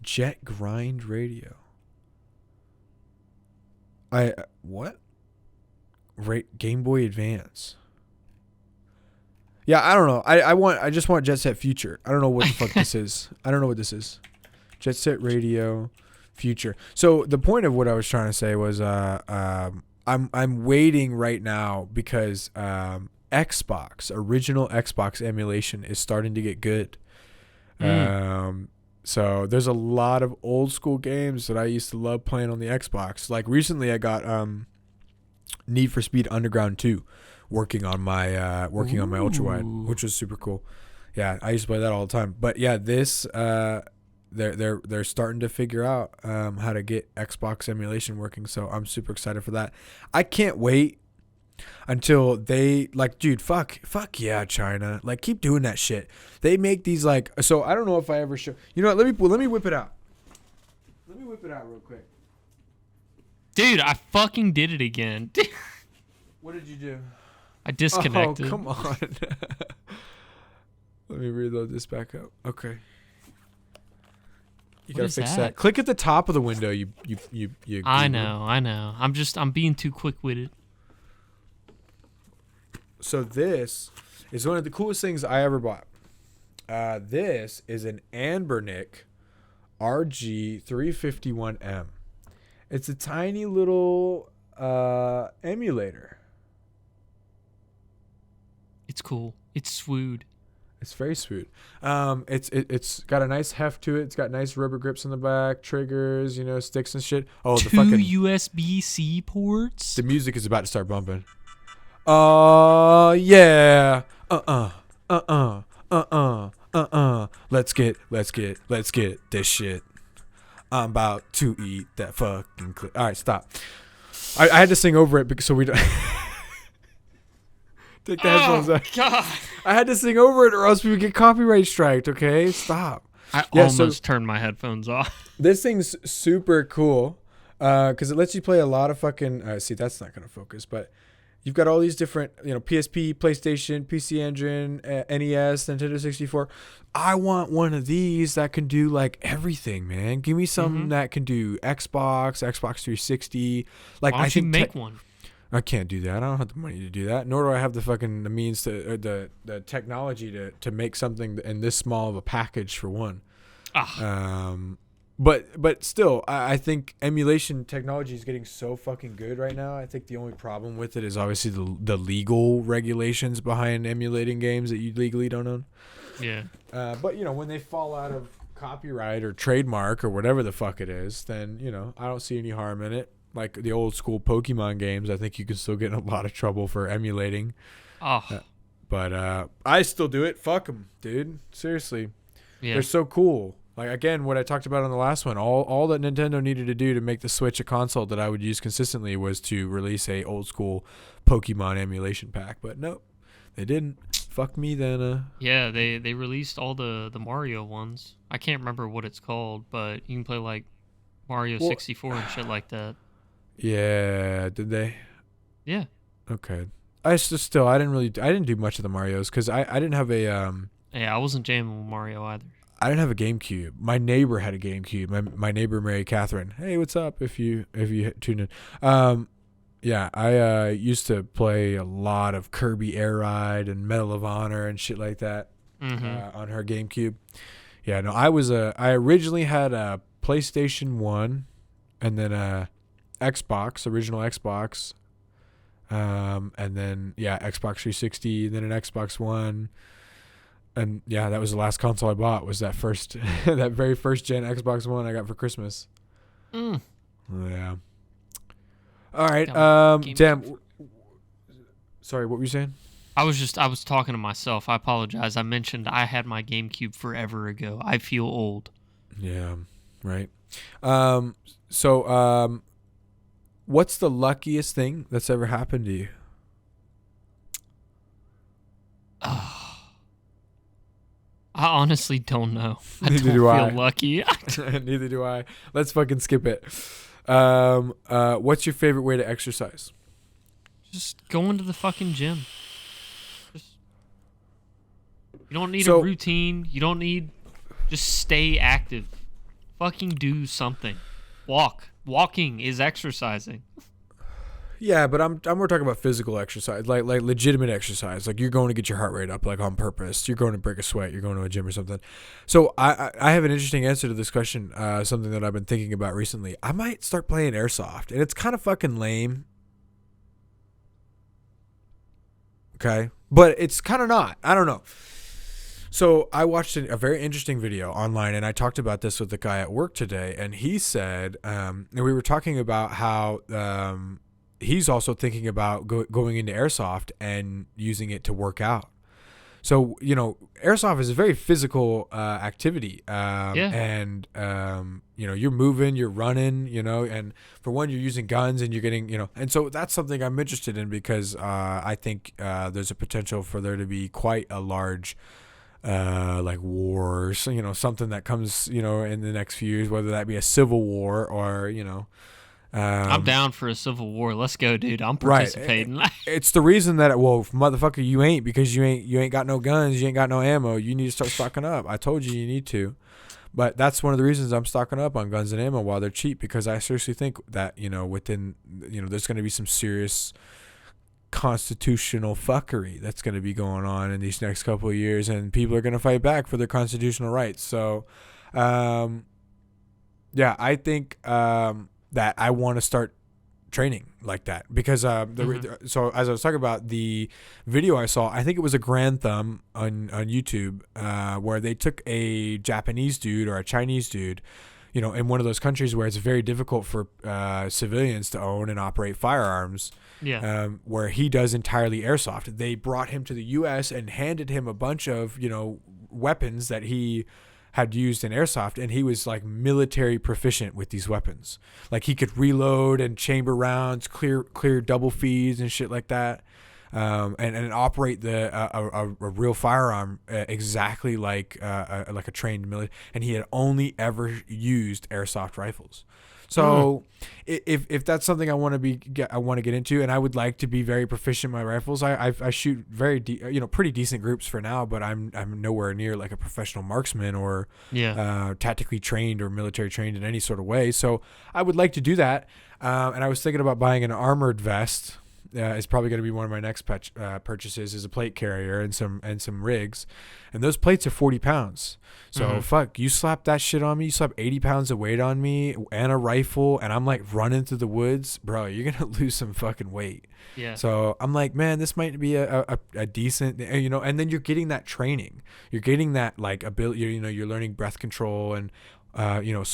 Jet Grind Radio. What? Game Boy Advance. Yeah, I don't know. I just want Jet Set Future. I don't know what the fuck this is. I don't know what this is. Jet Set Radio Future. So the point of what I was trying to say was I'm waiting right now because original Xbox emulation is starting to get good. So there's a lot of old school games that I used to love playing on the Xbox. Like recently I got Need for Speed Underground 2 working on my ultra wide, which was super cool. Yeah, I used to play that all the time. But yeah, this they're starting to figure out how to get Xbox emulation working, so I'm super excited for that. I can't wait until they dude, fuck yeah, China, keep doing that shit. They make these so I don't know if I ever show. You know what? Let me whip it out. Let me whip it out real quick. Dude, I fucking did it again. What did you do? I disconnected. Oh, come on. Let me reload this back up. Okay. You gotta fix that. Click at the top of the window. You. I know. I'm being too quick-witted. So this is one of the coolest things I ever bought. This is an Anbernic RG351M. It's a tiny little emulator. It's cool. It's swooed. It's very smooth. It's got a nice heft to it. It's got nice rubber grips on the back, triggers, sticks and shit. Oh, the fucking USB-C ports. The music is about to start bumping. Yeah. Let's get this shit. I'm about to eat that fucking clip. All right, stop. I had to sing over it because so we don't. Take the headphones out. God. I had to sing over it or else we would get copyright striked, okay? Stop. I almost turned my headphones off. This thing's super cool because it lets you play a lot of fucking... see, that's not going to focus, but you've got all these different, PSP, PlayStation, PC Engine, NES, Nintendo 64. I want one of these that can do, like, everything, man. Give me something that can do Xbox 360. Like, Why don't you make one? I can't do that. I don't have the money to do that. Nor do I have the fucking means to the technology to make something in this small of a package for one. But still, I think emulation technology is getting so fucking good right now. I think the only problem with it is obviously the legal regulations behind emulating games that you legally don't own. Yeah. But when they fall out of copyright or trademark or whatever the fuck it is, then I don't see any harm in it. Like the old school Pokemon games, I think you can still get in a lot of trouble for emulating. But I still do it. Fuck them, dude. Seriously. Yeah. They're so cool. Like, again, what I talked about on the last one, all that Nintendo needed to do to make the Switch a console that I would use consistently was to release a old school Pokemon emulation pack. But nope, they didn't. Fuck me then. Yeah, they released all the Mario ones. I can't remember what it's called, but you can play like Mario 64 and shit like that. Yeah, did they? Yeah. Okay. I didn't do much of the Marios because I didn't have a Yeah, I wasn't jamming with Mario either. I didn't have a GameCube. My neighbor had a GameCube. My neighbor Mary Catherine. Hey, what's up? If you tune in, yeah, I used to play a lot of Kirby Air Ride and Medal of Honor and shit like that on her GameCube. Yeah, no, I originally had a PlayStation 1 and then a original Xbox, and then Xbox 360, and then an Xbox One. And yeah, that was the last console I bought. Was that very first gen Xbox One I got for Christmas. Yeah. All right. Damn. Sorry, what were you saying? I was talking to myself. I apologize. I mentioned I had my GameCube forever ago. I feel old. Yeah. Right. So, what's the luckiest thing that's ever happened to you? I honestly don't know. Neither don't feel lucky. Neither do I. Let's fucking skip it. What's your favorite way to exercise? Just going to the fucking gym. You don't need a routine. You don't need... Just stay active. Fucking do something. Walk. Walking is exercising. Yeah, but I'm more talking about physical exercise, like legitimate exercise. Like you're going to get your heart rate up, like on purpose. You're going to break a sweat. You're going to a gym or something. So I have an interesting answer to this question. Something that I've been thinking about recently. I might start playing airsoft, and it's kind of fucking lame. Okay, but it's kind of not. I don't know. So I watched a very interesting video online, and I talked about this with the guy at work today, and he said, and we were talking about how he's also thinking about going into airsoft and using it to work out. So, airsoft is a very physical activity. And, you're moving, you're running, and for one, you're using guns and you're getting, and so that's something I'm interested in because I think there's a potential for there to be quite a large like wars, something that comes, in the next few years, whether that be a civil war or, I'm down for a civil war. Let's go, dude. I'm participating. Right. It's the reason that motherfucker, you ain't, because you ain't got no guns, you ain't got no ammo. You need to start stocking up. I told you need to. But that's one of the reasons I'm stocking up on guns and ammo while they're cheap, because I seriously think that, within, there's going to be some serious constitutional fuckery that's going to be going on in these next couple of years, and people are going to fight back for their constitutional rights. So, I think that I want to start training like that, because so as I was talking about the video I saw, I think it was a Grand Thumb on YouTube, where they took a Japanese dude or a Chinese dude, in one of those countries where it's very difficult for civilians to own and operate firearms. Yeah. Where he does entirely airsoft. They brought him to the U.S. and handed him a bunch of weapons that he had used in airsoft, and he was like military proficient with these weapons. Like he could reload and chamber rounds, clear double feeds and shit like that, and operate a real firearm exactly like a trained military. And he had only ever used airsoft rifles. So if that's something I want to get into, and I would like to be very proficient in my rifles. I shoot pretty decent groups for now, but I'm nowhere near like a professional marksman or tactically trained or military trained in any sort of way. So I would like to do that. And I was thinking about buying an armored vest. Is probably going to be one of my next purchases, is a plate carrier and some rigs, and those plates are 40 pounds. So fuck, you slap that shit on me, you slap 80 pounds of weight on me and a rifle, and I'm like running through the woods, bro, you're gonna lose some fucking weight. Yeah. So I'm like, man, this might be a decent, and then you're getting that training, you're getting that like ability, you're learning breath control and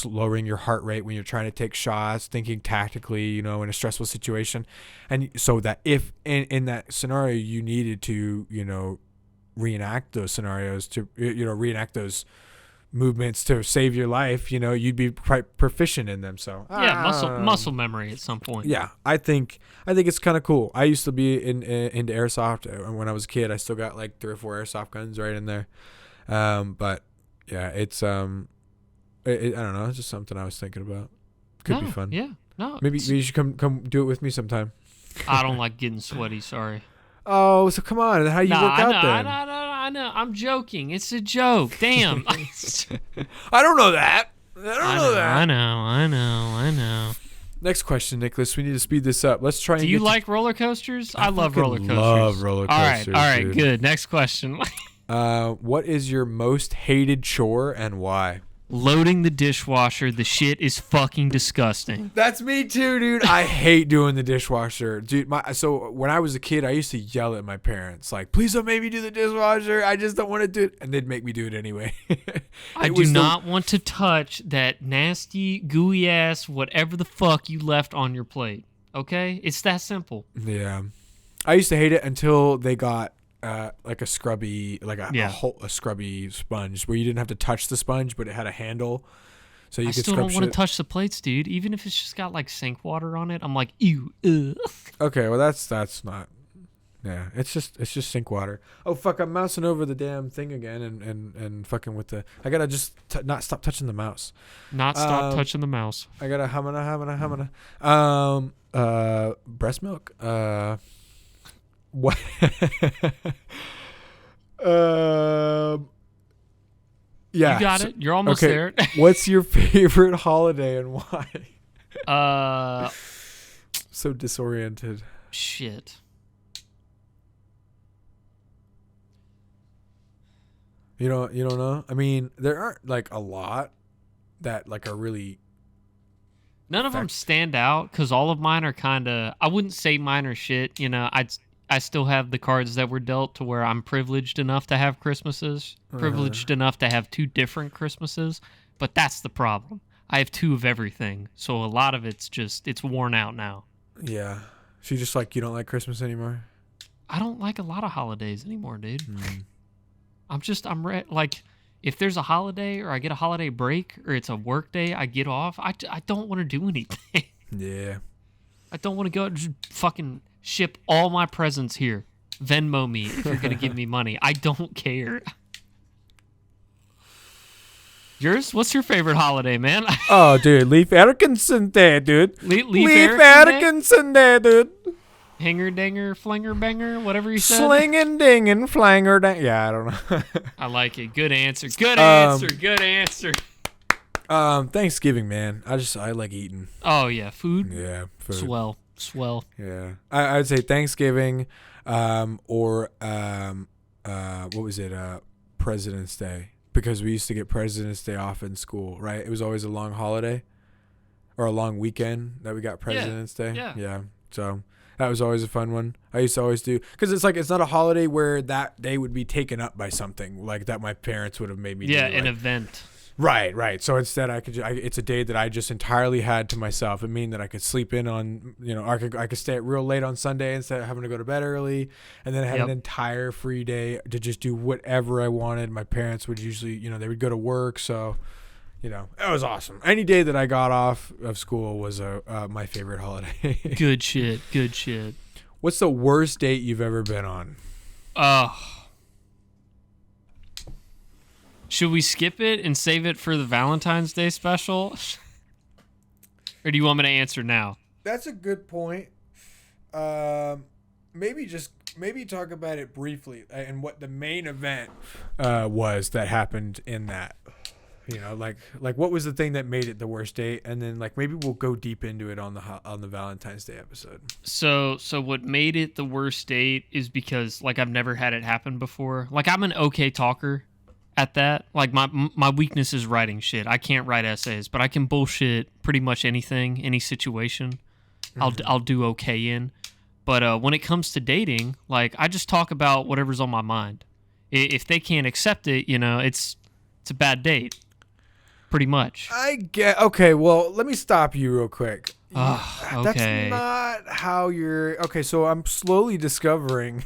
lowering your heart rate when you're trying to take shots, thinking tactically, in a stressful situation. And so that if in that scenario you needed to, reenact those scenarios, to, reenact those movements to save your life, you'd be quite proficient in them. So muscle memory at some point. Yeah, I think it's kind of cool. I used to be into airsoft when I was a kid. I still got like 3 or 4 airsoft guns right in there. But yeah, it's I don't know. It's just something I was thinking about. Could be fun. Yeah. No. Maybe you should come do it with me sometime. I don't like getting sweaty. Sorry. Oh, so come on. How do you work out then? I know. I'm joking. It's a joke. Damn. I don't know that. I know. Next question, Nicholas. We need to speed this up. Let's try. Do you like roller coasters? I love roller coasters. Love roller coasters. All right. Good. Next question. What is your most hated chore and why? Loading the dishwasher. The shit is fucking disgusting. That's me too, dude. I hate doing the dishwasher, dude. So when I was a kid, I used to yell at my parents, like, "Please don't make me do the dishwasher. I just don't want to do it," and they'd make me do it anyway. I do not want to touch that nasty, gooey ass, whatever the fuck you left on your plate. Okay, it's that simple. Yeah, I used to hate it until they got like a scrubby, like a scrubby sponge where you didn't have to touch the sponge, but it had a handle, so you could scrub shit. I still don't want to touch the plates, dude. Even if it's just got like sink water on it, I'm like, ew. Ugh. Okay, well that's not. Yeah, it's just sink water. Oh fuck, I'm mousing over the damn thing again and fucking with the. I gotta just not stop touching the mouse. Stop touching the mouse. I gotta hamana. Breast milk. What? Yeah. You got it. You're almost there. What's your favorite holiday and why? So disoriented. Shit. You don't know? I mean, there aren't like a lot that like are really. None of them stand out because all of mine are kind of. I wouldn't say mine are shit. I still have the cards that were dealt to where I'm privileged enough to have Christmases, privileged enough to have 2 different Christmases, but that's the problem. I have 2 of everything, so a lot of it's worn out now. Yeah. So you just you don't like Christmas anymore? I don't like a lot of holidays anymore, dude. Like, if there's a holiday or I get a holiday break or it's a work day, I get off, I don't want to do anything. Yeah. I don't want to go and just fucking ship all my presents here. Venmo me if you're going to give me money. I don't care. Yours? What's your favorite holiday, man? Oh, dude. Leif Erikson Day, dude. Leif Erikson Day, dude. Hinger, dinger, flinger, banger, whatever you said. Slinging, dinging, flanger, dang. Yeah, I don't know. I like it. Good answer. Good answer. Thanksgiving, man. I like eating. Oh yeah, food. Yeah, food. Swell. Yeah, I'd say Thanksgiving, or what was it? President's Day, because we used to get President's Day off in school, right? It was always a long holiday or a long weekend that we got President's Day. Yeah. So that was always a fun one. I used to always do, because it's like, it's not a holiday where that day would be taken up by something like that my parents would have made me do. Yeah, an like, event. Right. So instead, it's a day that I just entirely had to myself. It mean that I could sleep in on, I could stay up real late on Sunday instead of having to go to bed early, and then I had an entire free day to just do whatever I wanted. My parents would usually, they would go to work, so, it was awesome. Any day that I got off of school was my favorite holiday. Good shit. What's the worst date you've ever been on? Should we skip it and save it for the Valentine's Day special? Or do you want me to answer now? That's a good point. Maybe talk about it briefly and what the main event was that happened in that. Like what was the thing that made it the worst date, and then like maybe we'll go deep into it on the Valentine's Day episode. So what made it the worst date is because like I've never had it happen before. Like I'm an okay talker at that. Like my weakness is writing shit. I can't write essays, but I can bullshit pretty much anything, any situation. I'll do okay in. But when it comes to dating, like I just talk about whatever's on my mind. If they can't accept it, it's a bad date. Pretty much. I get okay. Well, let me stop you real quick. Okay. That's not how you're. Okay, so I'm slowly discovering.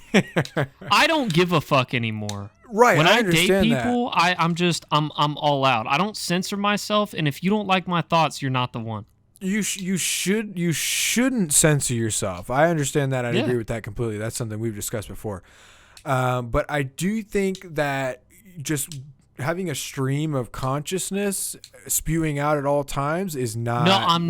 I don't give a fuck anymore. Right. When I date people, I'm all out. I don't censor myself, and if you don't like my thoughts, you're not the one. You shouldn't censor yourself. I understand that. I agree with that completely. That's something we've discussed before. But I do think that just having a stream of consciousness spewing out at all times is not. No, I'm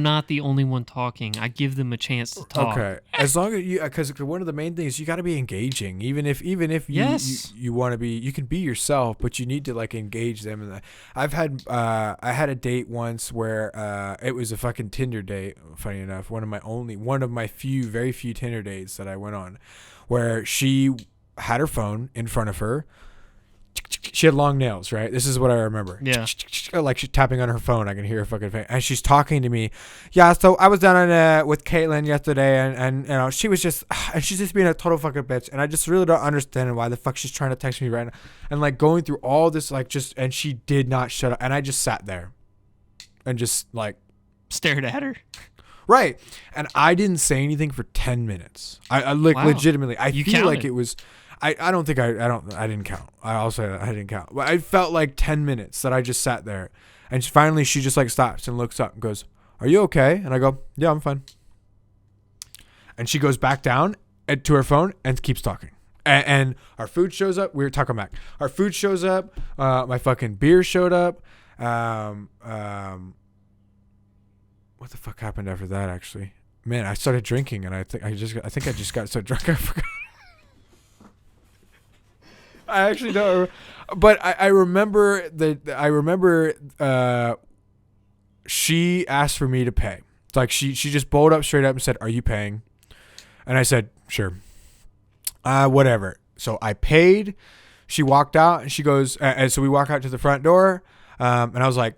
not the only one talking. I give them a chance to talk. Okay, as long as you, because one of the main things, you got to be engaging. Even if you want to be, you can be yourself, but you need to like engage them. And I had a date once where it was a fucking Tinder date. Funny enough, one of my very few Tinder dates that I went on, where she had her phone in front of her. She had long nails, right? This is what I remember. Yeah. Like she's tapping on her phone. I can hear her fucking face. And she's talking to me. Yeah, so I was down with Caitlin yesterday, and she was just, and she's just being a total fucking bitch. And I just really don't understand why the fuck she's trying to text me right now. And like going through all this, like and she did not shut up. And I just sat there and just like stared at her. Right. And I didn't say anything for 10 minutes. I legitimately, I feel like it was, I didn't count. I'll say that I didn't count. But I felt like 10 minutes that I just sat there. And finally she just like stops and looks up and goes, "Are you okay?" And I go, "Yeah, I'm fine." And she goes back down to her phone and keeps talking. And our food shows up. We were talking back. Our food shows up. My fucking beer showed up. What the fuck happened after that, actually? Man, I started drinking, and I think I just got so drunk I forgot. I actually don't, but I remember she asked for me to pay. Like she just bowled up straight up and said, "Are you paying?" And I said, "Sure." Whatever. So I paid. She walked out, and she goes, and so we walk out to the front door, and I was like,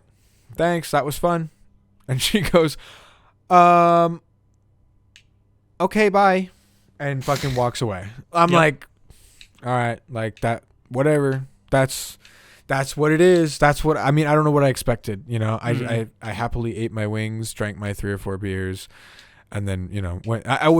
"Thanks, that was fun." And she goes, "Okay, bye," and fucking walks away. I'm like, all right, like that, whatever. That's what it is. That's what I mean. I don't know what I expected. I happily ate my wings, drank my 3 or 4 beers, and then when I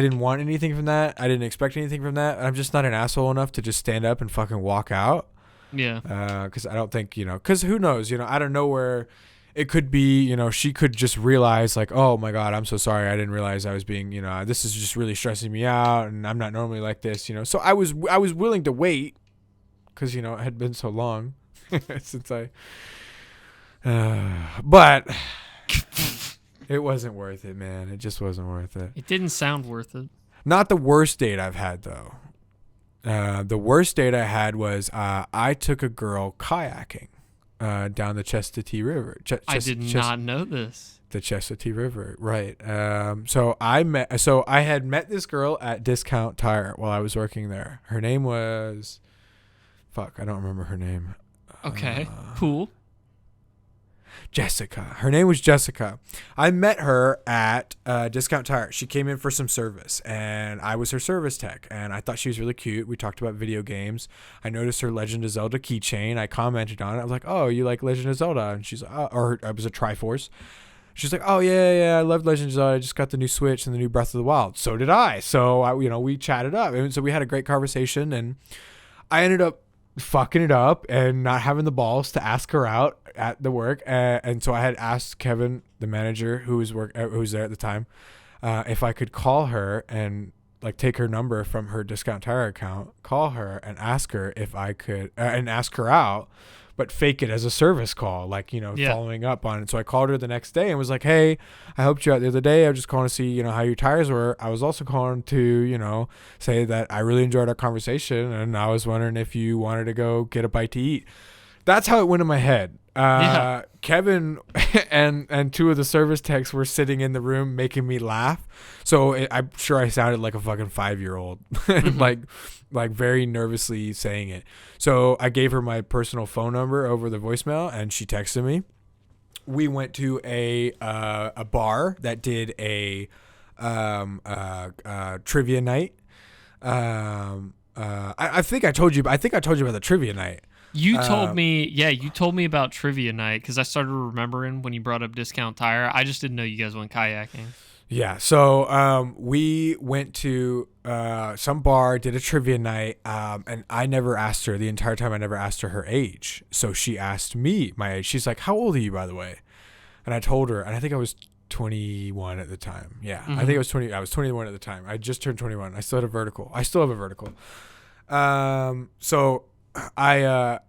didn't want anything from that. I didn't expect anything from that. I'm just not an asshole enough to just stand up and fucking walk out. Yeah. Because I don't think because who knows? I don't know where. It could be, she could just realize like, "Oh my God, I'm so sorry. I didn't realize I was being, this is just really stressing me out, and I'm not normally like this, So I was willing to wait because, it had been so long since but it wasn't worth it, man. It just wasn't worth it. It didn't sound worth it. Not the worst date I've had, though. The worst date I had was I took a girl kayaking. down the Chestatee River. I did not know this. The Chestatee River, right? So I had met this girl at Discount Tire while I was working there. Her name was, I don't remember her name. Okay, cool. Jessica. Her name was Jessica. I met her at Discount Tire. She came in for some service, and I was her service tech, and I thought she was really cute. We talked about video games. I noticed her Legend of Zelda keychain. I commented on it. I was like, "Oh, you like Legend of Zelda?" And she's like, or it was a Triforce. She's like, "Oh yeah, I love Legend of Zelda. I just got the new Switch and the new Breath of the Wild." So did I. So we chatted up, and so we had a great conversation, and I ended up fucking it up and not having the balls to ask her out at the work, and so I had asked Kevin, the manager who was there at the time, if I could call her and like take her number from her Discount Tire account, call her and ask her if I could and ask her out, but fake it as a service call, like, following up on it. So I called her the next day and was like, "Hey, I helped you out the other day. I was just calling to see, how your tires were. I was also calling to, say that I really enjoyed our conversation, and I was wondering if you wanted to go get a bite to eat." That's how it went in my head. Kevin and two of the service techs were sitting in the room making me laugh. So I'm sure I sounded like a fucking 5-year-old, like very nervously saying it. So I gave her my personal phone number over the voicemail, and she texted me. We went to a bar that did a trivia night. I think I told you about the trivia night. You told me about trivia night because I started remembering when you brought up Discount Tire. I just didn't know you guys went kayaking. Yeah, so we went to some bar, did a trivia night, and I never asked her the entire time. I never asked her age. So she asked me my age. She's like, "How old are you, by the way?" And I told her, and I think I was 21 at the time. Yeah, I think I was 20. I was 21 at the time. I just turned 21. I still have a vertical. So I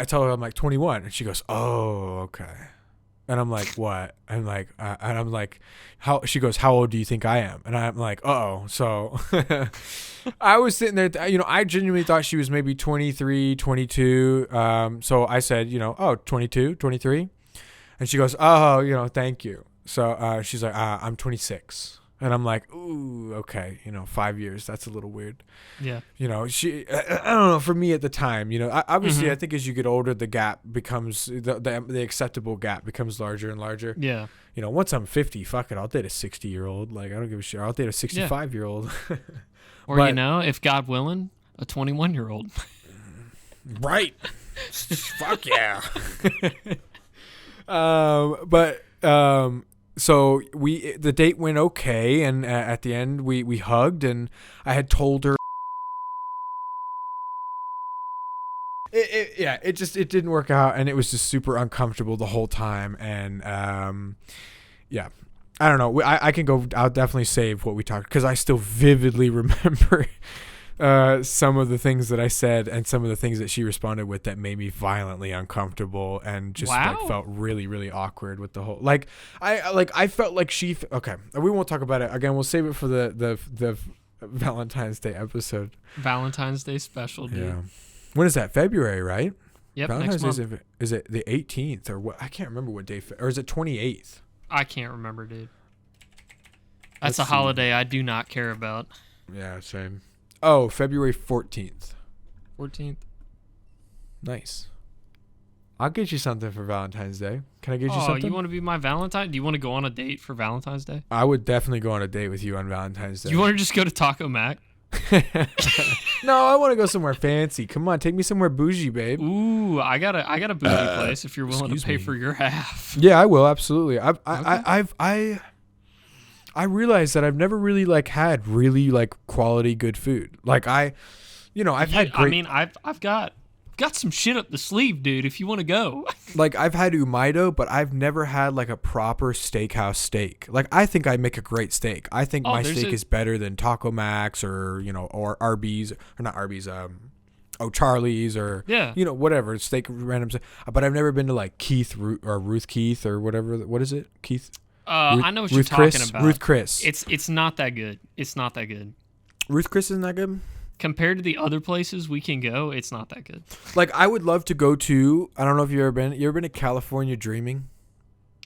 tell her I'm like 21, and she goes, "Oh, okay." And I'm like, "What?" I'm like, and I'm like, "How?" She goes, "How old do you think I am?" And I'm like, "Uh-oh." So I was sitting there, I genuinely thought she was maybe 23, 22. So I said, 22, 23. And she goes, "Oh, thank you." So she's like, "I'm 26. And I'm like, "Ooh, okay, 5 years. That's a little weird." Yeah. I don't know. For me at the time, obviously I think as you get older, the gap becomes, the acceptable gap becomes larger and larger. Yeah. Once I'm 50, fuck it, I'll date a 60-year-old. Like, I don't give a shit. I'll date a 65-year-old. Or, if God willing, a 21-year-old. Right. Fuck yeah. So the date went okay, and at the end we hugged, and I had told her it didn't work out, and it was just super uncomfortable the whole time, and I don't know. I'll definitely save what we talked, because I still vividly remember some of the things that I said and some of the things that she responded with that made me violently uncomfortable and just felt really, really awkward with the whole, I felt like okay, we won't talk about it again. We'll save it for the Valentine's Day episode. Valentine's Day special, dude. Yeah. When is that? February, right? Yep. Valentine's next month. Is it the 18th or what? I can't remember what day, or is it 28th? I can't remember, dude. That's a holiday I do not care about. Yeah, same. Oh, February 14th. 14th. Nice. I'll get you something for Valentine's Day. Can I get you something? Oh, you want to be my Valentine? Do you want to go on a date for Valentine's Day? I would definitely go on a date with you on Valentine's Day. You want to just go to Taco Mac? No, I want to go somewhere fancy. Come on, take me somewhere bougie, babe. Ooh, I got a bougie place if you're willing to pay for your half. Yeah, I will, absolutely. I realized that I've never really had really quality good food. I've had great. I mean, I've got some shit up the sleeve, dude. If you want to go. I've had Umaido, but I've never had a proper steakhouse steak. I think I make a great steak. I think my steak is better than Taco Max or or Arby's, or not Arby's, Charlie's, or whatever steak random. But I've never been to Keith or Ruth Keith or whatever. What is it, Keith? I know what you're talking about. Ruth Chris. It's not that good. It's not that good. Ruth Chris isn't that good? compared to the other places we can go, it's not that good. Like, I would love to go to, I don't know if you've ever been. You ever been to California Dreaming?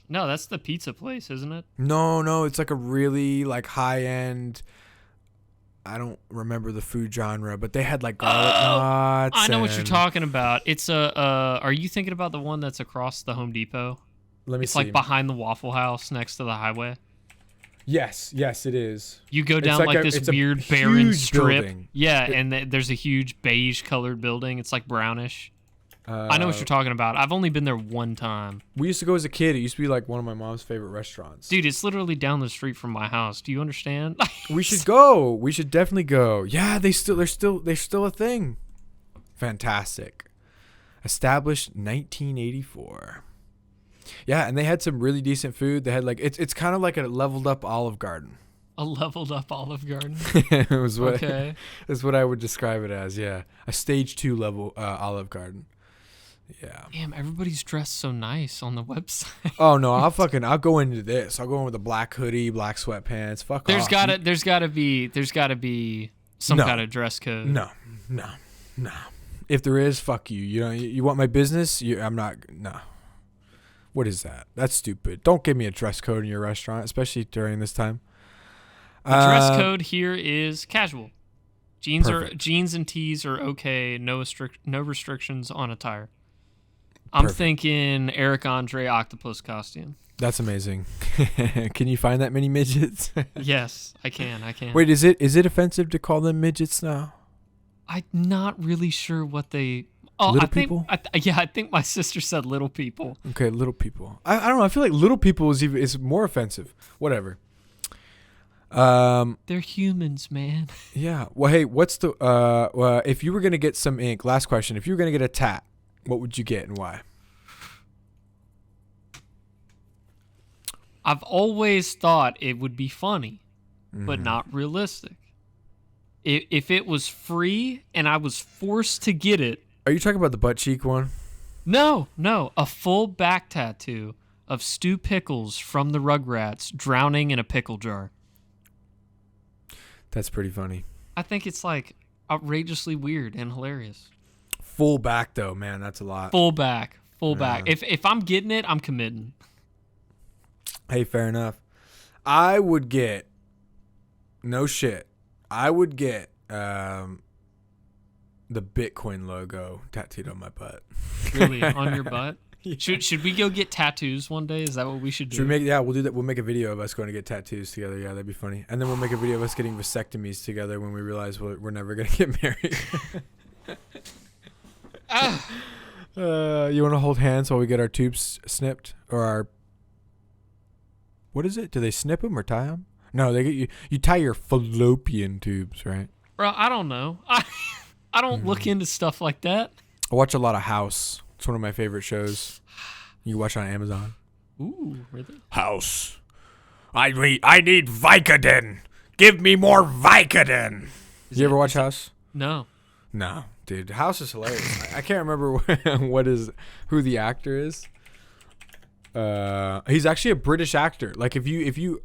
No, that's the pizza place, isn't it? No, it's like a really like high end. I don't remember the food genre, but they had like garlic knots. I know what you're talking about. It's are you thinking about the one that's across the Home Depot? Let me it's see. like behind the Waffle House next to the highway. Yes, it is. You go down like this weird barren strip. Building. Yeah, and there's a huge beige colored building. It's like brownish. I know what you're talking about. I've only been there one time. We used to go as a kid. It used to be like one of my mom's favorite restaurants. Dude, it's literally down the street from my house. Do you understand? We should go. We should definitely go. Yeah, they're still a thing. Fantastic. Established 1984. Yeah, and they had some really decent food. They had like it's kind of like a leveled up Olive Garden. A leveled up Olive Garden. It was what okay. That's what I would describe it as. Yeah, a stage 2 level Olive Garden. Yeah. Damn, everybody's dressed so nice on the website. Oh no, I'll go into this. I'll go in with a black hoodie, black sweatpants. Fuck there's off. There's gotta be some kind of dress code. No. If there is, fuck you. You want my business? I'm not. No. What is that? That's stupid. Don't give me a dress code in your restaurant, especially during this time. The dress code here is casual. Perfect. Jeans and tees are okay. No restrictions on attire. I'm thinking Eric Andre octopus costume. That's amazing. Can you find that many midgets? Yes, I can. Wait, is it offensive to call them midgets now? I'm not really sure what they. Little people? I think my sister said little people. Okay, little people. I don't know. I feel like little people is more offensive. Whatever. They're humans, man. Yeah. Well, hey, what's the if you were gonna get some ink? Last question. If you were gonna get a tat, what would you get and why? I've always thought it would be funny, but not realistic. If it was free and I was forced to get it. Are you talking about the butt cheek one? No. A full back tattoo of Stu Pickles from the Rugrats drowning in a pickle jar. That's pretty funny. I think it's like outrageously weird and hilarious. Full back though, man, that's a lot. Full back. If I'm getting it, I'm committing. Hey, fair enough. I would get no shit. I would get the Bitcoin logo tattooed on my butt. Really? On your butt? Yeah. Should we go get tattoos one day? Is that what we should do? We'll do that. We'll make a video of us going to get tattoos together. Yeah, that'd be funny. And then we'll make a video of us getting vasectomies together when we realize we're never going to get married. You want to hold hands while we get our tubes snipped? Or our... What is it? Do they snip them or tie them? No, they get you tie your fallopian tubes, right? Bro, I don't know. I don't look into stuff like that. I watch a lot of House. It's one of my favorite shows. You watch it on Amazon. Ooh, really? House. I need Vicodin. Give me more Vicodin. You ever watch House? No. No, dude. House is hilarious. I can't remember who the actor is. He's actually a British actor. Like if you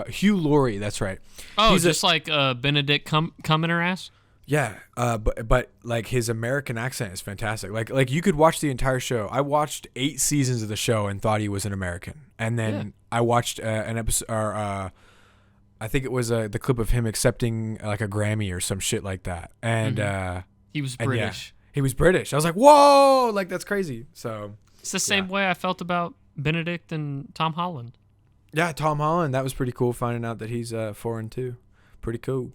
Hugh Laurie, that's right. Oh, he's just like Benedict Cumberbatch. Yeah, but like his American accent is fantastic. Like you could watch the entire show. I watched 8 seasons of the show and thought he was an American, and then I watched an episode. I think it was the clip of him accepting like a Grammy or some shit like that, and he was British. Yeah, he was British. I was like, whoa, like that's crazy. So it's the same way I felt about Benedict and Tom Holland. Yeah, Tom Holland. That was pretty cool finding out that he's foreign too. Pretty cool.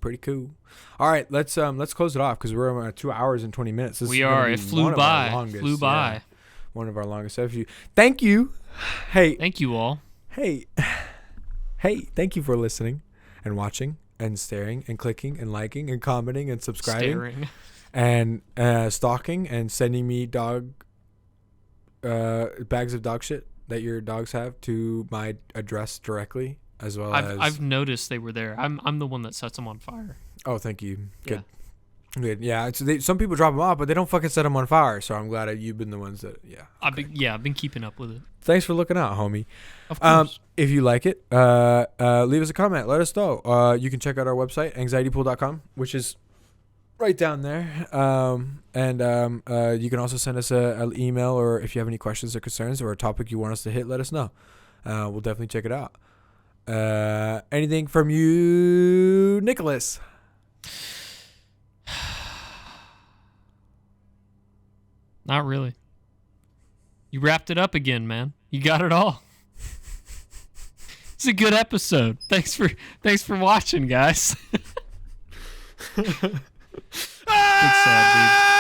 All right, let's close it off because we're on 2 hours and 20 minutes. This It flew by. One of our longest episodes. Thank you. Hey. Thank you all. Hey. Thank you for listening and watching and staring and clicking and liking and commenting and subscribing and stalking and sending me bags of dog shit that your dogs have to my address directly. As well as I've noticed they were there. I'm the one that sets them on fire. Oh, thank you. Good. Yeah. Some people drop them off, but they don't fucking set them on fire. So I'm glad you've been the ones that. Yeah. I've been keeping up with it. Thanks for looking out, homie. Of course. If you like it, leave us a comment. Let us know. You can check out our website, anxietypool.com, which is right down there. And you can also send us an email, or if you have any questions or concerns or a topic you want us to hit, let us know. We'll definitely check it out. Anything from you, Nicholas? Not really. You wrapped it up again, man. You got it all. It's a good episode. Thanks for watching, guys. It's sad, dude.